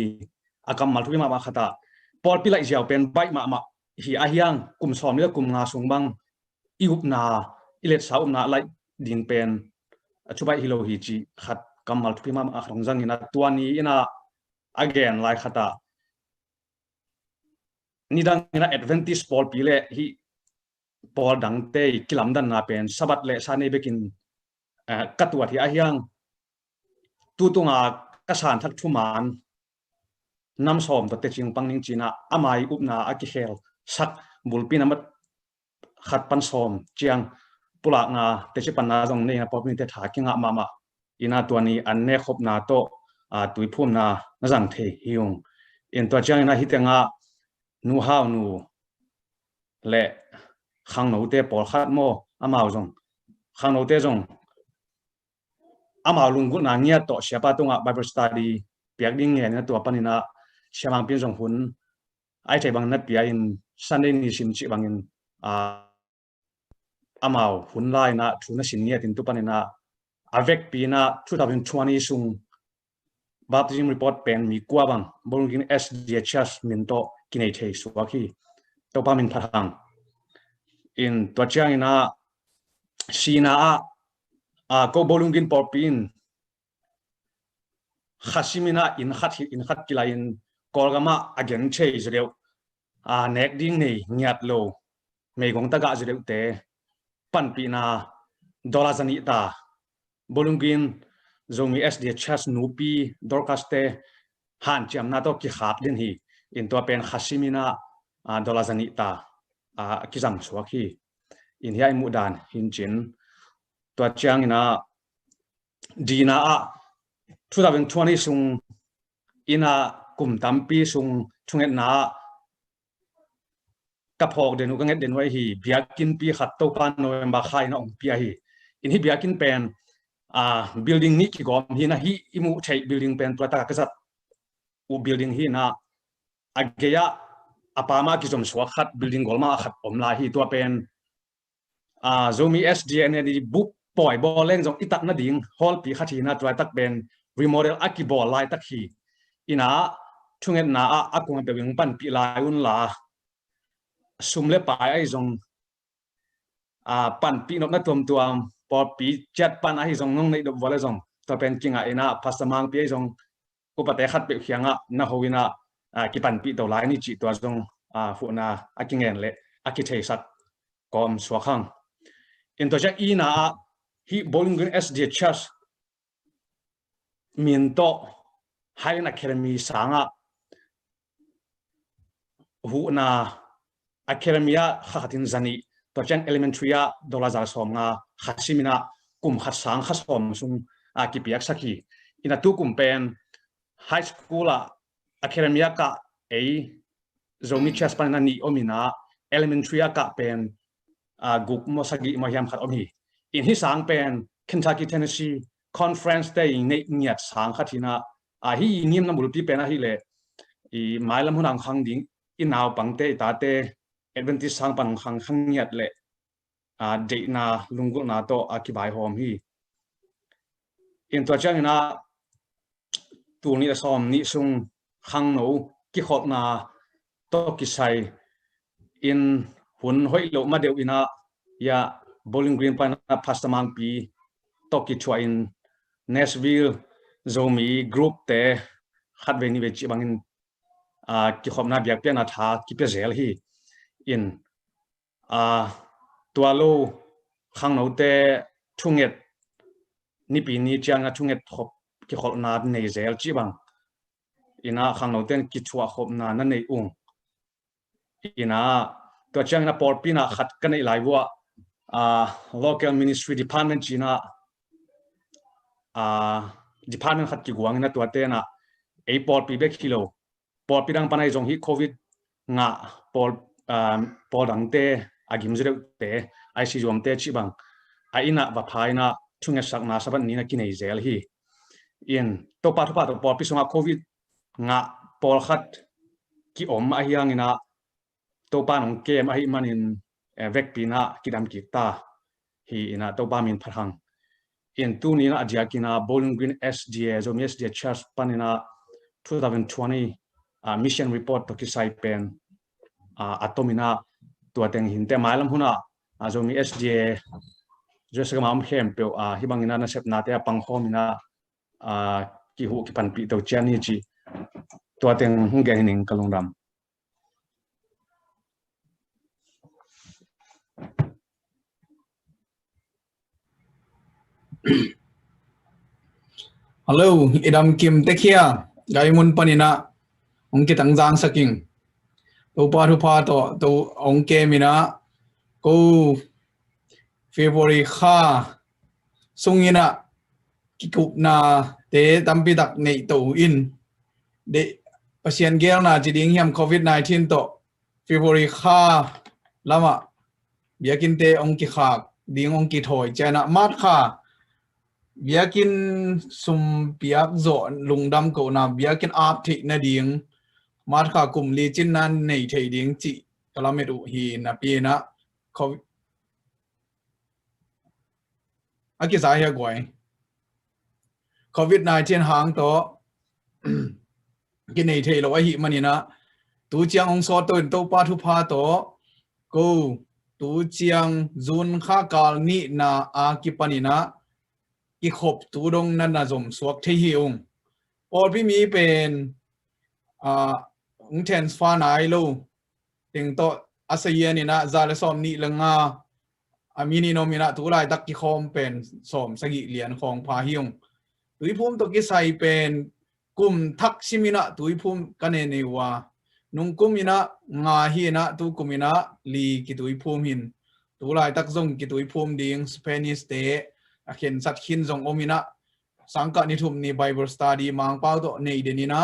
akam mal thuima ma khata pol pi lai jiao pen bai ma hi a hiang kum som ni la kum nga sungbang iup na ilet sa na lai ding pen chubai hilo hi chi khat kamal thuima ma khrong jang ina tuani ina again lai khata nidang ina Adventist pol pi le hi pol dang te kilam dan na pen sabat le sane bekin katwa hi a hiang tu tunga kasan thak thuman nam som to te ching pangning china amai upna aki khel sak bulpin amat khat pan som chiang pula nga te chi pan na jong nei na popin te tha kinga mama ina tuani anne khop na to tui phum na jang the hiung in to chang ina hitenga nu hau nu le khang no te pol khat mo amao jong khang no te jong amao lungu na nia to siapa tunga Bible study piak ding nge na to panina siamang pin jong hun ai thai bang na pia in Sunday ni sim chi bangin amao hun lai na thuna sin nia tin tu panina avek pina 2020 sung baptism report pen mi kwa bang bolungin SDHS min to kinai thei suaki to pa min phathang in to chiang ina sina ko bolungin porpin khasimina in khat kilain kolgama again chei zreu nek ding nei nyat lo mei gong ta ga zreu te pan pi na dola zani ta bolungin zomi SDHS nupi dorkaste han cham na to ki khat din hi in to pen khasimina dola zani ta kizam suaki in hiai mudan hin chin to chiang ina dina 2020 sung ina kum tampi sung thunget na kapok denu kanget den wai hi biakin pi khat to pan November khai na ong pi hi in hi biakin pen building ni ki gom hi na hi imu thei building pen plata ka sat u building hi na ageya apama ki jom swa khat building golma khat omla hi to pen zomi SDN di book poi boleng jong itak na ding hall pi khathi na try tak ben remodel akibol lai tak hi ina thungen na akung pe wing pan pi lai un la sumle pai ai jong pan pi nok na tuam por pi chat pan ai jong ngong nei do wala jong to pen kinga ina pastamang pi jong upate khat pe khianga na hoina ki pan pi to lai ni chi to jong fu na akingen le akithei sak kom swakhang in to ja ina hi bolungun SDHS min to haina academy sanga hu na academia khatin zani to chang elementary dola za som nga khasimina kum khat sang khasom sung ki piak sakhi ina tu kum pen high school academia ka zomi chas pan ni omina elementary ka pen guk mo sagi mo hiam khat omi in hi sang pen Kentucky Tennessee conference day nei niat sang khathina hi nim na multi pen hi le I mailam hunang khang ding inaw pangte tate Adventist sang pang khang niat le de na lungu na to akibai hom hi in to chang na tu ni som ni sung khang no ki khot na to ki sai in hun hoi lo ma deu ina ya Bowling Green pan pastamang pi to ki chwa in Nashville Zomi group te khat ve ni ve chi bangin ki khomna biak pe na tha ki pe zel hi in tualo khang no te thunget ni pi ni changa thunget khop ki khol na nei zel chi bang ina khang no ten ki chwa khop na na nei ung ina to chang na por pi na khat ka nei lai wa local ministry department china department khat ki guang na to te na ei por pi be kilo por pi dang panai jong hi covid nga por dang te agim zre te ai si jom te chi bang ai na va phai na thunge sak na saban ni na ki nei zel hi in to pa thupa to por pi sunga covid nga por khat ki om a hiang ina to pa nong kem a hi manin vek pina kidam ki ta hi ina to pa min phang in tu ni na adia kina Bowling Green SDA Zomi SDA Church panina 2020 mission report to ki sai pen atomina tua teng hin te mailam huna Zomi SDA just kam hem pe hibangina na sep na te pang homina ki hu ki pan pi to chani chi tua teng hung ge hining kalungdam Hello, idam kim tekia gaimun panina ongki tangjang saking to pa thu pa to ongke mina ko February kha sungina kikup na te tampi dak nei to in de pasien gel na jiding hiam Covid-19 to February kha lama biakin te ongki khak ding ongki thoi chana mat kha biakin sum piak zo lungdam ko na biakin ap thi na ding mat kha kum li chin nan nei thei ding chi kalametu hi na pi na aki sa ya goi Covid-19 hang to ki nei thei lo hi manina tu chiang ong so to pa thu pha to ko tu chiang zun kha kal ni na a ki panina ki khop tu dong nan na zom suak the hi ong or pi mi pen ung ten fa nai lo ting to asayen ni na za le som ni langa amini nomina tu lai tak ki khom pen som sagi lian khong pha hi ong tui phum to ki sai pen kum thak simina tui phum kane ne wa nung kumina nga hi na tu kumina li ki tui phum hin tu lai tak zong ki tui phum ding Spanish te akhen sat khin zong omina sangka ni thum ni Bible study mang pau to nei de ni na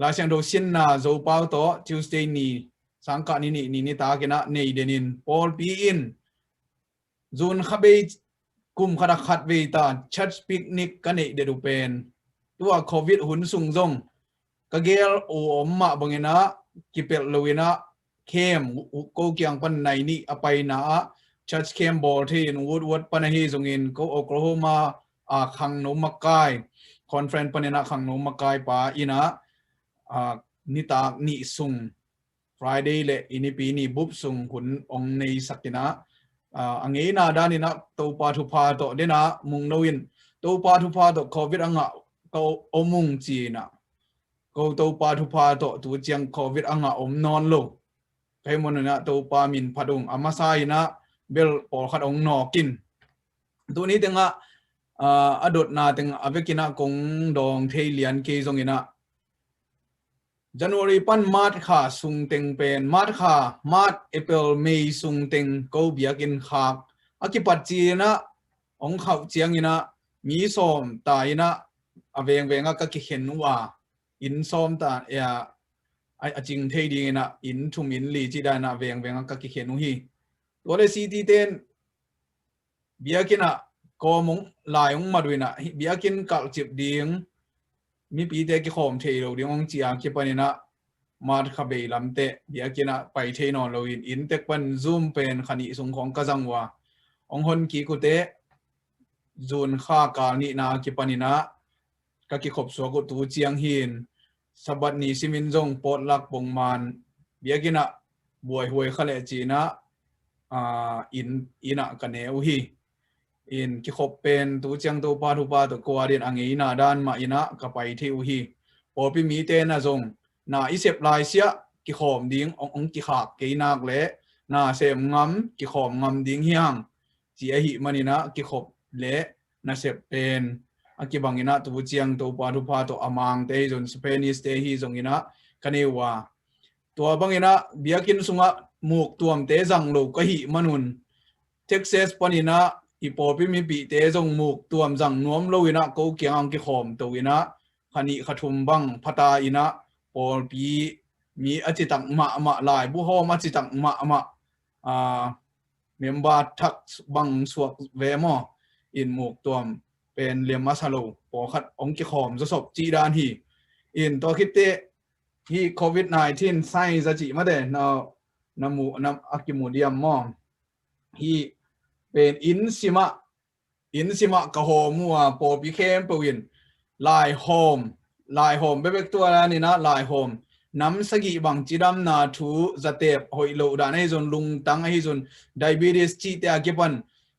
la siang do sin na zo pau to Tuesday ni sangka ni ta ke na nei de nin Paul pi in zun khabe kum khada khat ve ta church picnic ka nei de du pen tua covid hun sung zong ka gel o omma bangena kipel loina kem ko kyang pan nai ni apai na church kem bor thin woodward panahi zongin ko Oklahoma khangno makai conference panena khangno makai pa ina nita ni sung Friday le ini pi ni bup sung hun ong nei sakina angei na danina to pa thu pha to dena mung noin to pa thu pha to covid anga ko omung chi na ko to pa thu pha to tu chiang covid anga om non lo kai mon na to pa min phadung amasai na bel por khat ong nokin tu ni tenga adot na teng avekina kong dong thei lian ke zongina January pan mat kha sung teng pen mat kha mat April May sung teng ko biakin khak akipat chi na ong khau chiang ina mi som ta ina aveng venga ka ki khen wa in som ta ya a jing thei ding ina in thum in li chi da na veng venga ka ki khen hi tole city ten biakina ko mong lai ong maduina biakin kal chip ding mi pi te ki khom thei lo ding ong chia ki panina mat khabe lamte biakina pai thei non lo in tek pan zoom pen khani sung khong ka jangwa ong hon ki ku te zun kha ka ni na ki panina ka ki khop so ko tu chiang hin sabat ni simin jong pot lak bongman biakina buai huai khale china ina kaneu hi in ki khop pen tu chiang to pa thu pa to kwarin angei na dan ma ina ka pai theu hi popi mi te na zong na isep lai sia ki khom ding ong ki khak ke nak le na sem ngam ki khom ngam ding hiang chi a hi manina ki khop le na sep pen aki bangina tu chiang to pa thu pa to amang te zon Spanish te hi zong ina kanewa to bangina biakin sunga muk tuam te jang lo ka hi manun Texas panina ipopi mi pi te jong muk tuam jang nuam lo ina ko kyang ki khom to ina khani khathum bang phata ina por pi mi achitang ma lai bu ho ma chitang ma member thak bang suak ve mo in muk tuam เป็นเลียมมาสโลปอขัดองกิขอมจะสบจีดานฮีอินตัวคิดเตฮีโควิด-19 ไซจะจีมาเดนำมูนำอากิมูเดียมมองฮีเป็นอินซิมะกะโฮมัวปอปิเคมปวินลายโฮมเบบกตัวแล้วนี่นะลายโฮมน้ำสกีบังจีดำนาทูจะเตบหอยโลดานให้จนลุงตังให้จนไดบิดิสจีเตอากิปัน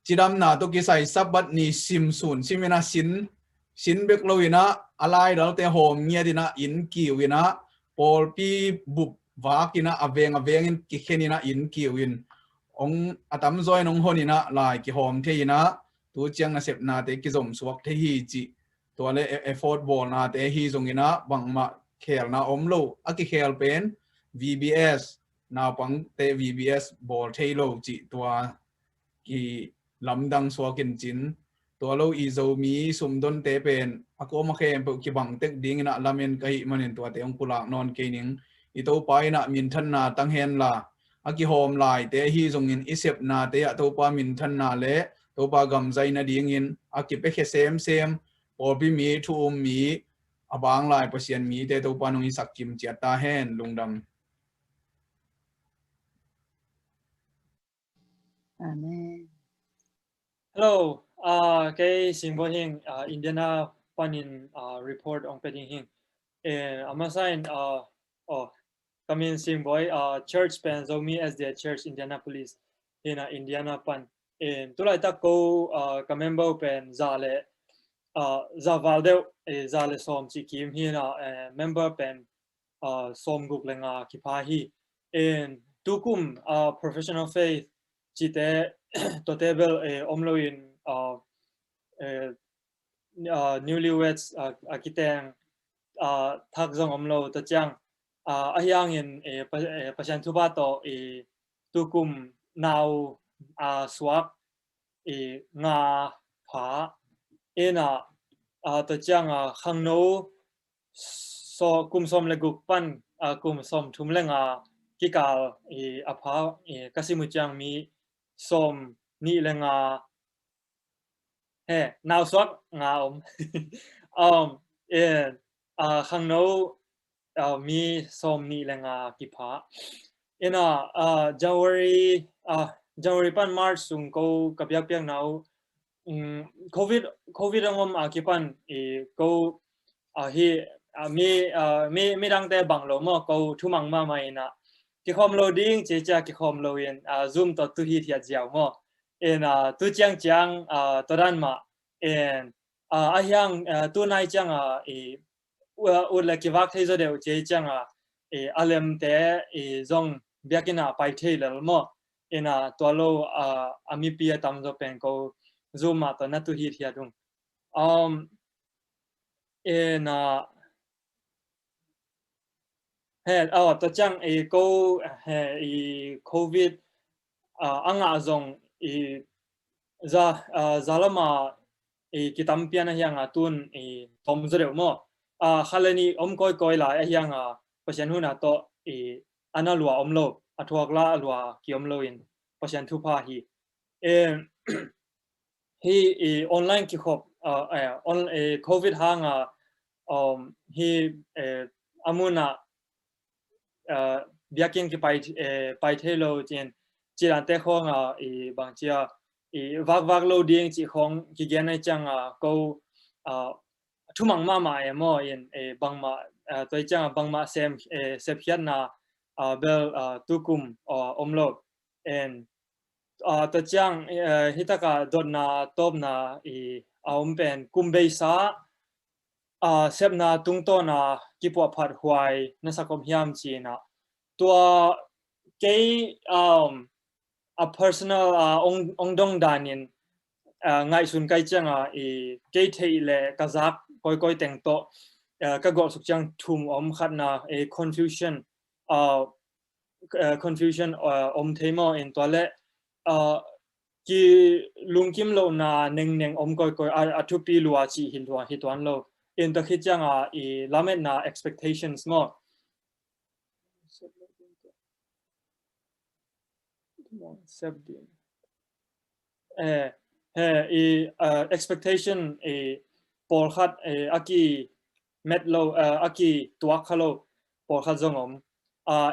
จีดำนาตุกิใส่ซับบัดนี่ซิมซุนซิมินาสินเบกโลวินะอะไรเราเตโฮมเงียดินะอินกิวินะปอลปีบุบวากินะอเวงอินกิเคนินะอินกิวินองอาตมจอยนงฮนินะลายกิโฮมเทียนะตัวเจียงนาเสพนาเตกิจมสวกเทียจีตัวเลเอฟอร์ดบอลนาเตฮีจงอินะบังมาเคลนาอมโลอากิเคลเป็น VBS นาปังเต VBS บอลเทโลจีตัวกีลำดังสวกินจินตัวโลอีโซมีสมดนเตเป็นอากมาเคมปุกิบังเต็กดิ้งนะลามินกะฮิมันตัวเตองกุลานอนเกนิงอีโตไปนะมินทันนาตั้งเฮนลาอากิโฮมลายเตฮีจงอินอิเซปนาเตอโตปามินทันนาเลโตปากำใจนาดิ้งอินอากิเปเคเซมโอบิมีทูมีอบางลายเปอร์เซ็นต์มีเตตัวปานงอิสักกิมเจียตาแห่นลุงดำ Amen. Hello, cái sinh bố hình Indiana panin report on petting hình. Amasain kami sinh bố church pen Zomi as the church Indianapolis in Indiana pan. Tulay ta ko kamembo pen zale zavaldeo zale som chi kim hina member pen som guk lenga kipahi. Tukum professional faith chite to table omloin newlyweds akiteng thakzong omlo to chang ahyang in pasyan thubato tukum now swak nga pha ena to chang khangno so kum som leguk pan kum som thumlenga kikal apha kasimuchang mi som ni lenga he now swak nga khangno mi som ni lenga kipa ina January pan March sung ko kapyak piang now COVID angom akipan ko hi mi dang te banglo mo ko thumang ma mai na ki khom loading che cha ki khom lo yen zoom to tu hi thia jiao mo en tu chang to dan ma en ahyang tu nai chang u la ki wak thai zo de che chang alem te zong biakina pai thei lal mo en to lo ami pia tam zo pen ko zoom ma to na tu hi thia dung en to chang ko COVID anga zong zalama kitampian hyang atun tom zreu mo khalani koi la hyang pasien huna to analua omlo athuak la alwa ki omlo in pasien thupa hi hi online ki khop on COVID hanga hi amuna biaking ki pai thelo chen chiran te khong bang chia vak loading chi khong ki gen ai chang ko thumang ma ma mo in bang ma toi chang bang ma sem sephian na bel tukum omlo en to chang hitaka donna top na pen kumbei sa sepna tungto na kipo phat huai na sakom hiam chi na tua ke a personal ongdong danin ngai sun kai changa ke thei le kazak koi teng to ka go suk chang thum khat na confusion themo in toilet ki lungkim lo na neng koi athupi lua chi hitwan lo in the kitchanga lamet na expectations mo expectation por khat aki metlo aki tuak khalo por khat zongom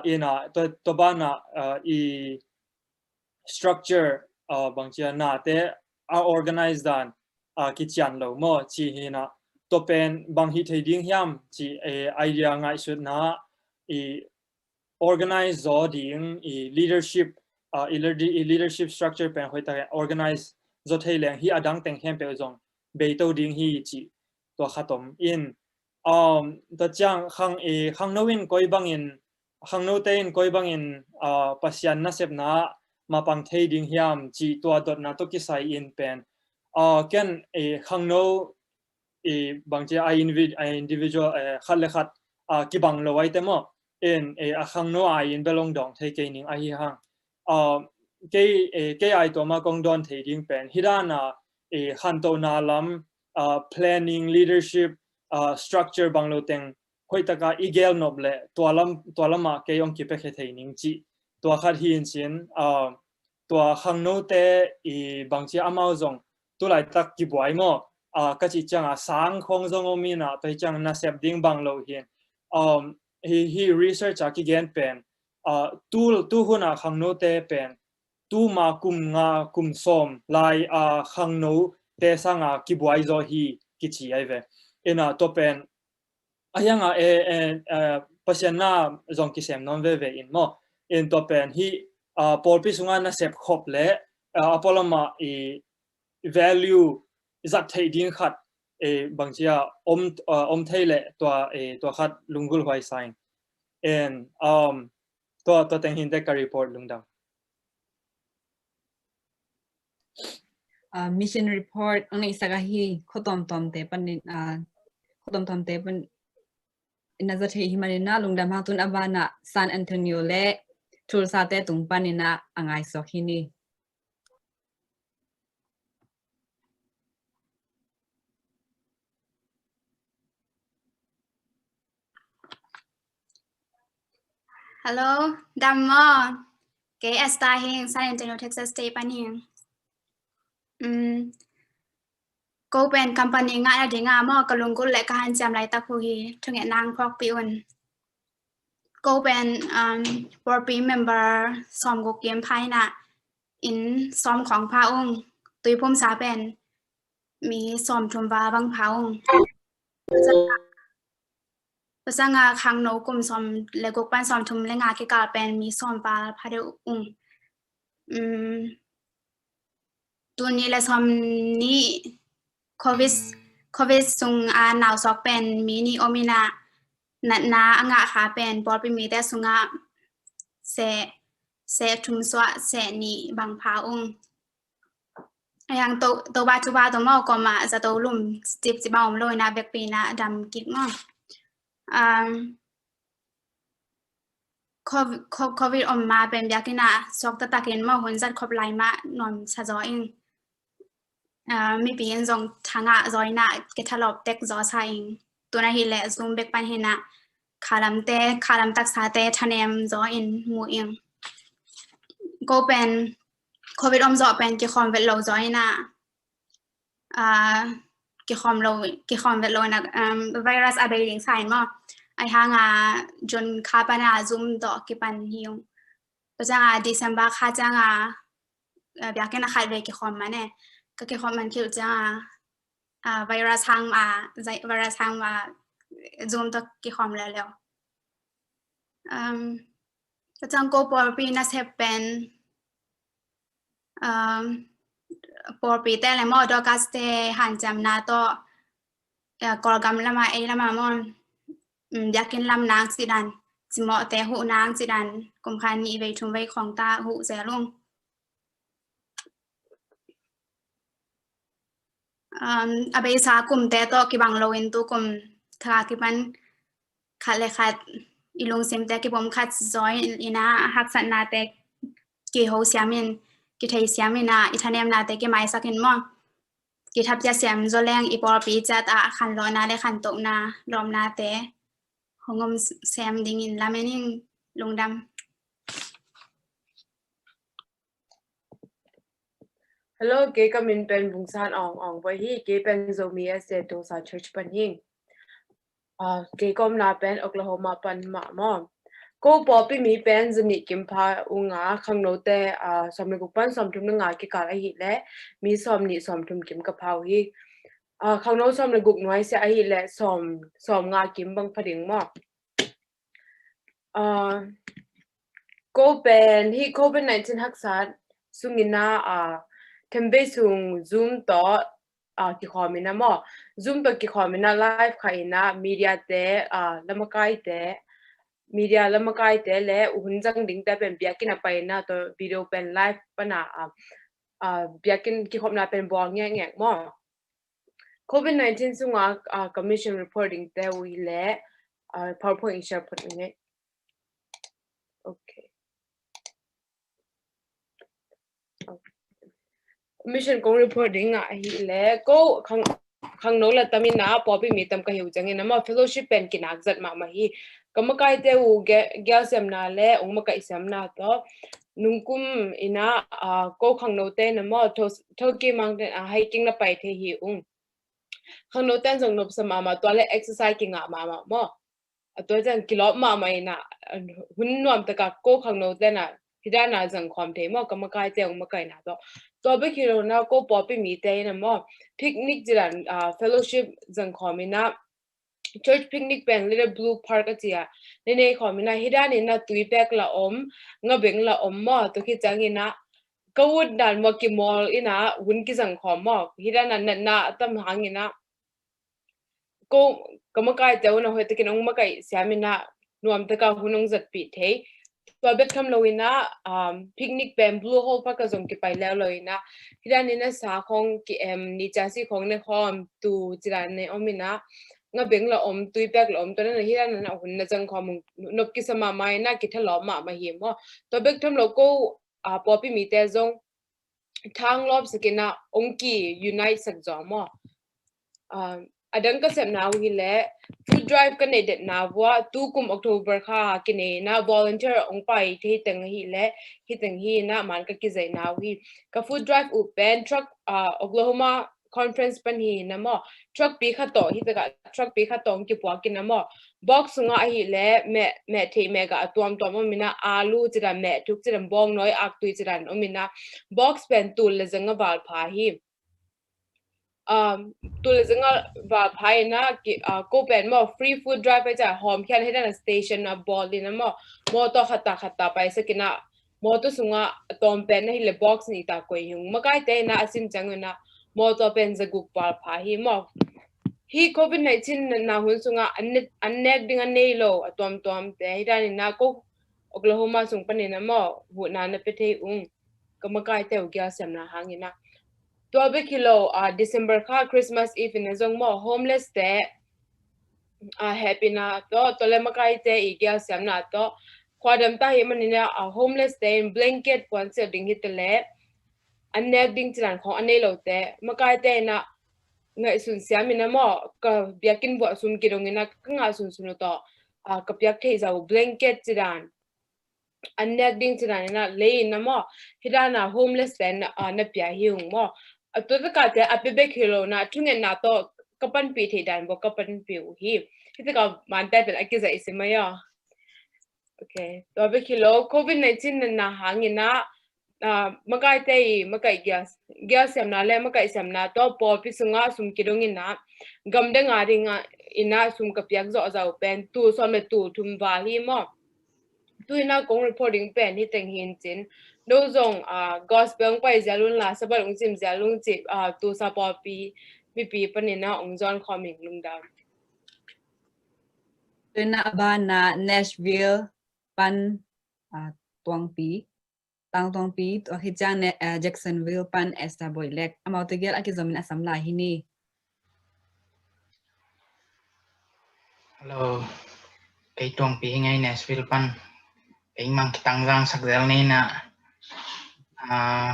ina to bana structure bangchia na te are organized dan ki chian lo mo chi hina to pen bang hi thei ding hiam chi idea ngai sut na organize zo ding leadership leadership structure pen hoi ta organize zo thei leng hi adang teng hem pe zong be to ding hi chi to khatom in the chang khang noin koi bang in khang no tein koi bang in pasian na sep na ma pang thei ding hiam chi to dot na to ki sai in pen ken khang no bang che individual khat le khat ki bang lo wai te mo in khang no in belong dong thei ke ning hi hang ke ai to ma kong don thei ding pen hidana khan to na lam planning leadership structure banglo teng hoi taka igel noble toalama ke yong ki pe khe thei ning chi to khat hi in chin to khang no te bangchi amao zong tu lai tak ki boai mo ka chi chang sang khong zong omi na pe chang na sep ding banglo hian he research ki gen pen tu huna khang no te pen tu ma kum nga kum som lai khang no te sanga ki boai zo hi ki chi ai ve ina to pen ayanga pasiana zong ki sem non ve in mo in to pen hi por pi sunga na sep khop le apolama value zat thei ding khat bangchia om thei le to khat lungul hwai sign and to teng hin te ka report lungdang mission report ang isagahi khotom tom te panin khotom tom te pan inaza the himanina lungdam hatun abana San Antonio le thursa te tung panina angai sokhini Hello, Dammo. Ke Asta hing San Antonio, Texas State pan hing. Ko pen company nga dinga mo kalungkul le kahan jam lai ta khu hi thunge nang phok pi un. Ko pen board member som go kem phai na in som khong pha ung tui phum sa pen mi som thum wa bang pha ung. Pasanga khang no kum som le gok pan som thum le nga ki ka pen mi som pa pha de ung tu ni le som ni covid sung naw sok pen mi ni omina na anga kha pen por pi mi te sunga se thum swa se ni bang pha ung ayang to ba tu ba to mo ko ma za to lum tip si ba om loi na bek pi na dam kik mo Covid om ma pen yakina sok ta takin mo hun zat khop lai ma nom sa zo ing mi pi en zong thanga zoina ke thalop tek zo sa ing tuna hi le zoom bek pan hina khalam tak sa te thanem zo in mu ing go pen Covid om zo pen ki khom vet lo zo ina ki khom vet lo na virus abating sign mo ai hanga jon kha pana zoom do ki pan hiung pasanga December kha changa byakena kha ve ki khom mane ka ki khom man khil changa virus hang ma zoom to ki khom le leo chang ko por pi na sep pen por pi te le mo do kaste han jam na to kol gam lama lama mon yakin lam nang sidan simo te hu nang sidan kum khan ni ve thum ve khong ta hu se lung abe sa kum te to ki bang lo in tu kum tha ki pan khale khat ilung sim te ki bom khat join ina hak san na te ki ho siamin ki thei siamina ithanem na te ki mai sakin mo ki thap ja siam zo leng i por pi cha ta Khanlawhna le khan to na lom na te hongom sem ding in lamening lungdam Hello, ke kamin pen bungsan ong boy hi ke pen Zomi se to sa church pan hing. Ke kom na pen Oklahoma pan ma mom. Ko popi mi pen zani kim pha unga khang no te som ne pan som tum nga ki ka hi le mi som ni som tum kim ka phau hi. Khang no som ne guk noi se hi le som nga kim bang phading mo. Ko pen hi COVID-19 haksat sungina tembe sung Zoom to ki khomina mo Zoom to ki khomina live khaina media te lamakai te media lamakai te le hunjang ding te pen biakin apaina to video pen live pana biakin ki khomna pen bong nge mo COVID-19 sunga commission reporting te wi le PowerPoint share put nge okay mission ko reporting hi le ko khang no la tamina popi mi tam ka hiu changin ama fellowship pen kinak zat ma ma hi kamakai te u gya semna le ong ma kai semna to nungkum ina ko khang no te na mo thoki mang hiking na pai the hi khang no ten jong nop sama ma to le exercise ki nga ma mo to jan kilo ma mai na hun nom ta ka ko khang no te na hidana jang khom the mo kamakai te ong ma kai na to be kilo na ko popi mi te na mo picnic jiran fellowship jang khomina church picnic pen little blue park atia nene khomina hidani na tui pek la nga beng la mo to ki changina kawud dan mo ki mall ina wun ki jang khom mo hidana na tam hangina ko kamakai te na hote kinong makai siamina nuam ta ka hunong zat pi the to bet kam loina picnic pen blue hole park azong ki pai la loina hidani na sa khong ki ni cha si khong ne khom tu jiran ne omina nga beng la tui pek la to na hiran na hun na jang khom nop ki sama mai na ki thalo ma hi mo to bek tham lo ko popi mi te zong thang lob sikina ongki unite sak zo mo adang ka sep na wi le food drive ka ne det na wa 2 kum October kha ki ne na volunteer ong pai the teng hi le hi teng hi na man ka ki zai na wi ka food drive open truck Oklahoma conference pan hi na mo truck pi kha to hi ta truck pi kha tong ki pwa ki na mo box nga hi le me the me ga atom to mo mina alu chira me thuk chira bong noi ak tui chira omina box pen tul le zanga bal pha hi tul zanga ba phai na ki ko pen mo free food drive pa cha home khan hedan station na ball in mo to khata pa sakina mo to sunga tom pen hi le box ni ta koi hung makai te na asim changuna mo to pen zaguk pa pha hi mo hi COVID-19 na hun sunga annek ding anei lo atom te hidan na ko Oklahoma sung panina mo hu na na pethe kamakai te ugya semna hangina 12 kilo December ka Christmas Eve in zong mo homeless te happy na to le makai te igya semna to kwadam ta hi manina homeless te in blanket kwan se ding hitle annek ding chiran kho anei lo te makai te na ngai sun siamina mo ka biakin bo sun kirongina nga sun to ka piak thei za blanket chiran annek ding chiran na le na mo hidana homeless ten na pya hiung mo to ka te ape kilo na tungen na to kapan pi the dan bo kapan pi hi ka man ta pel akiza isimaya okay to ape kilo COVID-19 na hangina makai te makai gas yam na le makai sam na to po pi sunga sum kidongin na gamde nga ringa ina sum ka piak zo za pen tu so me tu thum va hi mo tu ina kong reporting pen hi teng hin chin no zong gospel pai jalun la sabal ung sim jalung chi tu sa po pi pi panina ong jon coming lung down na abana Nashville pan tuang pi tang tong pi to hijang Jacksonville pan esta boylek amau tegel akizomin asam la hini Hello cái tuang pi ngay Nashville pan cái mang tang rang sak del ni na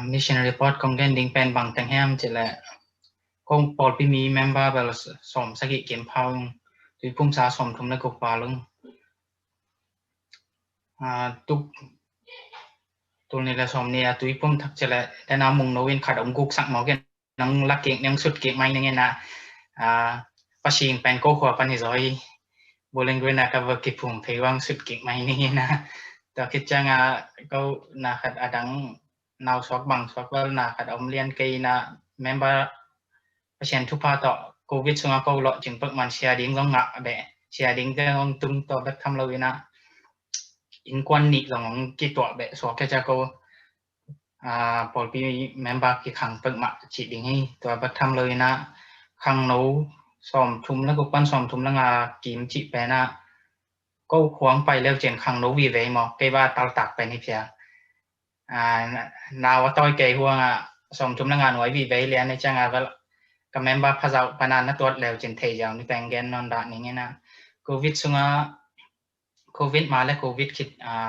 mission report kong gen ding pen bang tang ham chỉ là kong pol pi mi member bel som sagi kem phao tui pum sa som thum na ko pa lung tu ni la som ni tu ipum thak chela dana mung no win khat om guk sak mo gen nang la kek nang sut kek mai nge na pasing pen ko khwa pan hi zoi boleng gue na ka va ki phum phei wang sut kek mai nge na ta kit changa ko na khat adang naw sok bang sok wal na khat om lian kei na member pasien thu pa to covid sunga ko lo jing pak man sia ding long nga be sia ding te ong tum to bat tham lo ina in kwan ni long ki to be so ke cha ko pol pi member ki khang pak ma chi ding hi to bat tham lo ina khang no som thum la ko pan som thum la nga kim chi pe na ko khwang pai leo chen khang no vi ve mo ke ba tal tak pe ni piaนาว่าต้อยเกยหัวงสมทุมละงานไว้วีไว้เรียนในจังว่าก็เมมเบอร์พะเจ้าปานานตัวแล้วจินเทยาวนี่แปลงแกนนอนดานี่ไงนะโควิดซุงโควิดมาแล้วโควิดคิด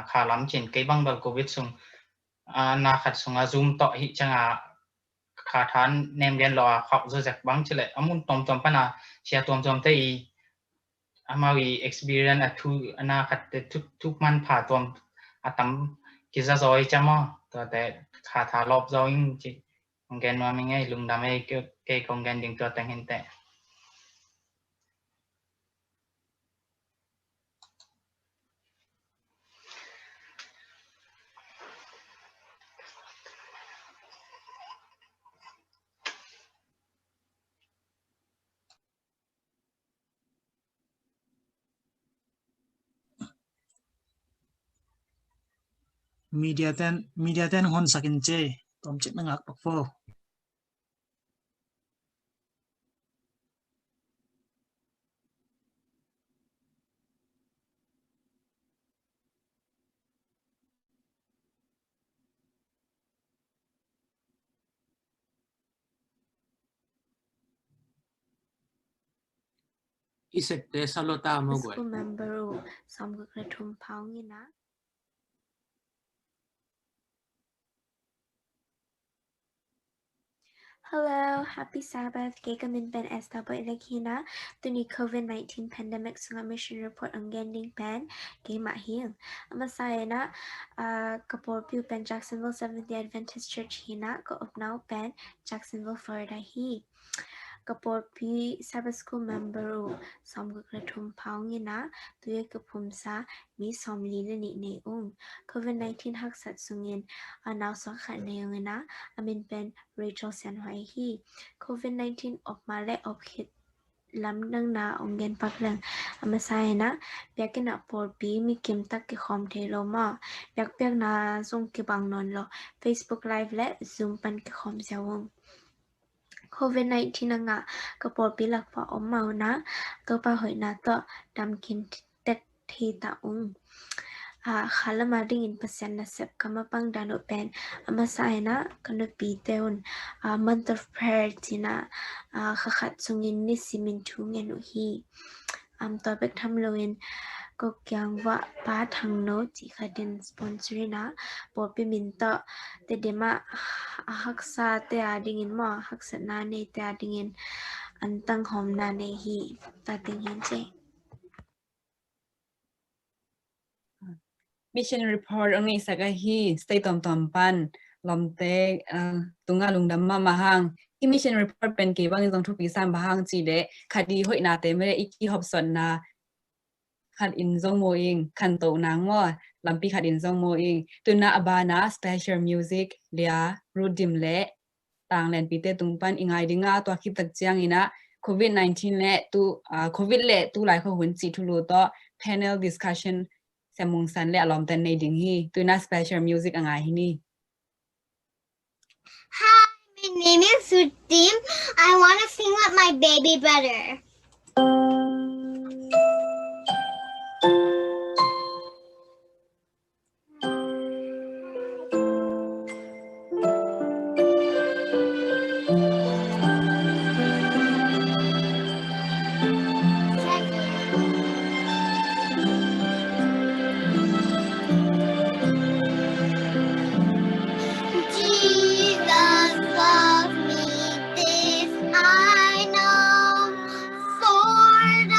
ขาล้ำจินเกยบังเบลโควิดซุงนาขัดซุงซูมต่อหิจังขาทานเนมเรียนรอเขาจะจากบังเฉลยมุนตอมปนาเชียตอมที่มาวี experience ทุนาขัดทุกมันผ่าตอมตั้มกิจจอยจำมั้งตัวแต่ขาทารอบจอยจิคงแกนว่าไม่ไงลุงดำให้เกยคงแกนดึงตัวแต่งเห็นแต่มีเดียเต้นคนสักินเจตอมจิตนังอักปักโฟอิเสกเตสโลตามกวย School member สมกระทุมเผางี้นะHello, happy Sabbath. Kekamin ben estabo ilakina. Tuni COVID-19 pandemic sunga mission report ang gending pen. Kay mahil. Amasaya na kaporpiu pen Jacksonville Seventh-day Adventist Church hina ko upnaw pen Jacksonville, Florida hi. Kaporpi Sabbath school member somgakretum paungina tuye kapumsa mi somlila ni neung COVID-19 haksat sungin anaw sakhat neungina amin pen Rachel Sanhwai hi COVID-19 opmale ophit lamdang na ongen paklang amasaya na biakin na porpi mi kimtak ki khom thelo ma biak na zong ki bang non lo Facebook live le zoom pan ki khom sawong COVID-19 nga kapor pilak pa omaw na to pa hoy na to damkin tet thi taung khala maring in pasen na sep kama pang dano pen amasay na kano piteon month of prayer tina kakhat sungin ni simin tungen hi topic thamloin ko kyang wa pa thang no chi khadin sponsor na porpi minta te dema haksa te ading in ma haksa na ne te ading in antang hom na ne hi ta ting hin che mission report ang isa ka hi stay tom pan lomte tunga lungdam ma mahang ki mission report pen ke bang jong thu pi sam bahang chi de khadi hoi na te mere iki hop son na khat in zong mo ing khan to nang mo lampi khat in zong mo ing tuna abana special music lia rudim le tang len pi te tung pan ingai dinga to khip tak chiang ina COVID-19 le tu COVID le tu lai kho hun chi thulu to panel discussion samung san le alom tan nei ding hi tuna special music angai hi ni Hi, my name is Rudim. I want to sing with my baby brother. I know, for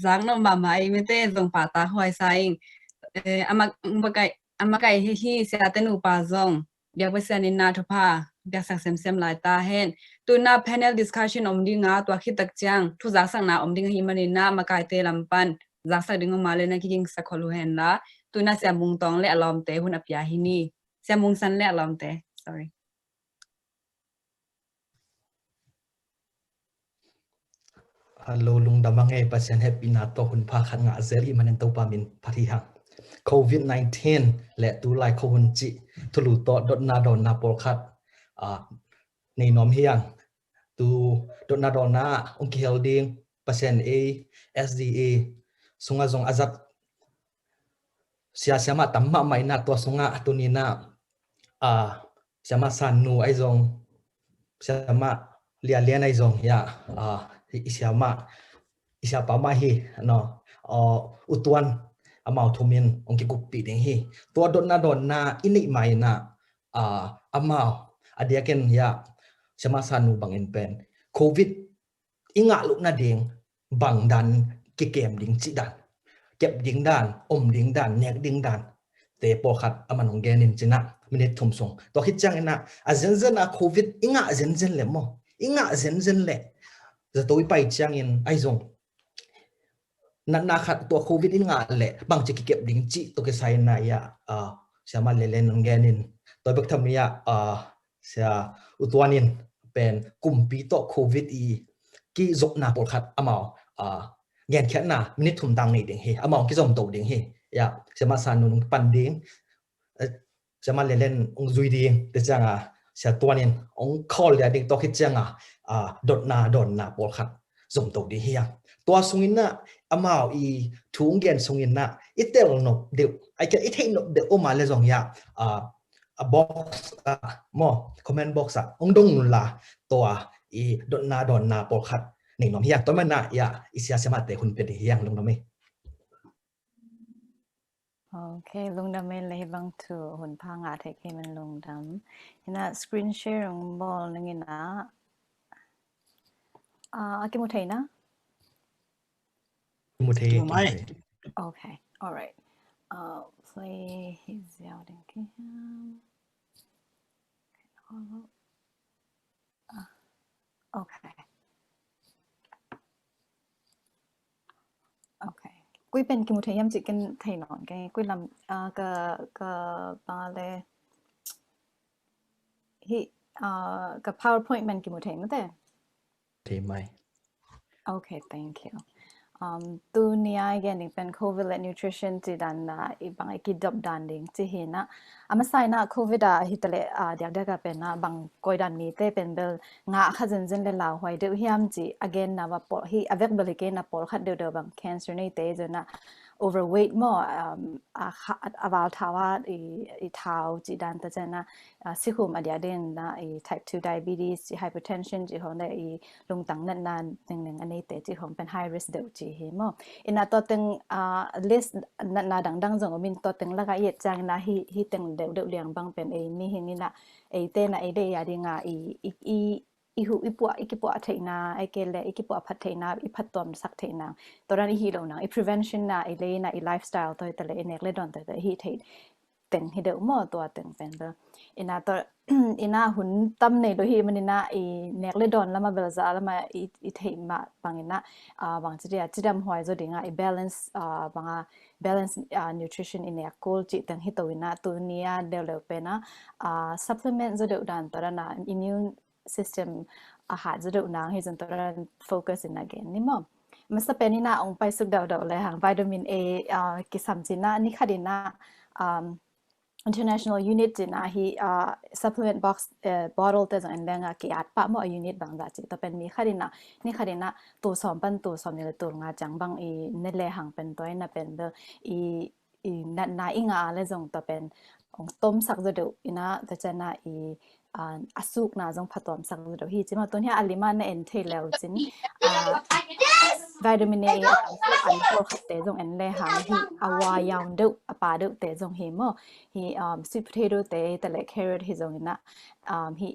giang no mama ai mete zong pa ta hoi saing amakai hi sia tenu pa zong bia pesian in na thopa bia sak sem lai ta hen tu na panel discussion omding nga to khi tak chang thu za sang na omding hi mani na makai te lampan za sa ding ma le na ki jing sa kholu hen la tu na sia mung tong le alom te hun apya hi ni sia mung san le alom te sorry Hello lung damang e pasien happy na to hun pha khat nga zeri manen to pa min phathi hang Covid-19 le tu lai ko hun chi thulu to dot na don na por khat nei nom hiang tu dot na don na ong ki holding pasien a SDA sunga zong azat sia ma tamma mai na to sunga atuni na siama sanu ai zong siama lian ai zong ya isiapa ma hi no utuan amau thumin ongki kupi ding hi to don na ini mai na amau adiaken ya sama sanu bangin pen covid inga luk na ding bang dan ki kem ding chi dan kep ding dan ding dan nek ding dan te po khat aman ong genin china minute thum song to khit chang na azen a covid inga zen le mo inga zen le za toi pai chang in ai zong na khat to covid inga le bang chi ki kep ding chi to ke sai na ya sama lelen ong genin toy bak tham ya sia utwanin pen kumpi to covid i ki zok na por khat amao gen khat na minute thum dang nei ding he amao ki zom to ding he ya sama sanun pan ding sama lelen ong zui ding te changa sia twanin ong call ya ding to khit changa dot na por khat zom to di hiya to sungin na amao i thung gen sungin na itel no de I can it no de o ma le zong ya a box mo comment box ong dong la to i dot na por khat nei nom hiya to man na ya isia sema te hun pe de hiang long no me Okay, lung dam men le bang tu hun pa nga the ke men lung dam ina screen share ong bol ngina akimu thai na okay all right play his out in okay quy bên kim thầy em chỉ cần thầy nói cái quy làm cái le hi cái PowerPoint bên kim thầy mất thế thì mai okay thank you tu nia againเป็น COVIDและ nutrition จีดันนะอีบางไอ้กิดดับดันดิ่งจีเห็นนะอามาใส่นะ COVID ฮิตเลยเดี๋ยวก็เป็นนะบางก้อยดันนี้แต่เป็นเบลงาขัดเจนเลยลาวหอยเดียวเฮียมจี again นะว่าปอดฮีavailable again นะปอดขัดเดียวบาง cancer ในเตจนะ overweight มั้งวาลทาวาอีท้าวจีดันแต่เจนะสิคุมอดีตเด่นนะอี type 2 diabetes จี hypertension จีของได้อีลงตั้งนานๆหนึ่งอันนี้แต่จีของเป็น high risk เดียวจีเห็นมั้งอินาตัวตึงlist นาดังๆจงมินตัวตึงละก็เอียดจังนะฮีตึงเดียวเลี้ยงบางเป็นมีเห็นนี่นะเต้นะเดียดีงาอีหูอีปัวเทนาเกลเลอีปัวพัดเทนาอีพัดตอมสักเทนาตัวนั้นฮีโร่นะprevention นะเลนะlifestyle ตัวแต่ละเนกเลดอนตัวฮีเทตึงฮีเดียวมั่วตัวตึงเป็นตัวอินาตัวอินาหุ่นตั้มในโดยที่มันน่ะเนกเลดอนแล้วมาเบลซาแล้วมาอีเทมาบางน่ะบางจีดำหัวจะดิ่งbalance บาง balance nutrition อินเนี่ยกูจิตึงฮีตัวน่ะตัวนี้เดเวลลอปเป็นsupplement จะเดือดดันตัวนั้น immune system อาหารจะดูนางให้จนตัวนั้น focus in again นี่มั้งมันจะเป็นนี่นะองไปสุดเดาเลยหางวิตามิน A กิสามจีน่านี่ค่ะดีนะinternational unit จีน่าฮีsupplement box bottle แต่จังอันแรงกี่อัดปะมั่ว unit บางแบบจีแต่เป็นมีค่ะดีนะนี่ค่ะดีนะตัวสอมปันตัวสอมนี่เลยตัวงาจังบางนี่เลยหางเป็นตัวน่ะเป็นเบอร์น่าอิงอะไรจงตัวเป็นต้มสักจะดูนะแต่จะน่าอาสุกนะจงผัดตอมสักเดี๋ยวฮีจิมาตัวนี้อลิมันเอ็นเทแล้วจินวิตามิน A อันโปรขัดเตจงเอ็นเลยหางฮีอวายาวดุปาดุเตจงฮีโมฮีsweet potato เตแต่ละ carrot ฮีจงนะฮี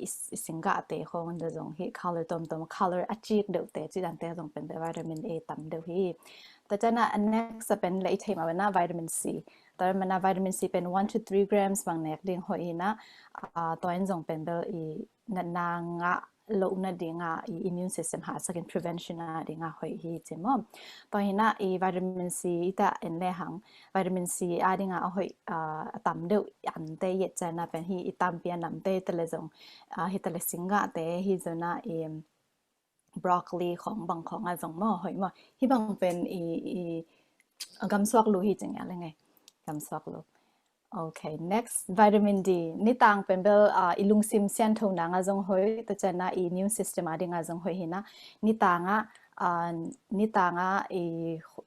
สิงกะเตคงจงฮี color ตอม color อจิกดุเตจิดันเตจงเป็นวิตามิน A ต่ำเดี๋ยวฮีต แต่จะน่ะ next จะเป็นเลยที่มาเป็นวิตามิน C ตอนมันวิตามิน C เป็น1 to 3 grams บางแนกดิ่งหอยนะตัวนี้จงเป็นเบลนัดนางะโลกนัดดิ่งimmune system หา second prevention ดิ่งหอยฮีจิมตัวนี้นะวิตามิน C แต่เอ็นเลหังวิตามิน C ดิ่งหอยตำเดืออันเตยจะน่ะเป็นฮีตำเปียนำเตยตะเลจงฮีตะเลสิงะเตฮีจะน่ะbroccoli ของบางของจงหอยที่บางเป็นกำสวกลูฮีจังอะไรไงกำสวกลูโอเค next vitamin D นี่ต่างเป็นเบลอิลุงซิมเซียนทงนางจงหอยแต่จะน่ะimmune system ดิ่งจงหอยเห็นนะนี่ต่าง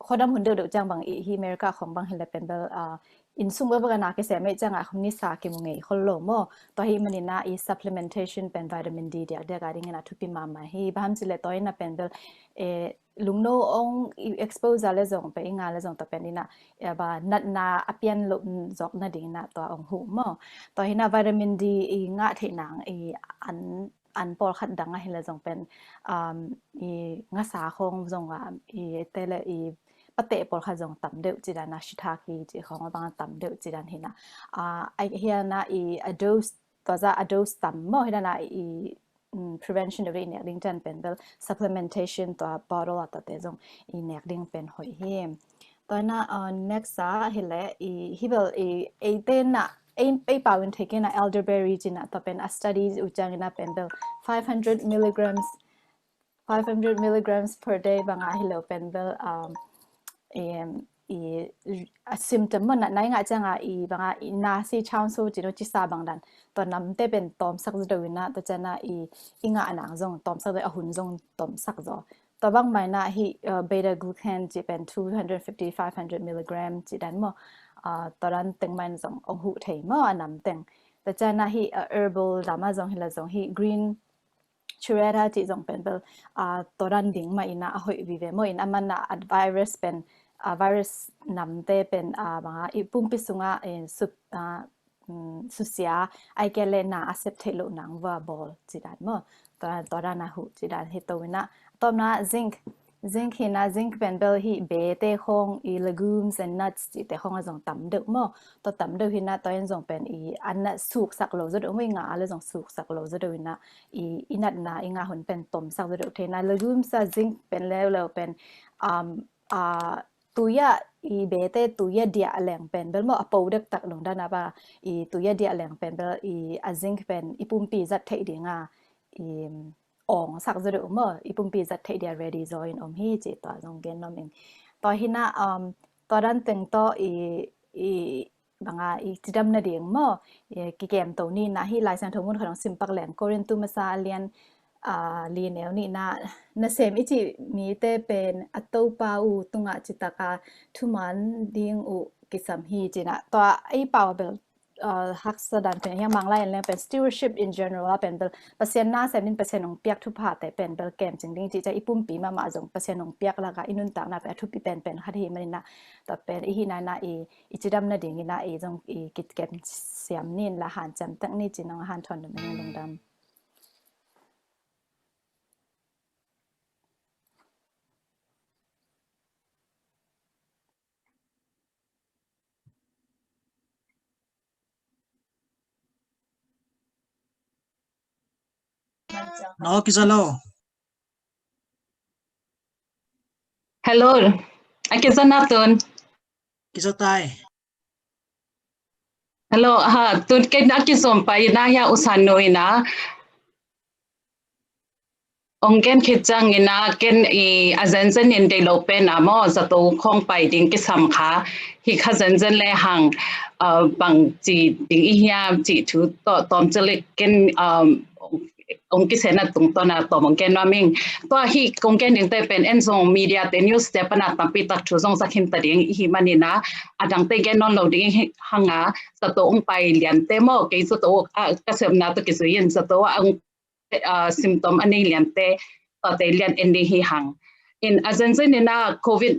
ข้อดำหุ่นเดือดจังบางที่อเมริกาของบางเห็นเลยเป็นเบลอินซุ่มว่ากันนักเสียไม่จังคนนี้สากิมงคนโลโมตัวที่มันน่ะsupplementation เป็นวิตามิน D เดียการิงนะทุกปีมาให้บ้านสิเลตัวนี้น่ะเป็นเบลลุงโนอง expose อะไรจงไปงานอะไรจงแต่เป็นนี่นะบ่านัดนาอเปียนลุจอกนัดดิ่งนะตัวองหูโมตัวที่น่ะวิตามิน D งะที่นางอันปอลขัดดังให้เลยจงเป็นงาสาของจงเตเลปะเตปอลขัดจงต่ำเดือดจีดานะชิทากีจีของบางต่ำเดือดจีดานเห็นนะไอเฮียนะdose ตัวจะ dose ต่ำโมเห็นนะprevention เดี๋ยวนี้เนี่ยลิงจันเป็นเบล supplementation ตัว bottle ตัวเตจงเนี่ยลิงเป็นหอยเฮียมตอนน่ะnext เห็นเลยฮิเบลเต้นน่ะไปป่าวินเทกินะ elderberry จีน่ะตัวเป็น study อุจังนะเป็นเบล500 milligrams per day บางอาฮิโลเป็นเบลsymptom มันน่ะไหนงะจังบางนาซีชาวโซจิโนจิซาบางดันตอนนั้นเตเป็นตอมสักจะวินะแต่จะน่ะงะอันางจงตอมสักจะหุ่นจงตอมสักจอตัวบางไม่น่ะbeta glucan จีเป็น250-500 milligram จีดันมั้ตอนนั้นตึงมันจงองหูเทมอันนั้นตึงแต่จะน่ะherbal ดามาจงฮิละจงgreen chureta จีจงเป็นเบลตอนนั้นดิ่งมานะหอยวิเวมอินมันน่ะ virus เป็นvirus นำเตเป็นบางปุ่มปิสุงสุเสียไอเกเลน่า accept เทลุนังว่าบอลจีดันมั้งตอนนั้นหูจีดันเหตุวินะตอนนั้น zinc เห็นนะ zinc เป็นเบลฮีเบเตของ legumes and nuts จีเตของจงต่ำเดือดมั้งตัวต่ำเดือดเห็นนะตอนนั้นจงเป็นอันนั้นสุกสักโลจะเดือดไม่งาเลยจงสุกสักโลจะเดือดนะนัดนะงาหุ่นเป็นต้มสักจะเดือดเทนะ legumes zinc เป็นแล้วเป็นตัวยาเบเตตัวยาเดียแหลงเป็นเบลมาปูเด็กตักลงด้านนะป่ะตัวยาเดียแหลงเป็นเบลซิงค์เป็นปุ่มปีจัดเทดีงาอ่องสักจะเดือดมั้งปุ่มปีจัดเทดี ready join ฮีจีตัวจงเกณฑ์น้องเองตอนที่น่ะตอนนั้นแต่งต่อบางจิดำนาเดียงมั้งกิเกมตัวนี้นะที่ไลน์สังทงมุนของสิมปักแหลงโคเรนตุมาซาเลียนลีเนลนี่นะเซมอิจิมีเตเป็นอัตโตปาอูตุงะจิตากาทุมันดิงอุกิสัมฮีจินะตัวไอปาวเบลฮักสดันเป็นยังมังไล่แล้วเป็น stewardship in general เป็นเบลเปอร์เซ็นต์น่า70%ของเปียกทุพาแต่เป็นเบลเกมจริงๆจิจะอีปุ่มปีมาจงเปอร์เซ็นต์ของเปียกแล้วก็อินุนต่างน่ะเป็นทุปีเป็นคัดฮีมันน่ะแต่เป็นอีหินานะอีจิดำน่ะดิ่งน่ะจงกิจเกมเสียมนี่ละหันจำตั้งนี่จิน้องหันทอนมันยังลงดำNo, Kisalo. Hello, Akisanatun. Kisotay. Hello, tun kay nakisompa ina ya usano ina. Ongken kitjang ina ken azenzen in developen amo sa to khong pai ding kisam kha hi khazenzen le hang bang ji ding ihya ji thu to tom chele kenองกิเสนาตุงตนาตัวมงเกนว่ามิงตัวฮีกงเกนยังแต่เป็นเอ็นซงมีเดียเตนิวส์เตปนาตัมปีตักชูซงสักหิมตะดิงฮีมันนี่นะอาดังเตเกนนอนโหลดิ้งหังอาสตองไปเลียนเตโมเกสตอกเสมนาตกิสุยินสตอองซิมตอมอันนี้เลียนเตต่อเตเลียนเอ็นดีฮีหังอินอาเซนเซนนะโควิด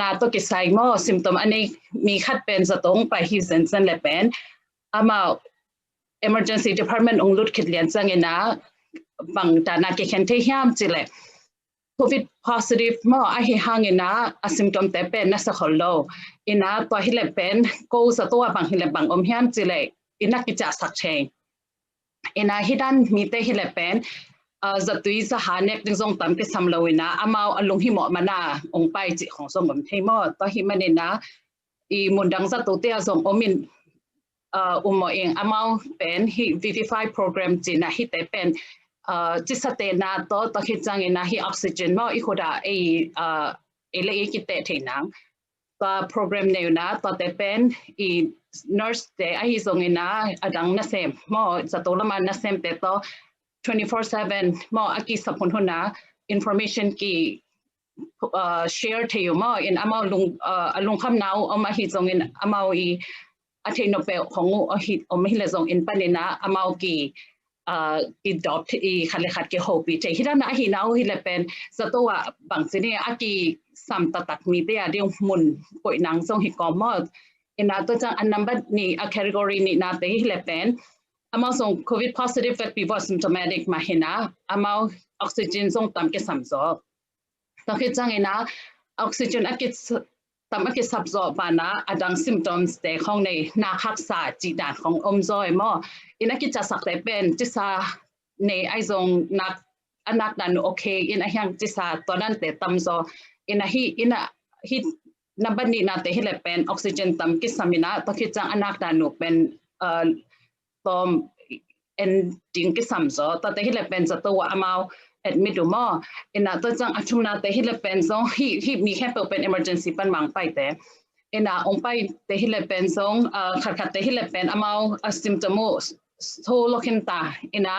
นาตกิไซโมซิมตอมอันนี้มีคัดเป็นสตองไปฮีเซนเซนเลเป็นอามาemergency department ong lut khit lian chang ina bang ta na ke khen the hiam chile COVID positive mo ahi hangina asymptom te pen na sa kholo ina to hile pen ko sa to bang hile bang hiam chile ina ki cha sak che ina hidan mi te hile pen zatui sa hanek ding zong tam ke samloina amao alung hi mo mana ong pai chi khong song ngom thei mo to hi manina I mundang za to te azong omin umo eng amao pen hi VV5 program china hi te pen chisate na to khitang ina hi oxygen mo I khoda ele ki te theinang ta program ne na to te pen I nurse te ai zong ina adang na sem mo za to lama na sem te to 24/7 mo aki sapon huna information ki share theo mo in amao lung kham now oma hi zong in amao I atheno pe khongu hi oma hi le zong in panina amao ki adopt I khale khat ke hopi che hirana hi now hi le pen zatowa bangsine aki sam tatak mi te ading mun koi nang zong hi komo ina to chang an number ni a category ni na te hi le pen amao zong COVID positive that people symptomatic mahina amao oxygen zong tam ke samzo to khitang ina oxygen akit tam ke sabzo bana adang symptoms te khong nei na khak sa chi dan khong omzoi mo ina ki cha sak le pen chi sa nei ai zong nak anak dan okay in a hyang chi sa tonan te tamzo ina hi number ni na te hile pen oxygen tam ki samina to khitang anak dan no pen tom en ding ki samzo to te hile pen za to amao admit mo ina to chang achumna te hile pen zong hi mi khe pen emergency pan mang pai te ina ong pai te hile pen zong khat te hile pen amao symptomo so lokin ta ina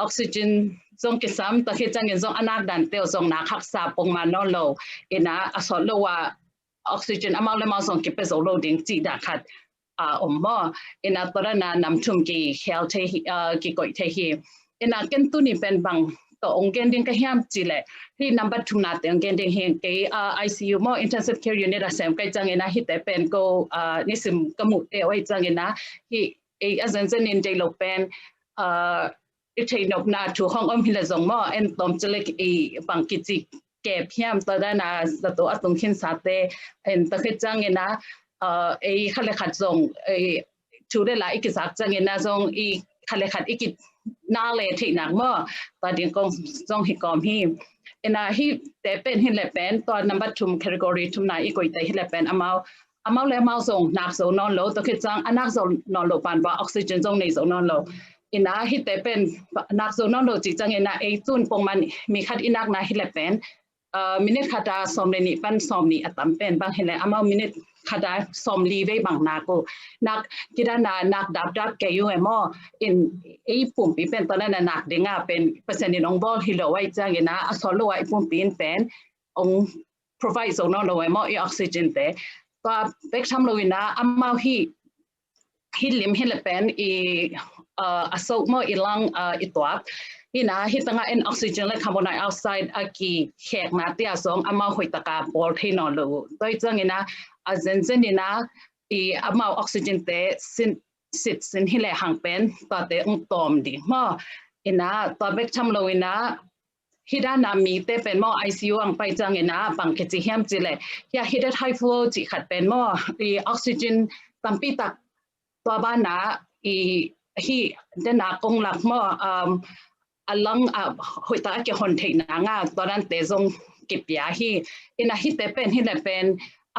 oxygen zong ki sam ta khi chang zong anak dan te zong na khak sa pong ma no lo ina asol lo wa oxygen amao le ma zong ki pe zo lo ding chi da khat mo ina tora na nam thum ki health ki koi the hi ina ken tu ni pen bang to ongen ding ka hiam chile hi number 2 na te ongen ding hen ke ICU mo intensive care unit asem kai chang ina hi te pen ko nisim kamu te oi chang ina hi azan zen in day lo pen ithei nop na thu hong om hila zong mo en tom chile I bang ki chi ke phiam to da na za to atung khin sa te en ta khe chang ina khale khat zong thu de la ikisak chang ina zong khale khat ikit na le thi nak mo ta ding kong zong hi kom hi ina hi te pen hi le pen to number 2 category thum na I koi te hi le pen amao le amao zong nak zo non lo to khit chang anak zo non lo pan ba oxygen zong nei zo non lo ina hi te pen nak zo non lo chi chang ina chun pong man mi khat inak na hi le pen minute khata som le ni pan som ni atam pen bang hele amao minute khada som li ve bang na ko nak kirana nak dap ke yu emo in pum pi pen tona na nak dinga pen percent in ong bol hilo wai chang ina asolo wai pum pin pen ong provide so no lo emo oxygen te pa pek tham lo ina amao hi lim hele pen asok mo ilang itwap ina hitanga en oxygen le carbon dioxide aki khek na tia song ama hoitaka bol theino lo toi chang ina azen ina ama oxygen te sin hile hang pen ta te ung tom di mo ina ta bek tham lo ina hidana mi te pen mo ICU ang pai chang ina bang ke chi hiam chile ya hidat high flow chi khat pen mo oxygen tampi tak to ba na hi dena kong lak mo alang hoita ke hon theina nga toran te zong kipya hi ina hi te pen hi le pen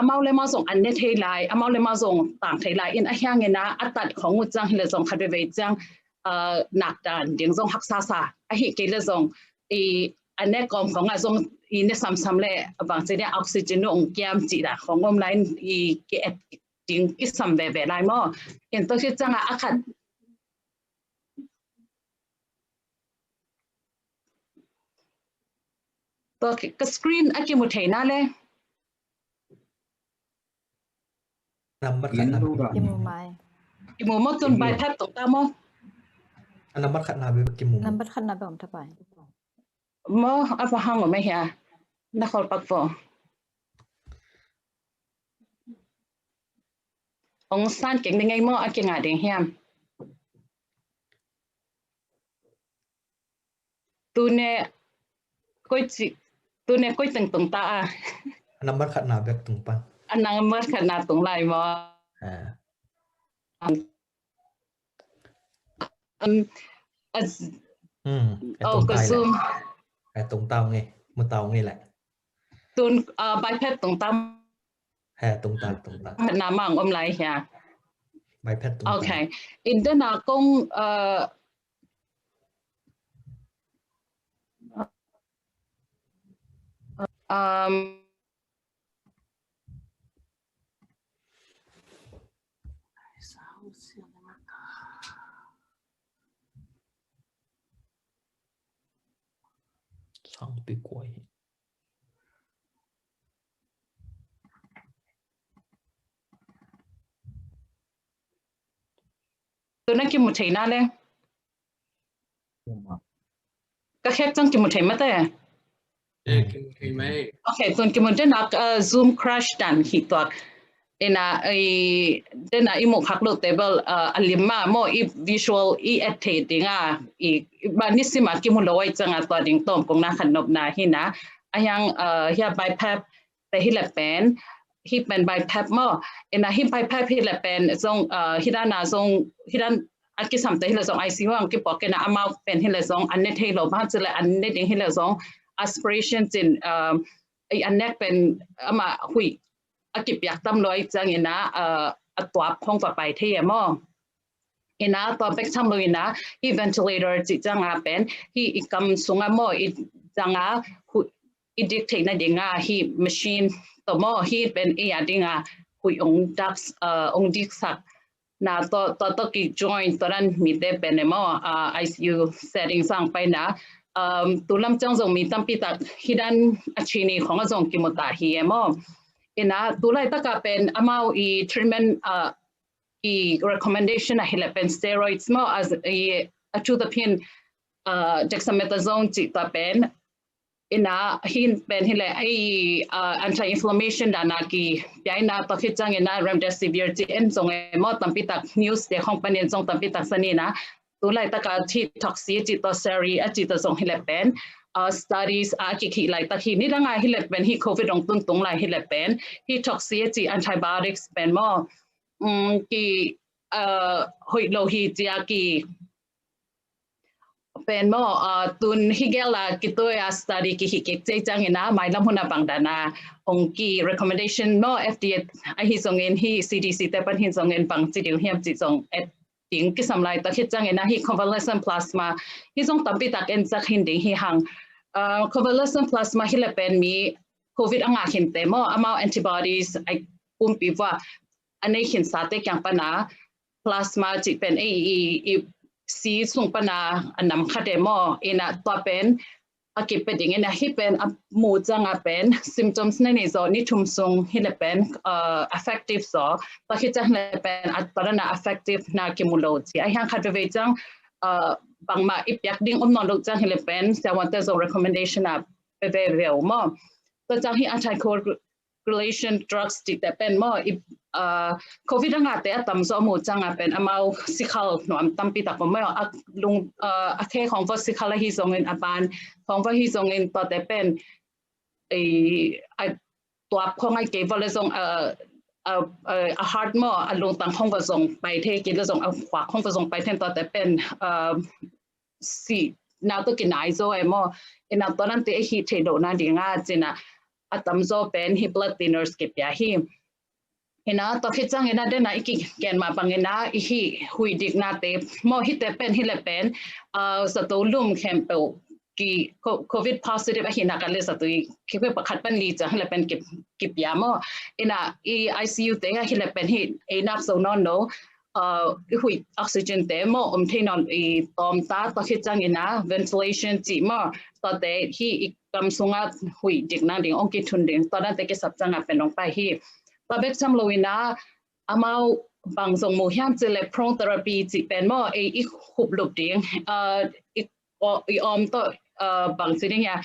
amao le ma zong an ne thei lai amao le ma zong tang thei lai in a hyang ina atat khong chang le zong khat ve chang nak dan ding zong haksa sa a hi ke le zong ane kom khong a zong ne sam le bang che ne oxygen ong kiam chi da khong om line ke ding ki sam ve lai mo in to chi chang a khat to ka screen aki mu theina le number khat na imu mo tun bai thap to ta mo number khat na be kimu number khat na be om thapai mo apa hang mo me ya na khol pak fo ong san keng ngai mo aki nga ding hiam tu ne koi chi ตัวเนี่ยก็ตึงตรงตา Number kat na bek tungpan. อันนั้นเมื่อขนาดตรงไหนมอTong tai zoom tong tao nghe một tao nghe lại ตุนใบแพทย์ตรงตาม tong ta น้ำมังอมไหลเฮีย bài phép tụng Okay in the na kung xong bị quay tôi nói kim một thầy na lên các khách trong kim một thầy mất đấy okay tôi kim một thầy na zoom crash dan hit toạc ina dena imo khaklo table alima mo i visual i editing a i banisima kim lo wai changa to ding tom kong na khanop na hina ayang hia by pap te hilapen hi pen by pap mo ina hi by pap hilapen zong hidana zong hidan aki samte hila zong ICU ang ki pokena amount pen hila zong annet hilo ba chile annet ding hila zong aspirations in ai annet pen ama hui akip yak tam loi chang ina atwap khong pa pai the mo ina to bek cham loi na hi ventilator chi changa pen hi ikam sunga mo I changa I dictate na dinga hi machine to mo hi pen ya dinga hui ong dax ong diksak na to ki join to ran mi de pen mo ICU setting sang pai na tulam chang zong mi tampi tak hidan achini khong zong ki mota hi mo ina tulai taka pen amau I treatment I recommendation a hilapen steroids mo as a atropine dexamethasone chi ta pen ina hin pen hile ai anti-inflammation dana ki piaina to khichang ina remdesivir chi en zong mo tampi tak news de company zong tampi tak sanina tulai taka thi toxi chi to seri a chi to zong hilapen studies ki like ta hi ni ranga hilapen hi covid ong tung tung lai hilapen hi toxicity antibiotics pen mo ki hoi lo hi tia ki pen mo tun higela kitoya study ki hi ke chang ina mai lam huna bangdana ong ki recommendation mo FDA a hi song in hi CDC te pan hin song in bang chi diu hiam chi song ting ki samlai ta hi chang ina hi convalescent plasma hi song tampi tak en chak hin ding hi hang convalescent plasma hilapen mi covid anga hin te mo amount antibodies I piwa anei hin sa te kyang pana plasma chi pen I si sung pana anam khade mo ina to pen akipeding ina hipen mu changa pen symptoms ne ni zo ni thum sung hilapen effective so ta hi chang le pen atparana effective na kimulo chi ai hang khadwe chang bangma ipyak ding non lo chang hilapen sa wante zo recommendation a ve mo to chang hi anticoagulation drugs ti te pen mo covid anga te atam zo mu changa pen amau sikhal no am tampi ta ko mo lung akhe khong va sikhal hi zong in aban khong va hi zong in to te pen to ap khong ai ke va le zong a hard mo alung tang khong va zong pai the ki le zong a khwa khong va zong pai then to te pen si na to kinai zo mo ina to nan te hi the do na dinga china atam zo pen hi blood thinners ke pya hi ina to khichang ina de na iki ken ma pangena hi hui dik na te mo hi te pen hi le pen sa to lum khem pe ki covid positive hi na ka le sa tu ki pe pakhat pan li cha le pen ki pya mo ina ICU te hi le pen hi enough so no hui oxygen te mo thenon tom ta to khichang ina ventilation chi mo to te hi kam sunga hui dik na ding ong ki thun ding to na te ke sap changa pen long pai hi Babek cham loina amau bang zong mo hiam chile prone therapy chi pen mo I khup lup ding I om to bang siding ya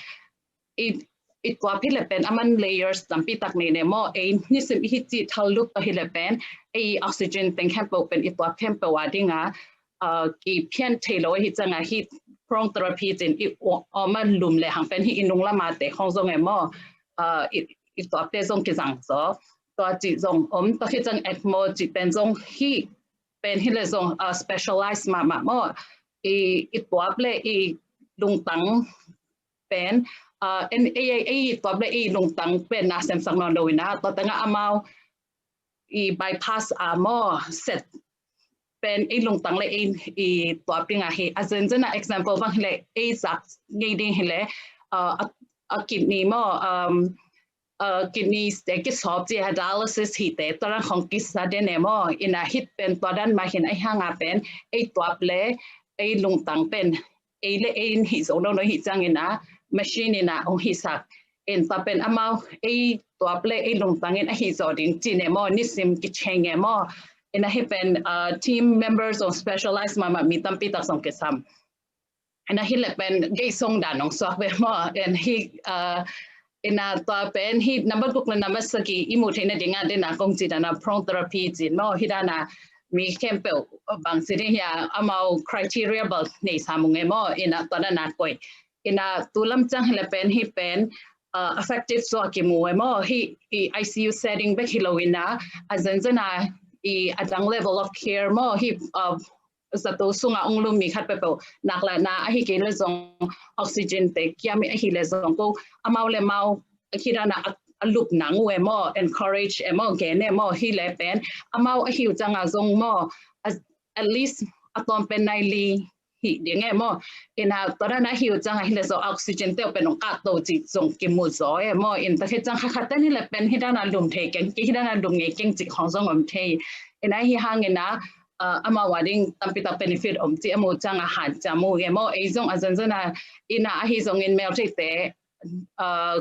I kwa phile pen aman layers tampi tak ne mo ni sim hi chi thal lup to hile pen oxygen teng hem po pen I kwa phem pe wa dinga ki phian thelo hi changa hi prong therapy จินอีมันลุมเลยหังเป็นที่อินุงละมาแต่ของทรงไงมั่วอีตัวเป็นทรงกิจังซอตัวจิทรงตัวที่จังเอ็กโมจิเป็นทรงที่เป็นที่เลยทรง specialize มามั่วอีตัวเป็นอีลุงตังเป็นตัวเป็นอีลุงตังเป็นนาเซมสังนอนโดยนะตัวตั้งอามาbypass มั่วเสร็จเป็นไอ้ลงตังเลยไอ้ตัวเป็นไงอาจารย์จะน่ะ example บางเลยไอ้สักไงดีเห็นเลยกินนี่มั่วกินนี่แต่กิสอบที่ dialysis ที่แต่ตอนนั้นของกิสเดนมั่วอินาฮิตเป็นตัวนั้นมาเห็นไอ้ห่างเป็นไอ้ตัวเลยไอ้ลงตังเป็นไอ้เลยไอ้หิสองโดนหิจังอินะ machine อินะองหิสักตัวเป็นอามาไอ้ตัวเลยไอ้ลงตังอินะหิสอดิงจีเนมั่วนิสิมกิเชงเงมั่วina hipen team members or specialized mama mitam pita song kesam ina hilepen gay song danong so be mo and he ina to pen he number book na namasaki imuthina dinga dina kong chi dana prong therapy chi no hidana mi kempel bang siding ya amau criteria bal nei samunge mo ina to na koi ina tulam chang hilepen he pen effective so akimu mo he ICU setting be hilowina azanzana adang level of care mo hi zato sunga onglum mi khat pepo nakla na hi ke le zong oxygen te kya mi hi le zong ko amau le mau khirana alup nang we mo encourage mo ke ne mo hi le pen amau hi changa zong mo at least atom pen naili hi ding mo ina tora na hi changa hi le zo oxygen te pen ka to chi zong ki mu zo mo in ta chang kha ta ni le pen hi dana lum the ken ki hi dana lum nge ken chi khong zong om the ina hi hangena ama wading tampita benefit ti amo changa han chamu nge mo ei zong azan zana ina hi zong in mel te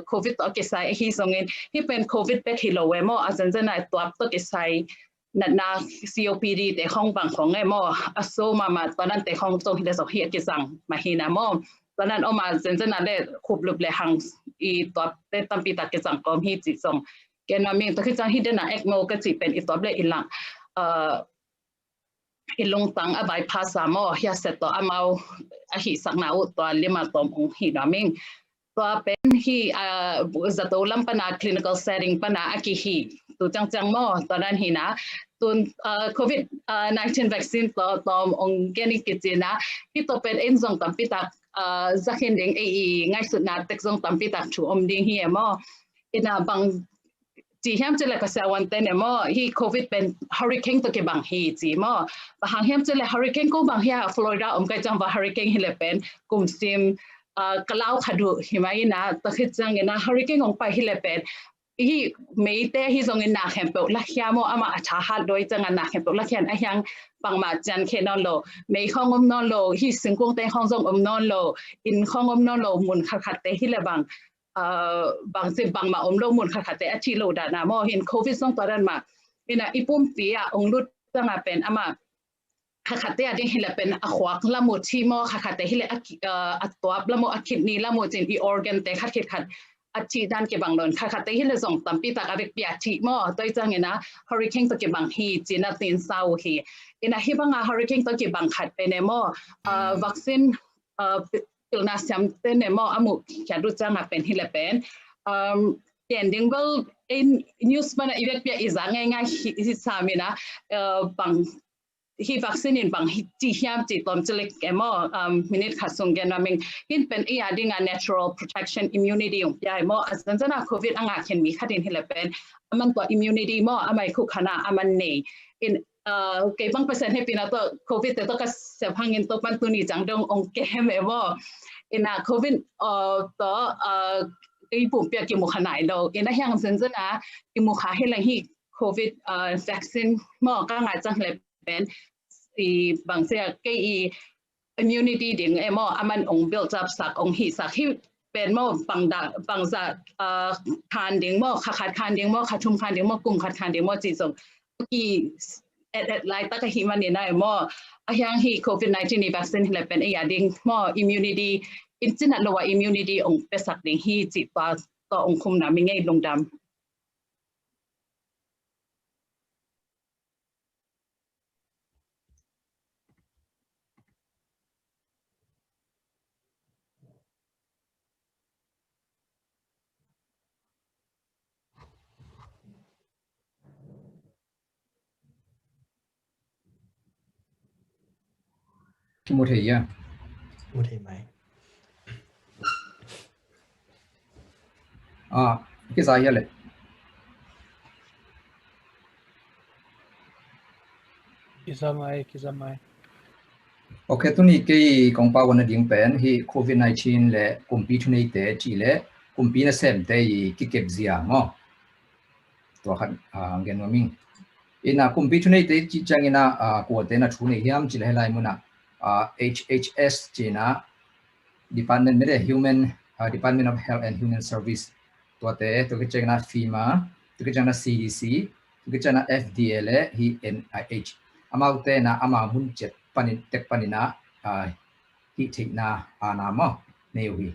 covid to ke sai hi zong in hi pen covid pe hilo we mo azan zana twap to ke sai na COPD แต่ห้องบางของไงมออโซมาตอนนั้นแต่ห้องตรงที่ได้สอบเฮียกิสังมาฮีนามอตอนนั้นออกมาเซนเซนั้นได้คุบลุบเลยหังอีตัวได้ตั้งปีตักกิสังกอมฮีจิส่งแกนมามีตัวที่จังฮีเดน่ะเอ็กโมก็จิเป็นอีตัวเลยอีหลังอีลงตังอบายพาสามอเฮียเสร็จตัวอามาอหิสักนาอุตัวลิมาตอมองฮีนามิงตัวเป็นฮีจะตัวลำปนา clinical setting ปนาอากิฮีตัวจังมอตอนนั้นฮีนะตัวCOVID-19 vaccine ตัวองค์แกนิกิจนะที่ตัวเป็นเอ็นซงตัมปิตักจะเห็นดิ่งง่ายสุดนะเต็กซงตัมปิตักชูอมดิ่งเฮียมออินาบางจีเฮียมจะเลยก็เสียวันเต้นมอฮีโควิดเป็นเฮอริเคนตัวเก็บบางฮีจีมอบางเฮียมจะเลยเฮอริเคนก็บางเฮียฟลอริดาก็จังว่าเฮอริเคนฮิเลเป็นกลุ่มซิมกล่าวขดุหิมะยินะตะคิดจังนะเฮอริเคนองไปฮิเลเป็นฮีไม่แต่ฮีทรงนาเข็มเปล่าเฮียมอามาอัชหะโดยจังนาเข็มเปล่าเขียนไอ้ยังบางมาจันเคนอนโลไม่ข้องนอนโลฮีสิงคงแต่ห้องทรงนอนโลอินข้องนอนโลมุนขัดแต่ฮิเลบางสิบางมาโลมุนขัดแต่อธิโลดานามอเห็นโควิดส่งตัวนั้นมาอินะอีปุ่มปีอะองลุดจังเป็นอามาขัดแต่ดิ้งฮิเลเป็นอขวักละมุดชีมอขัดแต่ฮิเลอัตตัวละมุดคิดนี้ละมุดจินอีออร์แกนแต่ขัดอาชีด้านเก็บบางโดนค่ะแต่ที่เราส่งตั้มปีตากอะไรเปียชีมอตัวจังเงินะเฮอริเคนตัวเก็บบางฮีจีน่าตีนเศร้าฮีอินะฮีบางเฮอริเคนตัวเก็บบางขัดไปในมอวัคซีนปิลนาซัมเตนในมออามุแค่รู้จังเป็นฮิเลเป็นเปลี่ยนดิ่งเบลอินนิวส์มันอีเวกเปียอีจังง่ายๆที่สามีนะบางฮีวัคซีนบางจีเฮียมจีตอมจะเล็กแกมอมินิทขัดส่งกันมามิงฮินเป็นอีอาดิ้ง natural protection immunity ของยายมออาจารย์จะน่าโควิดอ่างเข็นมีขัดอินฮิเลเป็นมันตัว immunity มออาไม่คุกขนามันเนยอินเก็บบางเปอร์เซ็นต์ให้ปีน่ะตัวโควิดแต่ตัวก็เสียพังอินตัวปันตุนีจังดงองเกมเอวอินะโควิดตัวไอ้ปุ่มเปียกิมุขนาดเราอินะยังเซนจะน่ากิมุขาให้แรงฮีโควิดวัคซีนมอก็ง่ายจังเลยเป็นบางเสียก็immunity ดิ่งมอมันอง build up สักองหิสักที่เป็นมอบางจะคานดิ่งมอขาดคานดิ่งมอขาดชุมคานดิ่งมอกลุ่มขาดคานดิ่งมอจีส่งที่ไล่ตะกหิมันเนี่ยนะมอยังฮี COVID-19 นี่วัคซีนเลยเป็นไอ้ยาดิ่งมอ immunity อินจินัดเราว่า immunity องเป็นสักดิ่งฮีจีต่อองคุมน้ำไม่ง่ายลงดำ Ki một thầy ya. Một thầy mày. Cái gì vậy? Kizamai. Okay, tu ni cái công bao na ding pen hi Covid-19 le kumpi thu nei te chi le kumpi na sem te ki kep zia ngo. To khan ngen ma ming. Ina kumpi thu nei te chi chang ina ko te na thu nei hiam chi le lai muna HHS chi na Department me Department of Health and Human Service. To te to ke chang na FEMA, to ke chang na CDC, to ke chang na FDA le hi NIH. Amau te na ama mun chet panin tek panina hi thik na ana mo neu hi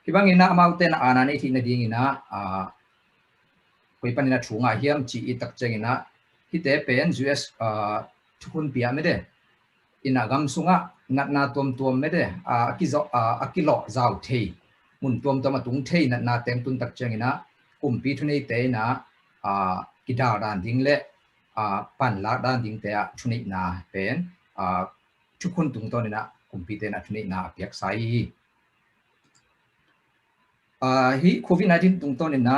kibang ina amau te na ana nei thik na ding ina koi panina thunga hiam chi i tak cheng ina hi te pen US thukun pia me de ina gam sunga nat na tom me de akilo zau thei mun tom atung thei na tem tun tak cheng ina kumpi thunei te na kidar dan ding le pan la dan ding te thunei na pen chukun tung to na kumpi te na thunei na piak sai hi Covid-19 tung to na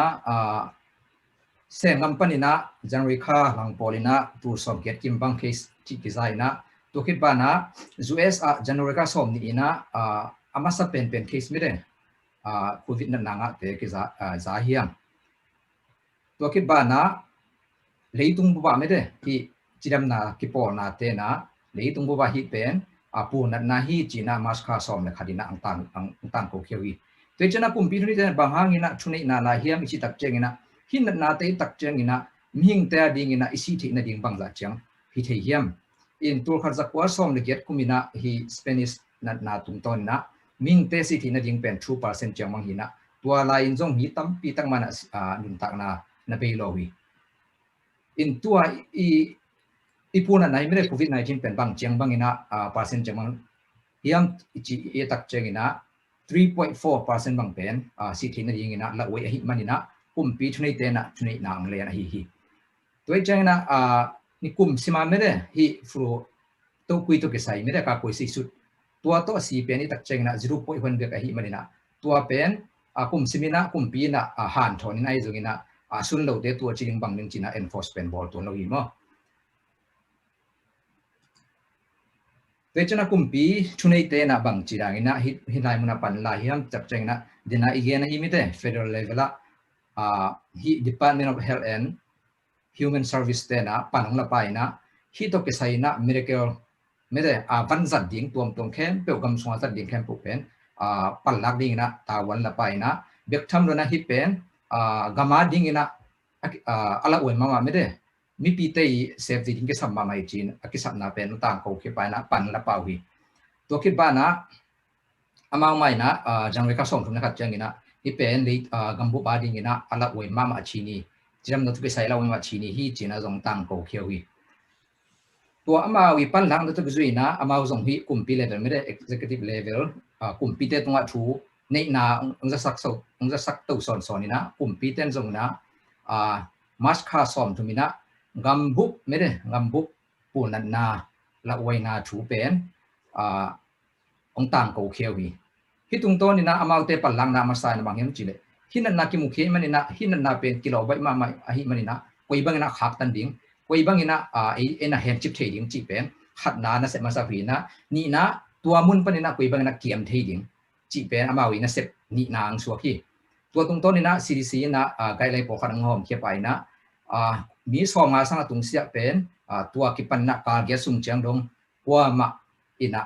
se ngam panina January kha lang polina tur som get kim bang case chi design na to khit ba na US January ka som ni ina amasa pen case mi de Covid na nga te ke za hiam to khit ba na leitung bu ba me de hi chidam na ki por na te na leitung bu ba hi pen pu na hi china maska som na khadina ang ko khiwi te chana kumpi ni te bang ina thunei na la hiam chi tak cheng ina hin na te tak cheng ina ming te ding ina isi thi na ding bang la chang hi the hiam in tur khar za kwa som le get kumina hi Spanish na tum ton na ming te si thi na ding pen 2% chang mang hina tua la in jong hi tam pi tak mana nun tak na pe lo wi in tua ipuna nai mere Covid-19 pen bang chiang bang ina percent chang hiam chi e tak cheng ina 3.4% bang pen si thi na ding ina la we hi manina kumpi thunei te na thunei na ang le na hi toi chang na ni kum sima mere hi flu to kui to ke sai mere ka koi si su tua to si pen ni tak cheng na 0.1 be ka hi manina tua pen kum simina kumpi na han thon nai zungina sun lo de tua chiling bang ning china enforcement ball to no hi mo Vechana kumpi thunei te na bang chirang ina hi lai muna pan la hiam chap cheng na dina igen hi mite federal level hi Department of Health and Human Service te na panong la pai na hi to ke sai na miracle mere van zat ding tom khem pe gam swa zat ding khem pu pen pan lak ding na ta wan la pai na bek tham lo na hi pen gama ding ina ala oi mama me de mi pi te safety ding ke sam ma mai chin akisap na pen tang ko ke pa na pan la pau hi to ki ba na amau mai na jangre ka som thum na khat chang ina hi pen le gambu ba ding ina ala oi mama chini jam no tu ke sai la oi ma chini hi china jong tang ko kheu hi to amau wi pan lang tu zui na amau jong hi kumpi level me de executive level kumpi te tunga thu nei na ong za sak to son ina kumpi ten jong na mas kha som thumina gambuk mere gambuk punan na la wai na thu pen ong tang ko kheu hi hitung to ni na amau te palang na masai na banghem chile hinan na ki mukhe manina hinan na pen kilo bai ma mai ahi manina koi bang na khak tan ding koi bang ina ena hem chip thei ding chi pen khat na na se ma sa na ni na tua mun panina koi bang na kiam thei ding chi pen amau ina sep ni na ang suak hi tua tung to ni na CDC na guideline po khan ngom khia pai na mi so nga sang tung sia pen tua ki pan na ka ge sung chang dong kwa ma ina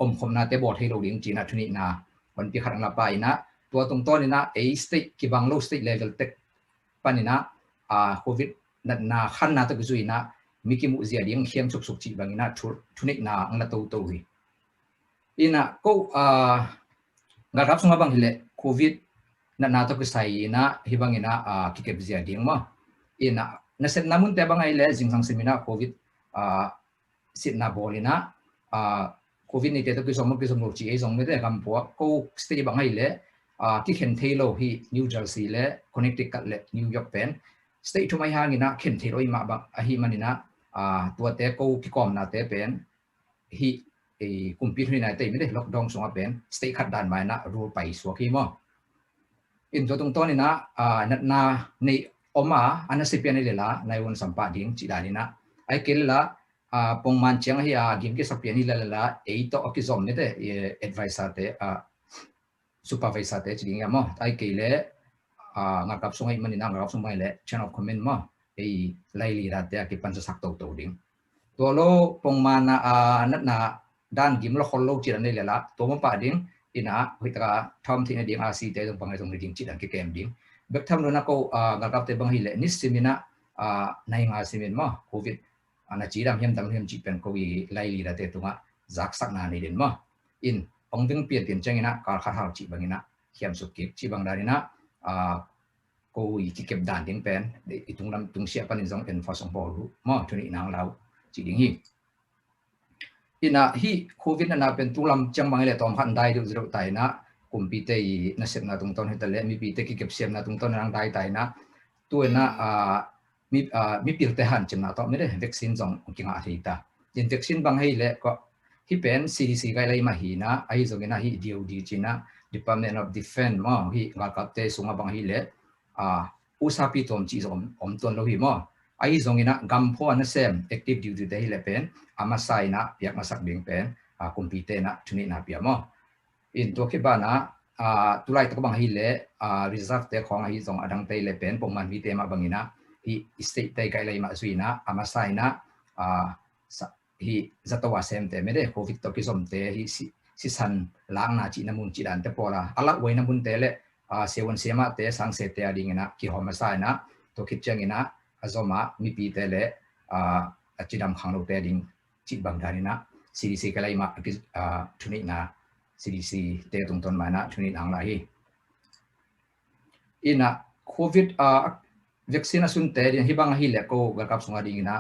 om khom na te bot helo ding china thuni na kon pi kharang la pai na tua tung to ni na a state ki banglo state level tek panina covid na khan na ta guzui na mi ki mu zia ding khiam suk chi bangina thuni na ang la to hi ina ko ngal rap sunga bang hile covid na to ku sai na hibangina ki ke zia ding ma ina naset namun te bangai le jingsang semina covid sit na bolina covid ni te to ki som chi e song me te kam po ko stay bangai le ki khen thelo hi New Jersey le Connecticut le New York pen stay to mai hangina khen thelo ma ba a hi manina tua te ko ki kom na te pen hi kumpit hui nai te mi de lockdown songa pen stay khat dan mai na rule pai so ki mo in to tung to ni na na nei oma anasipian ni la nai won sampa ding chi dani na ai kel la pong man chang hi gim ke sapian hi la e to okizom ne te advisor te supervisor te chi ding mo ai ke le ngakap sungai manina ngakap sungai le channel comment mo e lai li ra te ki pan sa sak to ding to lo pong man na dan gim lo khol lo chi ran le la to mo pa ding ina huita thom thi na ding a si te dong pangai dong ding chi dan ke kem ding bek tham lo na ko ngakap te bang hi le ni simina nai nga simin mo covid ana chi dam hiam chi pen ko wi lai li ra te tunga zak sak na ni den mo in ong ding pian tin changina ka kha ha chi bangina hiam su ki chi bang darina ko wi ki kep dan ding pen itung lam tung sia panin jong en fa song bol mo thuni nang lau chi ding hi ina hi covid na pen tulam chang bang le tom han dai du zero tai na kumpi te na sep na tung ton he le mi pi te ki kep siam na tung ton nang dai tai na tu na mi pil te han chim na to me de vaccine jong ki nga thi ta in vaccine bang hei le ko hi pen CDC gai lai ma hi na ai jong na hi DOD china Department of Defense mo hi nga kap te sunga bang hi le usapi tom chi jong om ton lo hi mo ai jong ina gam pho na sem active duty te hi le pen ama sai na piak masak ding pen kumpi te na thuni na pia mo in to ke ba na tulai to bang hi le reserve te khong hi jong adang te le pen pong man mi te ma bangina hi state te kai lai ma suina ama sai na hi zatawa sem te me de covid to ki som te hi si san lang na chi na mun chi dan te pola ala wei na mun te le sewon sema te sang se te ading na ki homa sai na to ki chang ina azoma mi pi te le achidam khang lo te ding chi bang dani na CDC kai lai ma ki thuni na CDC te tung ton ma na thuni nang la hi ina covid vaccine asun te din hi bang hi le ko ga kap sunga ding na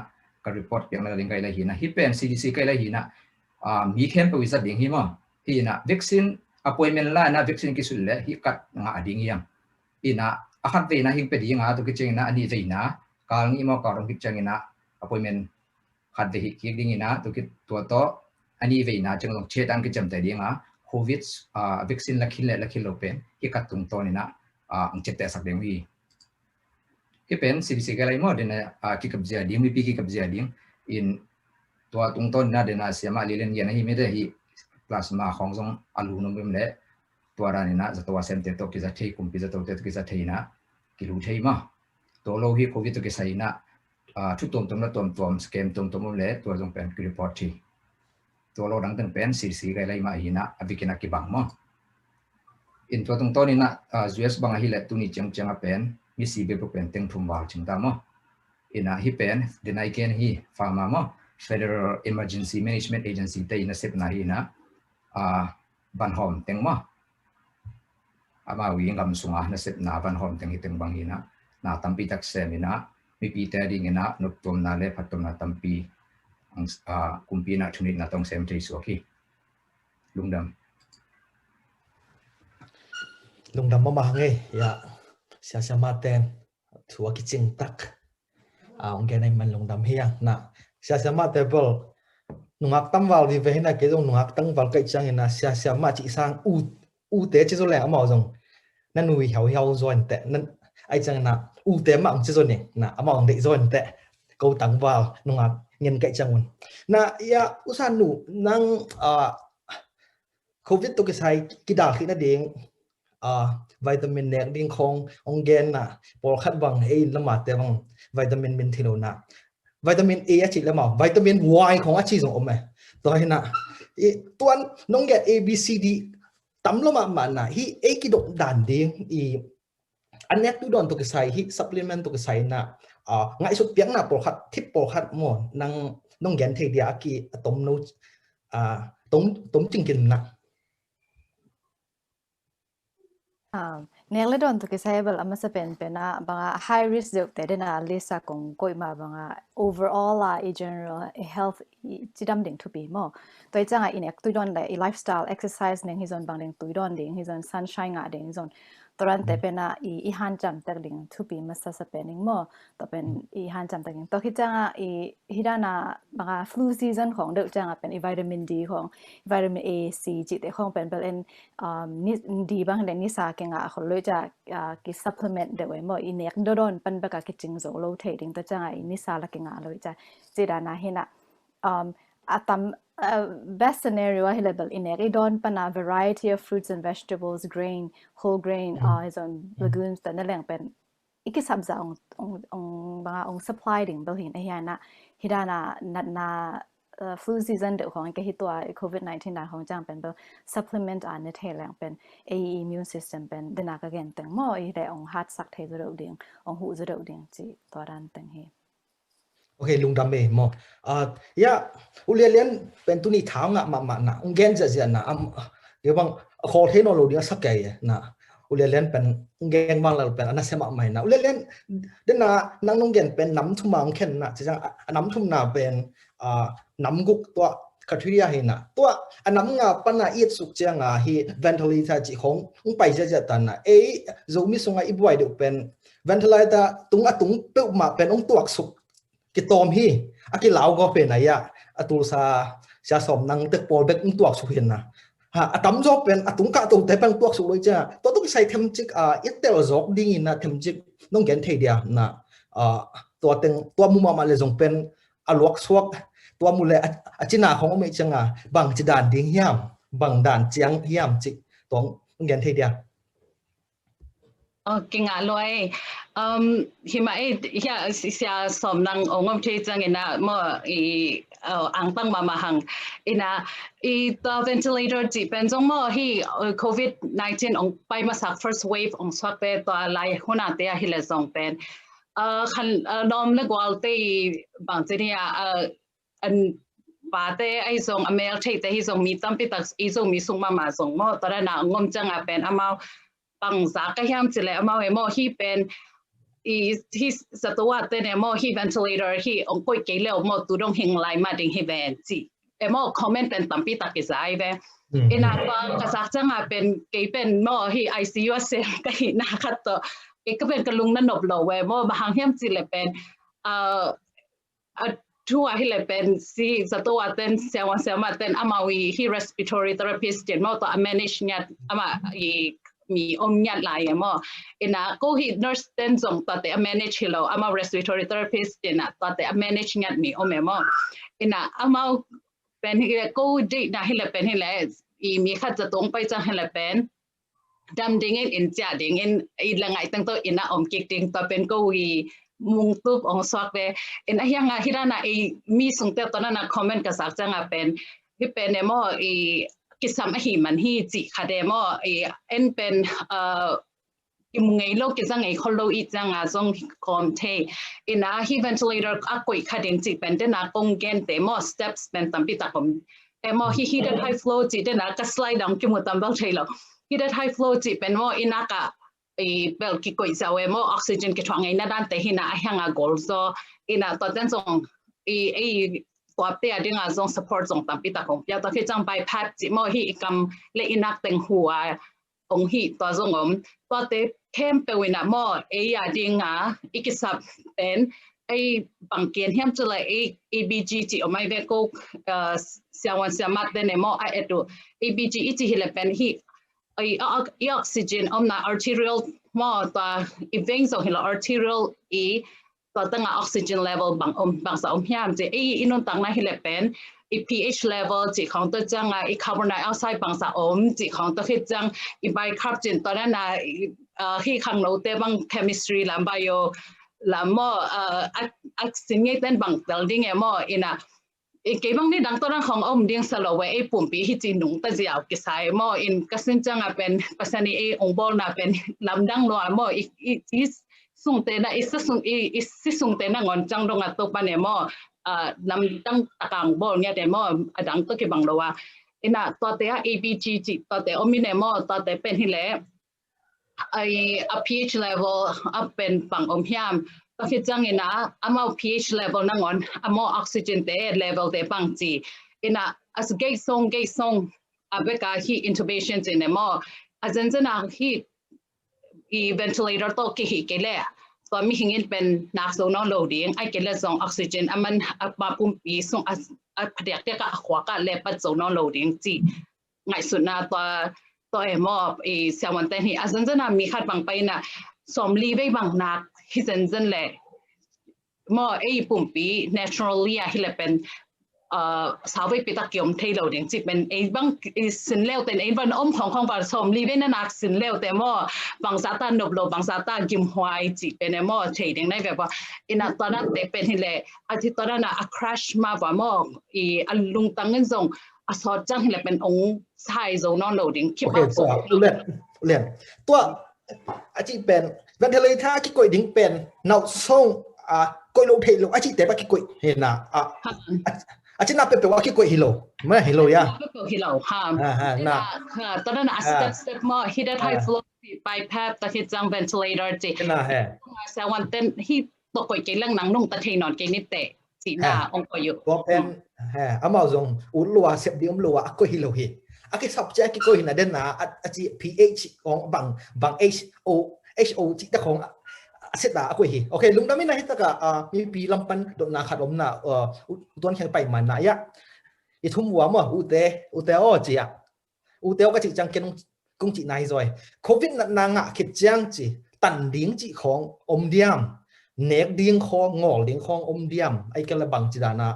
ka report yang la lingai la hi na hi pen CDC kai la hi na mi khem pe wisa ding hi mo hi na vaccine appointment la na vaccine ki sul le hi kat nga ading yang ina akhat ve na hi pe ding a to ki cheng na ani ve na kal ni mo ka rong ki cheng na appointment khat ve hi ki ding ina to ki to ani ve na cheng long che tan ki cham te ding a covid vaccine la khil lo pen hi kat tung to ni na ang che te sak ding hi hi pen CDC ga lai mo de na ki kap zia ding mi pi ki kap zia ding in to tung ton na de na siama lilen yan hi me de hi plasma khong jong alu no mem le to ra ni na za to sem te to ki za thei kum pi za to te ki za thei na ki lu thei ma to lo hi covid to ki sai na thu tom na tom scam tom le to jong pen ki report thi to lo dang teng pen CDC ga lai ma hi na abikina ki bang mo in to tung ton ni na US bang hi le tu ni chang a pen mi si be pen teng thum wal ching ta mo ina hi pen den I can hi pharma mo Federal Emergency Management Agency te ina sep na hi na ban hom teng mo ama wi ngam sunga na sep na ban hom teng iteng bang ina na tampi tak semina mi pi te ding ina nok tom na le phatom na tampi ang kumpi na thunit na tong sem thei so ki lungdam ma nge ya sia maten thua ki ching tak ong gen ai man lungdam hiang na sia ma table nungak tam wal vi ve na ke jong nungak tang wal kai chang ina sia ma chi sang u te chi zo le ma jong nan nui hiao zoin te nan ai chang na u te ma ang chi zo ni na ama ong de zoin te ko tang wal nungak ngen kai chang un na ya usan nu nang covid to ke sai ki da khi na ding vitamin nek ding khong ong gen na por khat bang e lama te bang vitamin min thilo na vitamin A a chi lama vitamin Y khong a chi jong om me to hi na tuan nong get A B C D tam lama ma na hi e ki dok dan ding anek tu don to ke sai hi supplement to ke sai na ngai su piang na por khat mo nong gen the dia ki atom no tom ching kin na Nele don to kisable amasa pen pena banga high risk de te na lesa kong koi ma banga overall in general health chidam ding to be mo to changa in ek tu don la lifestyle exercise ning his on bang ding tu don ding his on sunshine nga ding zon ตอนแต่เป็นอีหันจำตักดิ่งทุปีมาสเปนิงมั่วต่อเป็นอีหันจำตักดิ่งต่อคิดจังอีฮิดานาบางฟลูซีซันของเด็กจังเป็นวิตามินดีของวิตามิน A C จิตของเป็นนิดีบางเดนิสาเก่งคนเลยจะกิซัพพลีเมนต์เดี๋ยวมั่วอีเน็กโดนเป็นประกาศกิจงโซโลเทดิ้งต่อจังอีนิสาละเก่งเลยจะจิดานาเห็นatam best scenario available in every don pana variety of fruits and vegetables grain whole grain is on legumes ta na lang pen ikisabza ong banga ong supply ding bel hin ayana hidana na flu season de hong ke hitwa covid-19 na hong jang pen bel supplement an ne the lang pen a immune system pen dena ka gen teng mo i de ong heart sak the zo ding ong hu zo ding chi to ran teng he Okay, lung dame mo. Ya, ulian pentuni thao nga mama na. Ungen ja na yabang call technology sakay na. Ulian pen ungen bang lal pen ana sema mai na. Ulian den na nang nungen pen nam thuma ong ken na. Jang nam thum na pen nam guk to katria he na. To anam nga pana it suk chang hi ventilator ji khong ung pai ja tan na. Zomi sunga ibwai de pen ventilator tung atung pe ma pen ong tuak suk kitom hi akilaw go pe na ya atul sa som nang tek pol bek tuak su hin na ha atam jo pen atung ka to te pang tuak su loi cha to sai them chik itel jok ding in na them chik nong gen thei dia na to teng to mu ma le jong pen alok suak to mu le achina khong me changa bang chi dan ding hiam bang dan chiang hiam chik tong gen thei dia kinh ngạc lôi khi mà ya som nang ongom chơi chăng ina mo ang tang mà hang ina the ventilator chỉ bên trong mo hi COVID-19 ong pai ma sak first wave ong swak pe to lai huna te hi le zong pen khan nom le gwal te bang che nia an ba te ai zong amel thei te hi zong mi tam pi tak i zong mi sung ma zong mo to na ngom chang a pen amao bang za ka hiam chile amao emo hi pen hi satwa te ne mo hi ventilator hi ong koi ke le mo tu dong hing lai ma ding hi ben chi emo comment pen tam pi tak izai ve ina pa ka sak chang a pen ke pen mo hi ICU se ka hi na khat to ke ka pen ka lung na nop lo we mo ba hang hiam chile pen two hi le pen si satwa ten sewa ten amawi hi respiratory therapist ten mo to manage nyat ama mi nyat lai mo ina ko hi nurse ten zong ta te manage hilo ama respiratory therapist ten ta te manage nyat mi mo ina ama pen hi ko date na hi le pen hi le i mi khat za tong pai chang hi le pen dam ding in cha ding in i langai tang to ina kik ding ta pen ko hi mung tup ong swak ve ina hianga hirana i mi sung te to na comment ka sak chang a pen hi pen mo i kisam hi man hi chi khade mo en pen imngai lo ki zang ai kholo I chang a zong kom the ina hi ventilator a koi khading chi pen de na kong gen te mo steps pen tam pi ta kom emo hi heated high flow chi de na ka slide down ki mo tam bal thailo heated high flow chi pen mo ina ka bel ki koi zawe mo oxygen ki thang ai na dan te hina a hanga gol so ina to ten zongตัวเตี้ยดิ้งอ่ะส่ง support ส่งตามปีตาของยาตัวที่จังไปพัดจิโมฮีกำเล่นนักเต็งหัวองฮีตัวส่งตัวเตะเข้มเปวินะโมยาดิ้งอ่ะอีกสับเป็นบางเกียนเฮียมจุเลยABGจิออกมาเวกูเสียวันเสียมัดเดนโมตัว ABGอีจิฮิเลเป็นฮีออกซิเจนอมนา arterial โมตัวอีเวงส่งฮิล arterial ตัวตั้งออกซิเจน level บางสาวพิมพ์จะอินุนตั้งในฮิเลเป็นpH level จีของตัวจังคาร์บอนไดออกไซด์บางสาวจีของตัวที่จังไบคาร์บอนตอนนั้นที่ข้างโน้ตบาง chemistry ลำ bio ลำมั่วอักษิณยี่เต้นบางแต่ดิ้งมั่วอินะเก็บบางนี่ดังตัวนั้นของดิ้งสโลว์ไว้ปุ่มปีที่จีนุ่งแต่จะเอากิสายมั่วอินก็ซึ่งจังเป็นภาษานี้องค์บอลน่ะเป็นลำดังนัวมั่วอีส่งเตนะส่งเตนะงอนจังดงตัวปานเนี่ยมั่วนำตั้งตะกางบอลเนี่ยแต่มั่วดังตัวกี่บังโลวะอินะตัวเตะ ABG จิตัวเตะอมิเนมั่วตัวเตะเป็นที่เล่pH level เป็นปังพิมตัวที่จังอินะpH level นั่งอนออกซิเจนเตะ level เตะปังจีอินะas gate song เบกาฮี intubation จีเนี่ยมั่วอาจารย์จะนั่งฮี ventilator โตกิหิเกเลตัวมีหิงเป็นนักโซนอโลดิ้งไอเกเลส่งออกซิเจนมันมาปุ่มปีส่งผลิตเดียกขวากะเลปัดโซนอโลดิ้งจีไงสุดนะตัวมอเสียวันแต่นี่อาจจะน่ามีคาดบังไปนะสมรีไว้บางนักฮิเซนเซนเลยมอปุ่มปี naturally ฮิเลเป็นสาวไปปิดตะเกียมเทโลดิ้งจีเป็นบางสินเลวแต่วันของบางสมรีไว้นักสินเลวแต่มอบางซาตานนบโลบางซาตานกิมหวยจีเป็นมอเทดิ้งได้แบบว่าตอนนั้นเด็กเป็นฮิเลอาทิตย์ตอนนั้นคราชมาว่ามอลุงตั้งเงินส่งสอดจังฮิเลเป็นองค์ไซโซนอนโลดิ้งคิดว่าเรียนตัวอาจิเป็นวันเทเลท่าคิดกวยดิ้งเป็นนาวส่งกวยโลเทโลอาจิแต่ว่าคิดกวยเห็นนะอาจิน่าเป็นว่าคิดกวยฮิโลไม่ฮิโลยะฮิโลนะตอนนั้นสเต็ปมอฮิได้ไทฟลูไปแพทย์ตะคิดจัง ventilator จีเซวันเต้นฮิตกกวยเกลังหนังนุ่งตะเทนอนเกนิเตะจีน่าองค์อยู่บอกเป็นอามาจงอุลัวเสพดิมลัวกวยฮิโลฮิอากิ subject คิดกวยนะเด่นนะอาจิ pH ของบาง HO จิตของเสร็จละกวยฮิโอเคลุงดามินะฮิตกะมีปีลำปันโดนนาขัดอมนะตัวนี้ไปมันนะยะอีทุ่มหัวมั้งอุเตอ้อจีอ่ะอุเตอ้ก็จีจังเกนกงจีนายจอยโควิดนางะคิดจังจีตันดิ้งจีของอมเดียมเนกดิ้งของงอดิ้งของอมเดียมไอ้กันละบางจีดานะ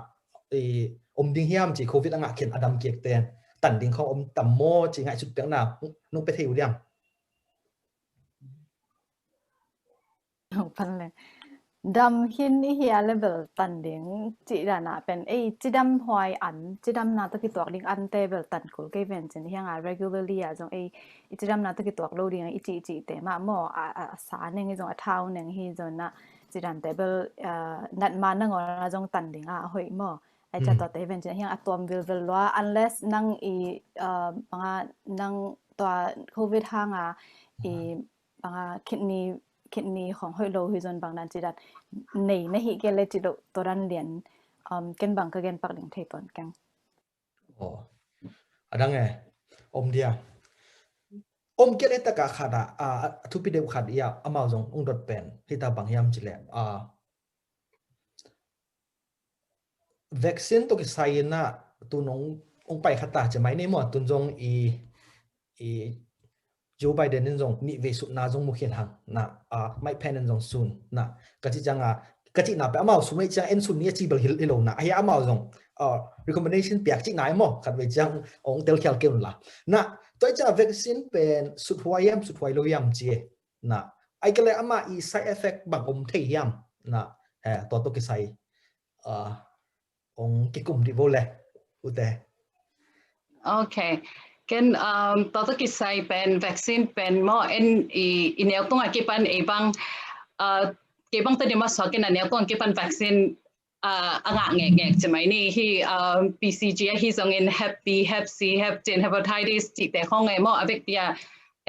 อมดิ้งเฮียมจีโควิดนางะเขียนอดัมเกียกเตนตันดิ้งของอมตัมโมจีไงสุดเปียงนานุ่งไปเที่ยวเดียมพันเลยดำหินอีเฮียเลเวลตันดิ้งจีดานะเป็นจีดำหอยอันจีดำนาตะกิตัวดิ้งอันเตเบลตันกุลเกเวนจินเฮียงregularly จงจีดำนาตะกิตัวโลดิ้งจีเตมาหมอสารหนึ่งจงเท้าหนึ่งฮีจงนะจีดันเตเบลนัดมานั่งอ่ะจงตันดิ้งหอยหมอจะตัวเตเวนจินเฮียงอัตวมวิลว่า unless นั่งบางนั่งตัวโควิดห่างบางคิดนี้ของหอยโลหิจนบางนั้นจีดันในหิเกเลจิโดตัวรันเลียนเกันบางก็เกันปักหลิงเทตอนกันโอ้ดังไงอมเดียเกเลตกะขาดทุพิเดวขาดยาอามาจงองดดเป็นที่ตาบางยามจิเลวัคซีนตัวกิไซน่ะตุนองไปขัดตาจะไม่ในหมดตุนจงโจไบเดนนั่นจงมีเวสุนาจงมุขเห็นหังนะไม่แพ้นั่นจงซุนนะกะจิจังกะจินาไปอามาสุไม่จังเอ็นซุนนี่จีเบลฮิลโลนะไอ้อามาจงrecommendation เปียกจินายมั้งขัดเวจังองเตลเคียลเกลล่ะนะตัวจะวัคซีนเป็นสุดหัวโลยามจีนะไอ้ก็เลยอามาside effect บางอมเทียมนะตัวกิไซองกิกุมดิโวเลยอุเตโอเคกันตัวกิไซเป็นวัคซีนเป็นมออินเนลต้องอากิปันบังเก็บบังตัวเดียวมาสอนกันนะเนลต้องอากิปันวัคซีนอ่างแงกใช่ไหมนี่ที่BCG ที่ส่งอิน Hep B Hep C Hep G Hepatitis จีแต่ข้องไงมอavec bien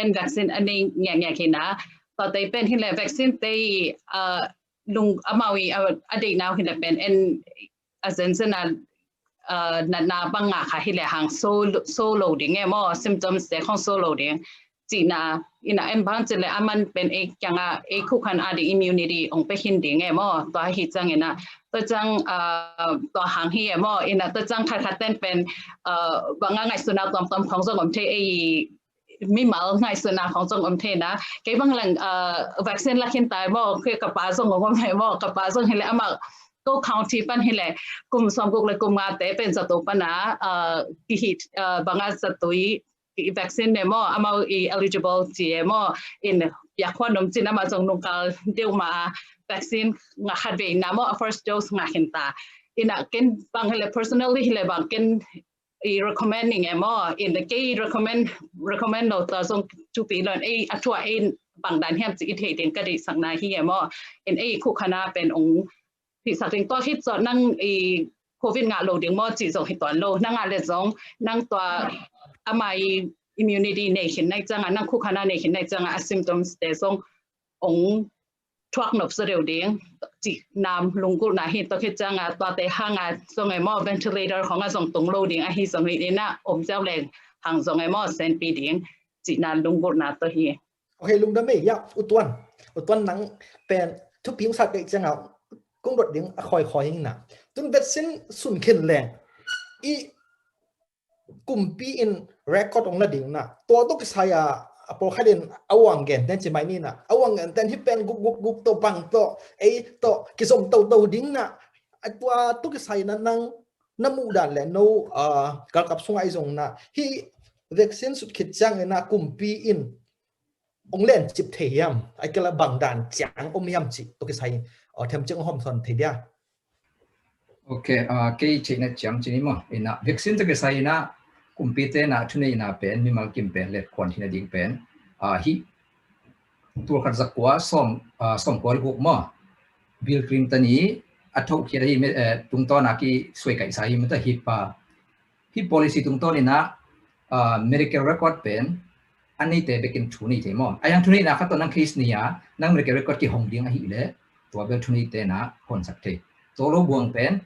en vaccine อันนี้แงกนะต่อไปเป็นที่แหละวัคซีนที่ลุงอามาวีอดีตนาวที่แหละเป็นen asenza na banga kha hile hang so loading e mo symptoms de khong so loading china ina em ban chele aman pen kyanga khu khan adi immunity ong pe hin ding e mo to hi chang ina to chang to hang hi e mo ina to chang kha ten pen banga ngai suna tom khong so ngom the mi mal ngai suna khong so ngom the na ke bang lang vaccine la khin tai mo ke ka pa so ngom he mo ka pa so hile amaก็ข้าวที่ปันให้แหละกลุ่มสองกลุ่มเลยกลุ่มงาแต่เป็นสตูปันนะกิหิตบางสตูอีวัคซีนเนี่ยมั่วอามาeligible จีมั่วอยากควันนมจีนมาจงนงกาเดียวมาวัคซีนงาขัดเวนะมั่ว first dose งาเห็นตาน่ะกินบางให้แหละ personally ให้แหละบางกินrecommending มั่วกี่ recommend เราตัวจงจุปีเลยทั่วบางด้านเฮียมจีอิทธิเดนก็ได้สังนาที่มั่วคู่คณะเป็นองค์ที่สักถึงตัวที่จะนั่งโควิดงาโลดิ้งมอจีจงให้ตัวโลนั่งงานเลยจงนั่งตัวอามาimmunity ในเห็นในจังนั่งคู่คณะในเห็นในจังsymptoms แต่จงองทวักหนบเสรียวดิ้งจีนำลุงกุลนาเห็นตัวที่จังตัวแต่ห้างจงไอมอ ventilator ของจงตรงโลดิ้งไอฮีจงเห็นน่ะอมเจ้าแรงห่างจงไอมอเซนปีดิ้งจีนำลุงกุลนาตัวเฮีย okay lung đam mê ya utuan nang pen thu piung sat cái chang ao cũng đột tiếng khoi hình na tun vaccine sun khen leng i kumpi in record ong la ding na to cái saya apol khaden awang gen ten chi mai ni na awang gen ten hi pen guk to bang to ei to kisom to ding na atwa to cái sai na nang namu dan le no kal kap sungai zong na hi vaccine sut khit chang na kumpi in ông lên chụp thể hiểm ai cái là bằng đàn chẳng ông hiểm chỉ tôi cái sai ở thêm chương hôm tuần thì dia ok cái chuyện này chẳng chỉ mà ina vaccine cái sai na kumpite na thune na pen mi mal kim pen let kon thina ding pen hi tur khat zakwa som kol guk ma Bill Clinton ni athok khia hi tung to na ki soi kai sai mi ta hi policy tung to ni na medical record pen anh ấy để bekin thuni thế mà anh thuni là phát nang case này nang mereka record ki hong ding hi le tua bel thuni te na kon sak the to lo buang pen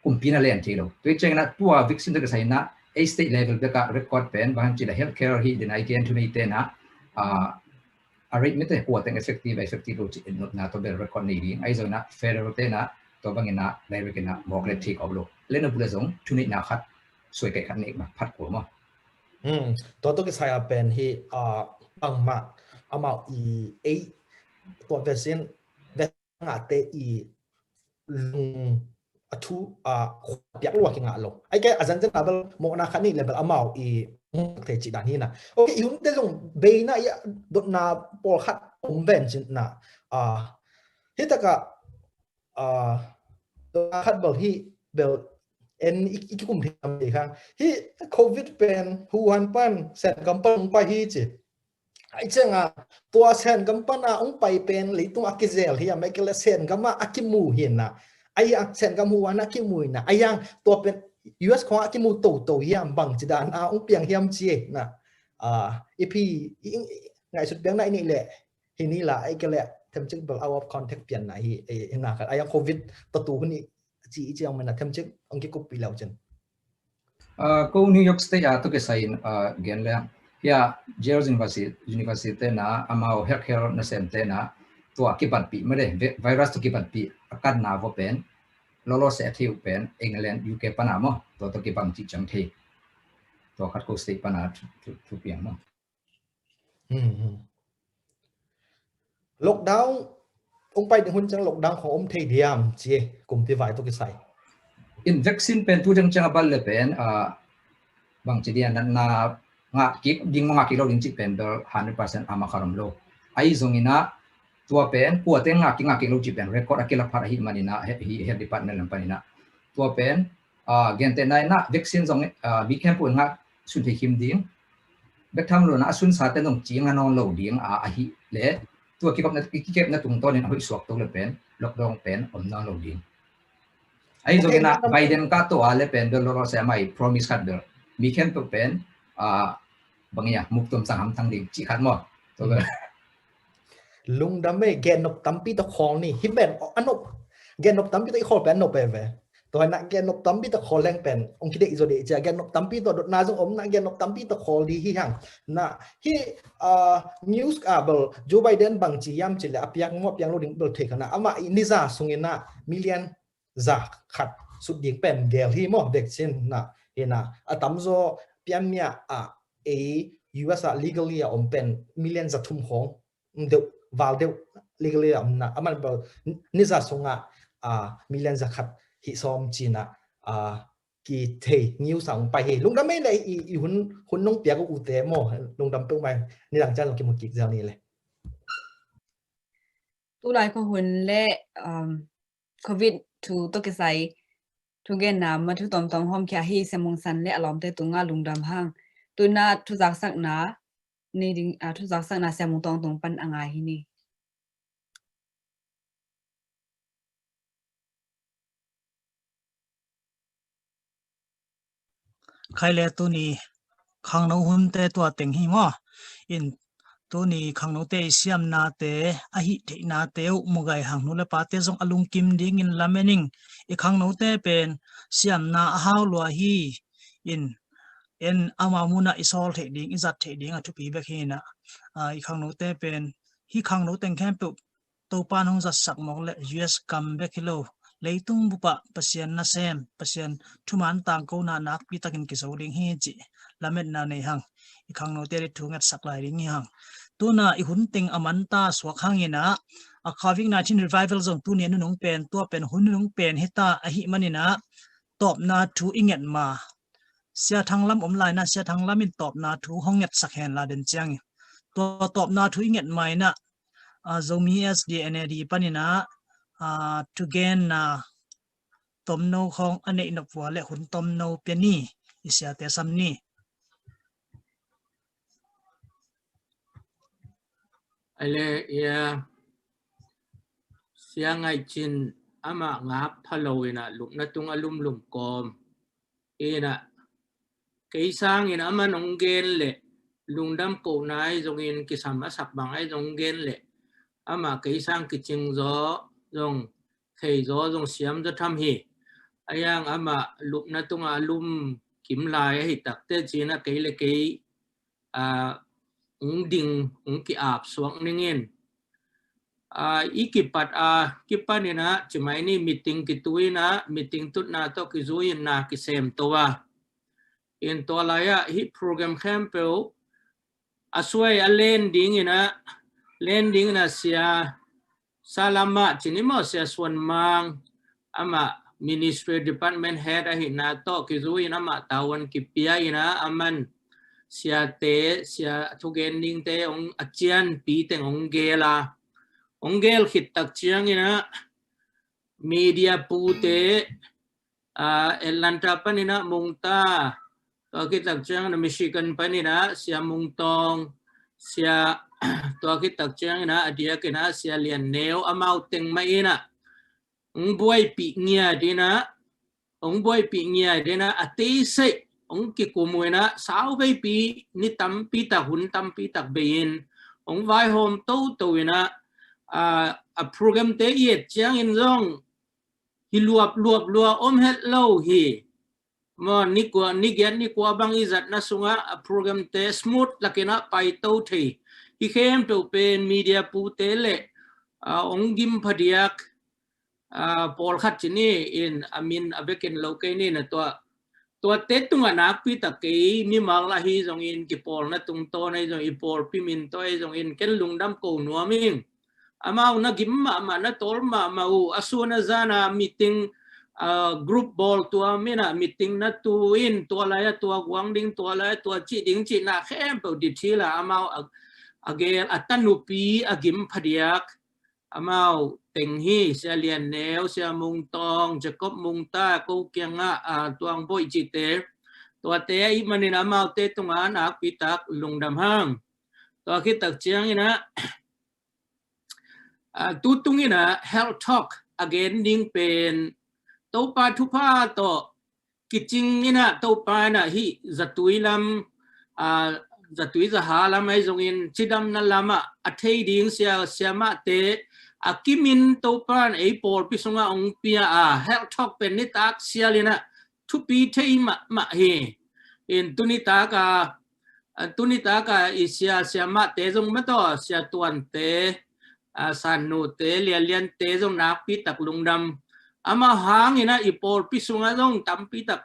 kumpina len thế lo tôi cheng na tua vaccine cái sai na a state level be ka record pen bahang chi la healthcare hi den again thuni te na rate mi te ko teng effective lo chi na to bel record ni ding ai zo na federal te na to bang na direct na mok le thik ob lo le na bula zong thuni na khat soi kai khat ni ma phat ko maตัวcái saiเป็นที่บางมาเอามาตัวvaccineงาเตลุงทุเปียกลวกงาลงไอ้แกอาจารย์จะนับโมนาคันนี่เลเวลเอามาเทจิดานี่นะโอเคยุ่งแต่ลงเบย์นะอย่าโดนนาปอขัดอมเวนจินะที่ตะกะตัวขัดเบลที่เบลอีกกลุ่มที่ทำดีครับที่โควิดเป็นผู้หันปั้นแสนกำปั้นไปที่จิไอ้เจ้าตัวแสนกำปั้นองไปเป็นหรือตัวอักเซลที่ไม่เกี่ยวแสนกำมาอักมูเห็นนะไอ้ยังแสนกำหัวนักกิมูนะไอ้ยังตัวเป็น US ของอักมูโตเฮียมบังจิดานองเปียงเฮียมเจีนะอีพีไงสุดเปียงไหนนี่แหละทีนี้ล่ะไอ้ก็แหละทำจึงแบบ out of context เปลี่ยนไหนไอ้นะครับไอ้ยังโควิดตัวคนนี้chỉ cho mình là thêm chức ông cái copy lâu chân. Cô New York State tôi cái sai gen le ya Yale University na amao healthcare na center na tua ki ban pi mare virus to ki ban pi akan na vo pen lolo se thiu pen England UK panama to ki ban chi chang the to khat ko state pana thu piang mo. Lockdown ông bay đến huân trang lockdownของông thầy điểm chị cùng thì vài tôi cái sai in vaccine pen tu jang chang bal le pen bang chi dia na nga ki ding nga ki lo ding chi pen do 100% ama kharam lo ai zongina tua pen pu te nga ki lo chi pen record akila phar hi manina hi health department lam panina tua pen gen te nai na vaccine zong bi camp nga sun thi him ding bek tham lo na sun sa te nong chi nga non lo ding hi le tua ki kep na tung to ni hoi suak to le pen lockdown pen om na lo ding ai zo na Biden ka to ale pen do lo se mai promise khat do mi ken to pen bangya muktom sang ham thang ding chi khat mo to lung đam mê gen nộp tắm pi to khol ni hi ben anop gen nộp tắm pi to khol pen nộp về to na gen nộp tắm pi to khol leng pen ông kide zo de ja gen nộp tắm pi to dot na jong om na gen nộp tắm pi to khol di hi hang na hi news abel Joe Biden bang chi yam chi la apyak ngop yang lo ding bel thek na ama iniza sungena million za khat sut ding pen gel hi mo vaccine na hina atam zo piam mia US legally om pen million za thum hong de val de legally am na aman bel niza sunga million za khat hi som china ki thei new sang pai he lung dam mai nei i hun nong pia ko u te mo lung dam pung mai ni lang chan ki mo ki zao ni le tu lai ko hun le covid tu to ke sai tu gen na ma tu tom hom kya hi semong san le alom te tunga lung dam hang tu na tu jak sak na ni ding tu jak sak na semong tong pan anga hi ni khai le tu ni khang no hun te tua teng hi mo in tu ni khang no te siam na te a hi the na te mu gai hang nu le pa te jong alung kim ding in lamening e khang no te pen siam na a haw lo hi in en ama muna isol the ding izat the ding a tu pi be khi na I khang no te pen hi khang no teng khem pu to pan hong za sak mong le US come back hello leitung bupa pasien na sem pasien thuman tang ko na nak pi takin ki so ding hi chi lamet na nei hang I khang no te ri thungat sak lai ring hi hang tuna I hun teng amanta swak hangina a COVID-19 revival zong tu ne nung pen to pen hun nung pen heta a hi manina top na thu inget ma sia thanglam omlai na sia thanglam in top na thu honget sakhen la den chang to top na thu inget mai na Zomi SDNAD panina to gain na tom no khong ane no pwa le hun tom no peni isya te samni ale ya siang ai chin ama ngap phaloina lum na tung alum lum kom ina keisang ina ama nong gen le lungdam ko nai jong in kisam asak bang ai jong gen le ama keisang kiching zo jong thei zo jong siam zo tham hi ayang ama lup na tung alum kim lai hi tak te china ke le ke ding ki ap suang ningin ikipat kipanina chimai ni meeting kituina meeting tut na to kizuin na kisem towa in to laya hi program campel aswai a landing na sia salama chinimo sia swan mang ama ministry department head a hi na to kizuin ama tawan kipia ina aman sia te sia thugending te ong achian pi teng ong gela ongel khit tak chiang ina media pute Atlanta panina mungta to khit tak chiang na Michigan panina sia mungtong sia to khit tak chiang ina adia kina sia lian neo amau teng mai ina ongboy pi ngia dina ate se ong ki kumuina sau bei pi ni tam pi ta hun tam pi tak bein ong vai hom to ina a program te yet chiang in zong hi luap om het lo hi mo ni kwa bang izat na sunga a program te smooth lakina pai to the hi khem to pen media pu te le ong gim phadiak pol khat chini in amin abekin lokai ni na to te tunga nak pi ta ke mi mal la hi zong in ki pol na tung to nei zong I pol pi min to ai zong in ken lungdam ko nuaming amau na gimma ma na tolma mau asuna zana meeting group ball tua mina meeting na tu in tua laya tua guangding tua laya tua chi ding chi na khem pe di thila amau agel atanupi agim phadiak amau teng hi sia lian neo sia mung tong jacob mung ta ko kyanga tuang boy chi te tua te I manin amau te tunga na pitak lungdam hang tua khi tak chiang ina tutungina health talk again ding pen topa thupa to kiching ina topa na hi zatuilam zatui zahala mai zongin chidam na lama athei ding sia siama te akimin topan ei por pisunga ong pia health talk pen ni tak sialina thupi thei ma hi in tunita ka isia siama te zong ma to sia tuan te san nu te lian te zong nak pi tak lungdam ama hang ina ipol pisunga zong tam pi tak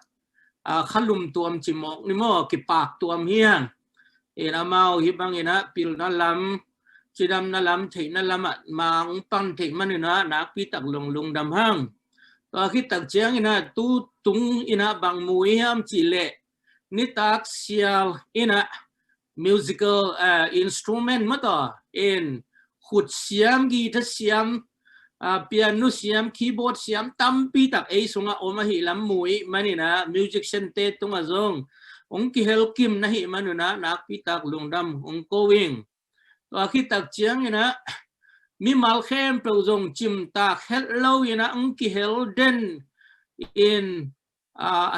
khalum tuam chimok ni mo ki pak tuam hiang ina mau hibang ina pil na lam chidam na lam thei na lama mang pan thei manina nak pi tak lungdam hang to khi tak chiang ina tu tung ina bang muiam chi le ni tak sial ina musical instrument ma to in khut siam gi tha siam piano siam keyboard siam tampi tak ei sunga oma hi lam mui manina musician te tunga zong ong ki hel kim na hi manuna nak pi tak lungdam ong going to khi tak chiang ina mi mal khem pe zong chim tak hello ina ong ki hel den in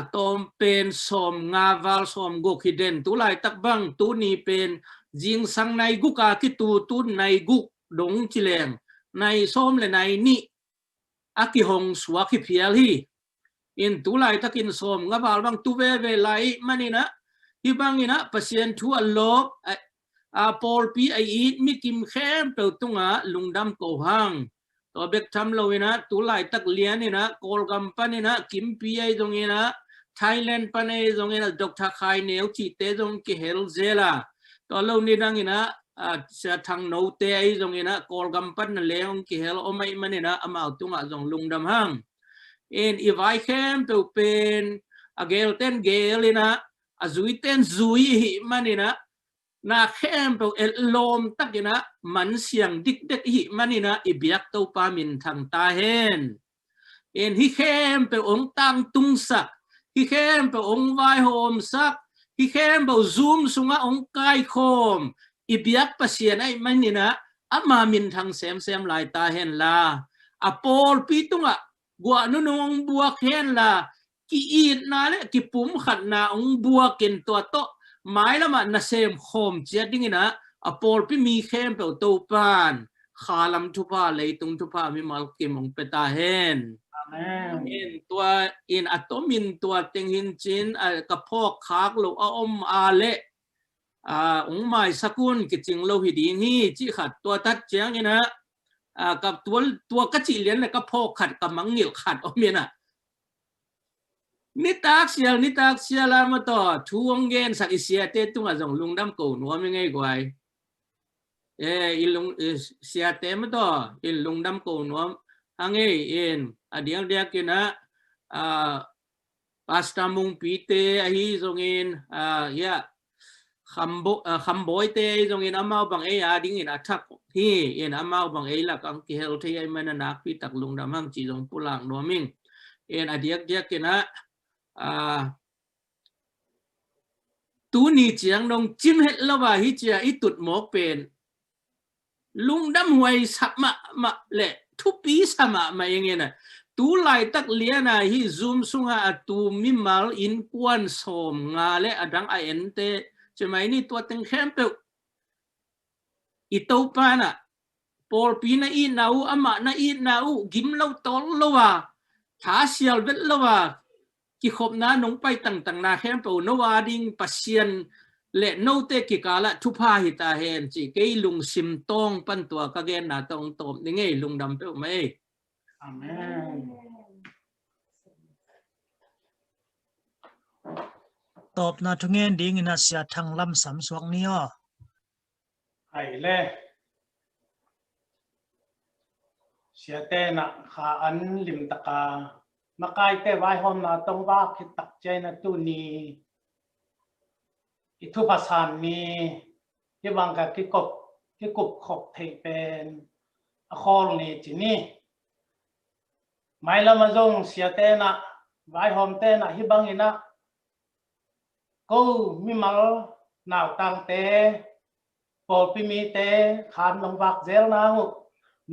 atom pen som ngaval som gok hiden tu lai tak bang tu ni pen jing sang nai guka ki tu nai guk dong chileng nai som le nai ni aki hong suwa ki phial hi in tu lai takin som ngaval bang tu ve lai manina hi bang ina pasien thu alok Paul pi ai it mi kim khem pe tunga lungdam ko hang to bek tham loina tu lai tak lian ina kol company na kim pi ai dong ina Thailand panai dong ina Dr. Khai neu chi te dong ki hel zela to lo ni dang ina sa thang no te ai dong ina kol company leong ki hel o mai manina amau tunga dong lungdam hang in if I came to pen agel ten gelina azui ten zui hi manina na khem to lom takina man siang dik dek hi manina ibiak to pa min thang ta hen in hi khem pe ong tang tung sak hi khem pe ong vai hom sak hi khem bo zoom sunga ong kai khom ibiak pasien ai manina ama min thang sem lai ta hen la a Paul pi tunga gwa nu nong buak hen la ki it na le ki pum khat na ong buak ken to to mai lama na sem khom chia ding ina a Paul pi mi khem pe to pan khalam thu pa leitung thu pa mi mal kim ong peta hen amen in atomin tua teng hin chin ka phok khak lo a om a le ong mai sakun ki ching lo hi ding hi chi khat tua tat chiang inaกับตัวกระจิเลียนเลยก็พกขัดกับมังเงียวขัดออกเมียนะนิตากเสียลามาต่อทวงเงินสักเสียเตตุงอ่ะส่งลุงดำกูนัวไม่ไงกว่าอีลุงเสียเตมาต่ออีลุงดำกูนัวอังเอ็นเดียกกินนะพาสตามุงปีเตอฮีส่งเงินคำบ่อยเตยตรงนี้น้ำมาบังดิ้งอินทักที่อินน้ำมาบังละกังกิเฮลที่ไอ้มันนักพิตักลุงดำหังจีจงปุลังนัวมิงเดียกกินะตูนี่เจียงนงจิ้มเห็ดละว่าฮิเจียอิตุดหมอกเป็นลุงดำหวยสัมมาเละทุปีสัมมาอย่างเงี้ยนะตูไล่ตักเลียนะฮิซูมสุงาตูมิมัลอินควันสมงาเลอดังไอเอ็นเตจะไม่นี่ตัวตึงเข้มเปล่าอีตัวปานะปอลปีน่ะอีน่าอูอามาน่ะอีน่าอูกิมเล่าตอลละว่าท้าเสียลเวทละว่ากิขบน้าน้องไปต่างๆนาเข้มเปล่านวาดิงปัสเซียนเละโนเตกิกาละทุพาหิตาเฮนจีเกยลุงซิมตองปันตัวกะเกนนาตองตบนี่ไงลุงดำเปล่าไหมอาเมนตอบนาทุเงินดิ้งนาเสียทางลำสามสวงนี้อ๋อไอ้เล่เสียเตนะขาอันลิมตะกามาไกลเตไว้หอมนาต้องว่าคิดตักใจนะตุนีอิทุภาษานี้ที่บางกับที่กบขบเทเป็นอคอลนี่จีนี่ไม่ละมาจงเสียเตนะไว้หอมเตนะที่บางอินะกูมีมาหนาวตังเตปอปิมีเตขานลงวักเจลนาหุ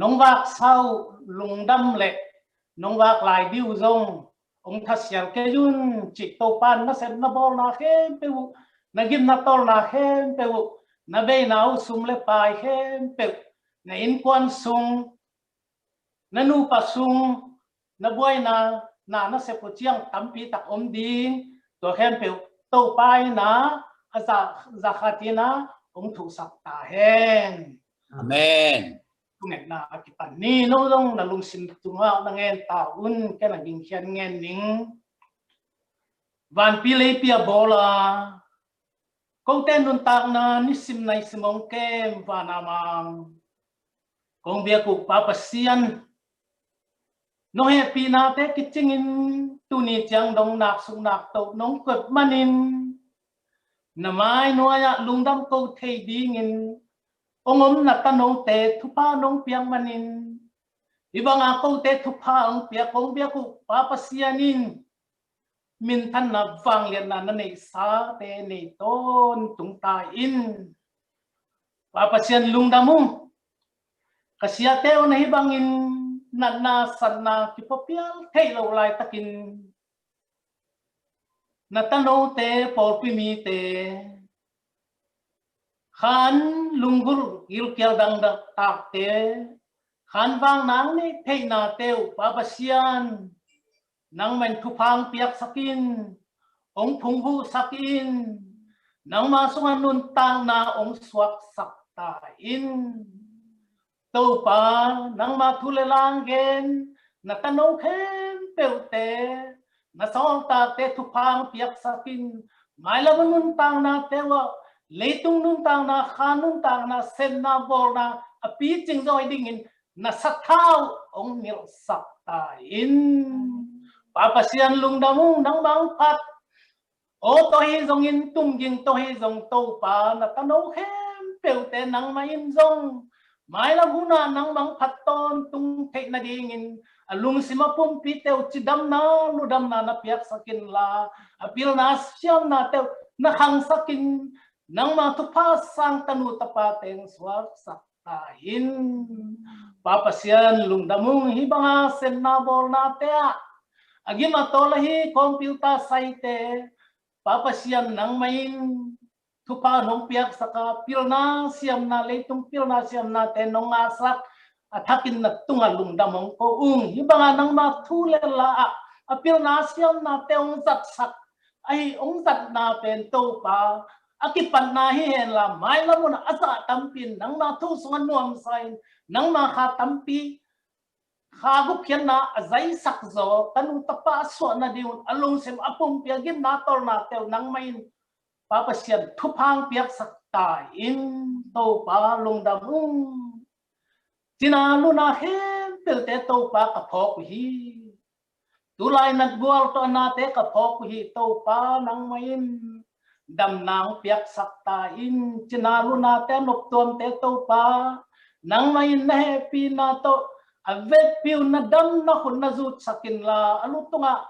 น้องวักเศร้าลุงดำเละน้องวักลายดิวจงองทัศเสียงเกยุนจิตโตปันนัเซนนับอลนาเข้มเปวนักิมนัตอลนาเข้มเปวนับเบนาวสุมเลปายเข้มเปวในอินควันซุงนันูปัสุงนับวยนาเสพเจียงตั้มปีตักอมดิงตัวเข้มเปวโตไปนะอาจาคตินะองถูกสักตาแห้งอาเมนทุกเงินนากิปันนี่น้องลงนาลุงสิมตุงว่านังเงินตาอุ่นแค่นังยิงเขียนเงินนิ่งวันปีเลยปีบอลาก็เต้นนุนตากนานิสิมในสมองเกมวานามังกงเบียกุปาปเซียนน้องเฮปีนาเตกิจิงินตุนีจังดงนักสุนักตกน้องเกิดมันินน้ำไม้นัวยะลุงดำกูเทดีงินองค์นัตน้องเตทุพาน้องเปียงมันินอีบางอากูเตทุพาองเปียกงเบียกุปาปเซียนินมินทันนับฟังเรียนนั้นในสาเตในต้นตุงตาอินปาปเซียนลุงดำมุงกษีเตวในบางอินนันนาสันนาคิปเปียลเทโลไลตะกินนัตโนเตปอลปิมีเตขันลุงกุลกิลเกียลดังดักตากเตขันบางนางนี่เทนาเตวปาปเซียนนางมันทุพังเปียกสักินองพุงผู้สักิน nang masungan nun tang na ong swak sakta in to pa nang matulelang gen na tanong khem pelte na song ta te thupang piak sakin mai lam nun tang na tewa leitung nun tang na khanun tang na sen na bol na api ching zoi dingin na sathau ong mil sakta in papasian lungdamung nang mang pat o to hi zong in tung jing to hi zong to pa na tanong khem pelte nang main zong mai lam huna nang mang pat ton tung thei na dingin alung sima pum piteu chidam na ludam na piak sakin la apil na siam na teu na hang sakin nang ma tu pa sang tanu tapateng swak sakta in papasian lungdamung hibanga sen na bol na te agima tolahi computer site papasian nang main tupa nong piak saka pilna siam na leitung pilna siam na te nong asak atakin na tungalung damong ko hibanga nang matulela apilna siam na te ong zat sak ay ong zat na pento pa akipan na hihen la mai la muna asa tampin nang matu sungan nuam sain nang makatampi khagu pian na azai sakzo tanu tapa so na diun alung sem apum piagin na tor na te nang main papasian thupang piak sakta in to pa lungdamung tinalu na hem pelte to pa kapok hi tulay nagbual to na te kapok hi to pa nang main dam nang piak sakta in tinalu na te noptom te to pa nang main na happy na to avet piu na dam na khun na zut sakin la alutunga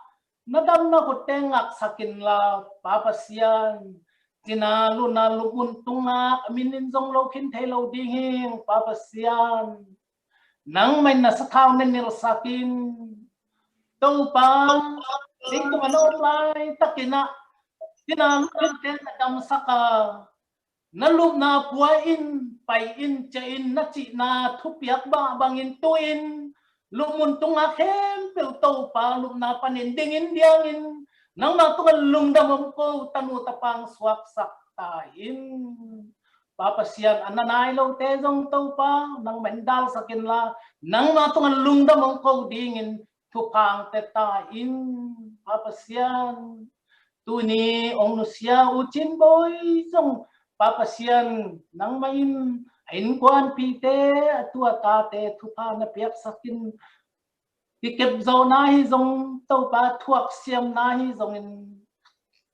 na dam na khutengak sakin la papasian tinalu na lugun tunga aminin zong lo kin thelo ding papasian nang may nasakaw na nil sakin to pa dito online takina tinalu ten dam saka nalub na puain pain chain na chi na thupiak ba bangin tuin lumun tunga khem pel to pa lum na panindingin diangin nang matungal lungdamom ko tanu tapang swak sakta in papasian ananay lo tezong to pa nang mendal sakin la nang matungal lungdamom ko dingin thupang teta in papasian tuni ong nusya uchin boy song papasian nang main ain kwan pite atua tate thupa na piak sakin tikep zo na hi zong to pa thuak siam na hi zong in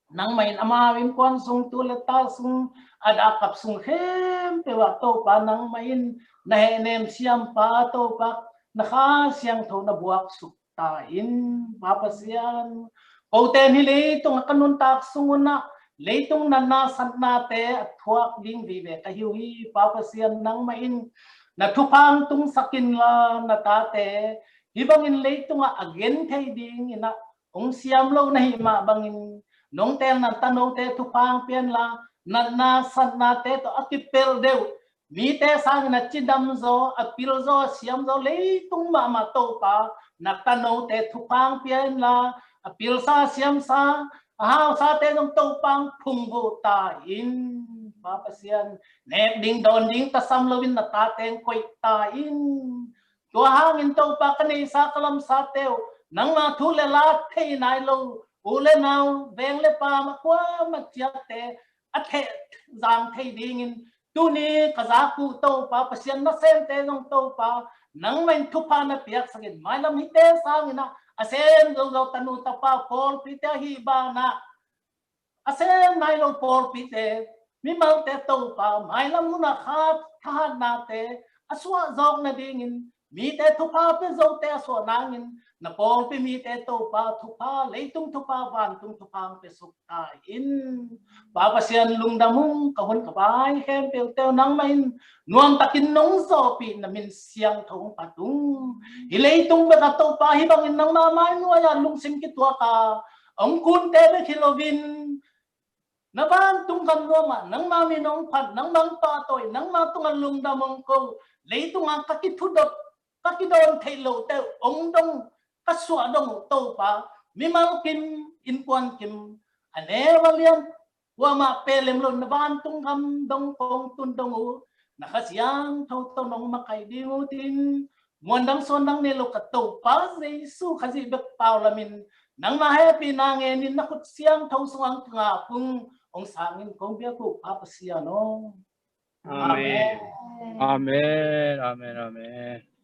nang main amawin kwan sung tuleta sung ada kap sung hem te wa to pa nang main na henem siam pa to pa nakha siang tho na buak sukta in papasian o ten hi le tong kanun tak sunguna leitung nanasan nate at thuak ding vive kahiwi papasian nang main na thupang tung sakin la na tate ibangin leitung again kay ding ina ong siam lo na hima bangin nong tel na tanong te thupang pian la nanasan nate to akipel deu mi te sang na chidam zo apil zo siam zo leitung mama to pa na tanong te thupang pian la apil sa siam sa ahaw sa te nung topang punggo ta in papasian nek ding don ding tasam lawin na tateng koy ta in tuahangin topa kanay sa kalam sa teo nang matule latay na ilo ule naw bengle pa makwa matyate at he zang tay dingin tuni kazaku to papasian na sente nung topa nang main tupa na piyak sagin malam hite sangina asen lo tanu tapa pol pite hiba na asen nailo pol pite mi mal te to pa mailam muna khat khat na te aswa zong na dingin mi te thupa pe zo te aswa nangin na pol pe mi te to pa thupa leitung thupa van tung thupa pe sukta in papasian lungdamung kahun kabay hem pe te nang main nuam takin nong zo pi na min siang thong patung ileitung ba ka to pa hibangin nang mamay no ya lungsim kitwa ka ang kun te be kilovin naban tung kan loma nang mami nong pat nang mang patoy nang matungan lungdamong ko leitung ang kakitudot kakidon thailo te ong dong kaswa dong to pa mi mal kim in kwan kim ane walian wa ma pelem lon van tung ham dong kong tun dong u nakasiang thau to nong makai dingu tin mondang sondang nelo kato pa su khazi bek paulamin nang ma happy nangen in nakut siang thau suang nga pung ong sangin kong bia ku papasiano. Amen. Amen. Amen. Amen.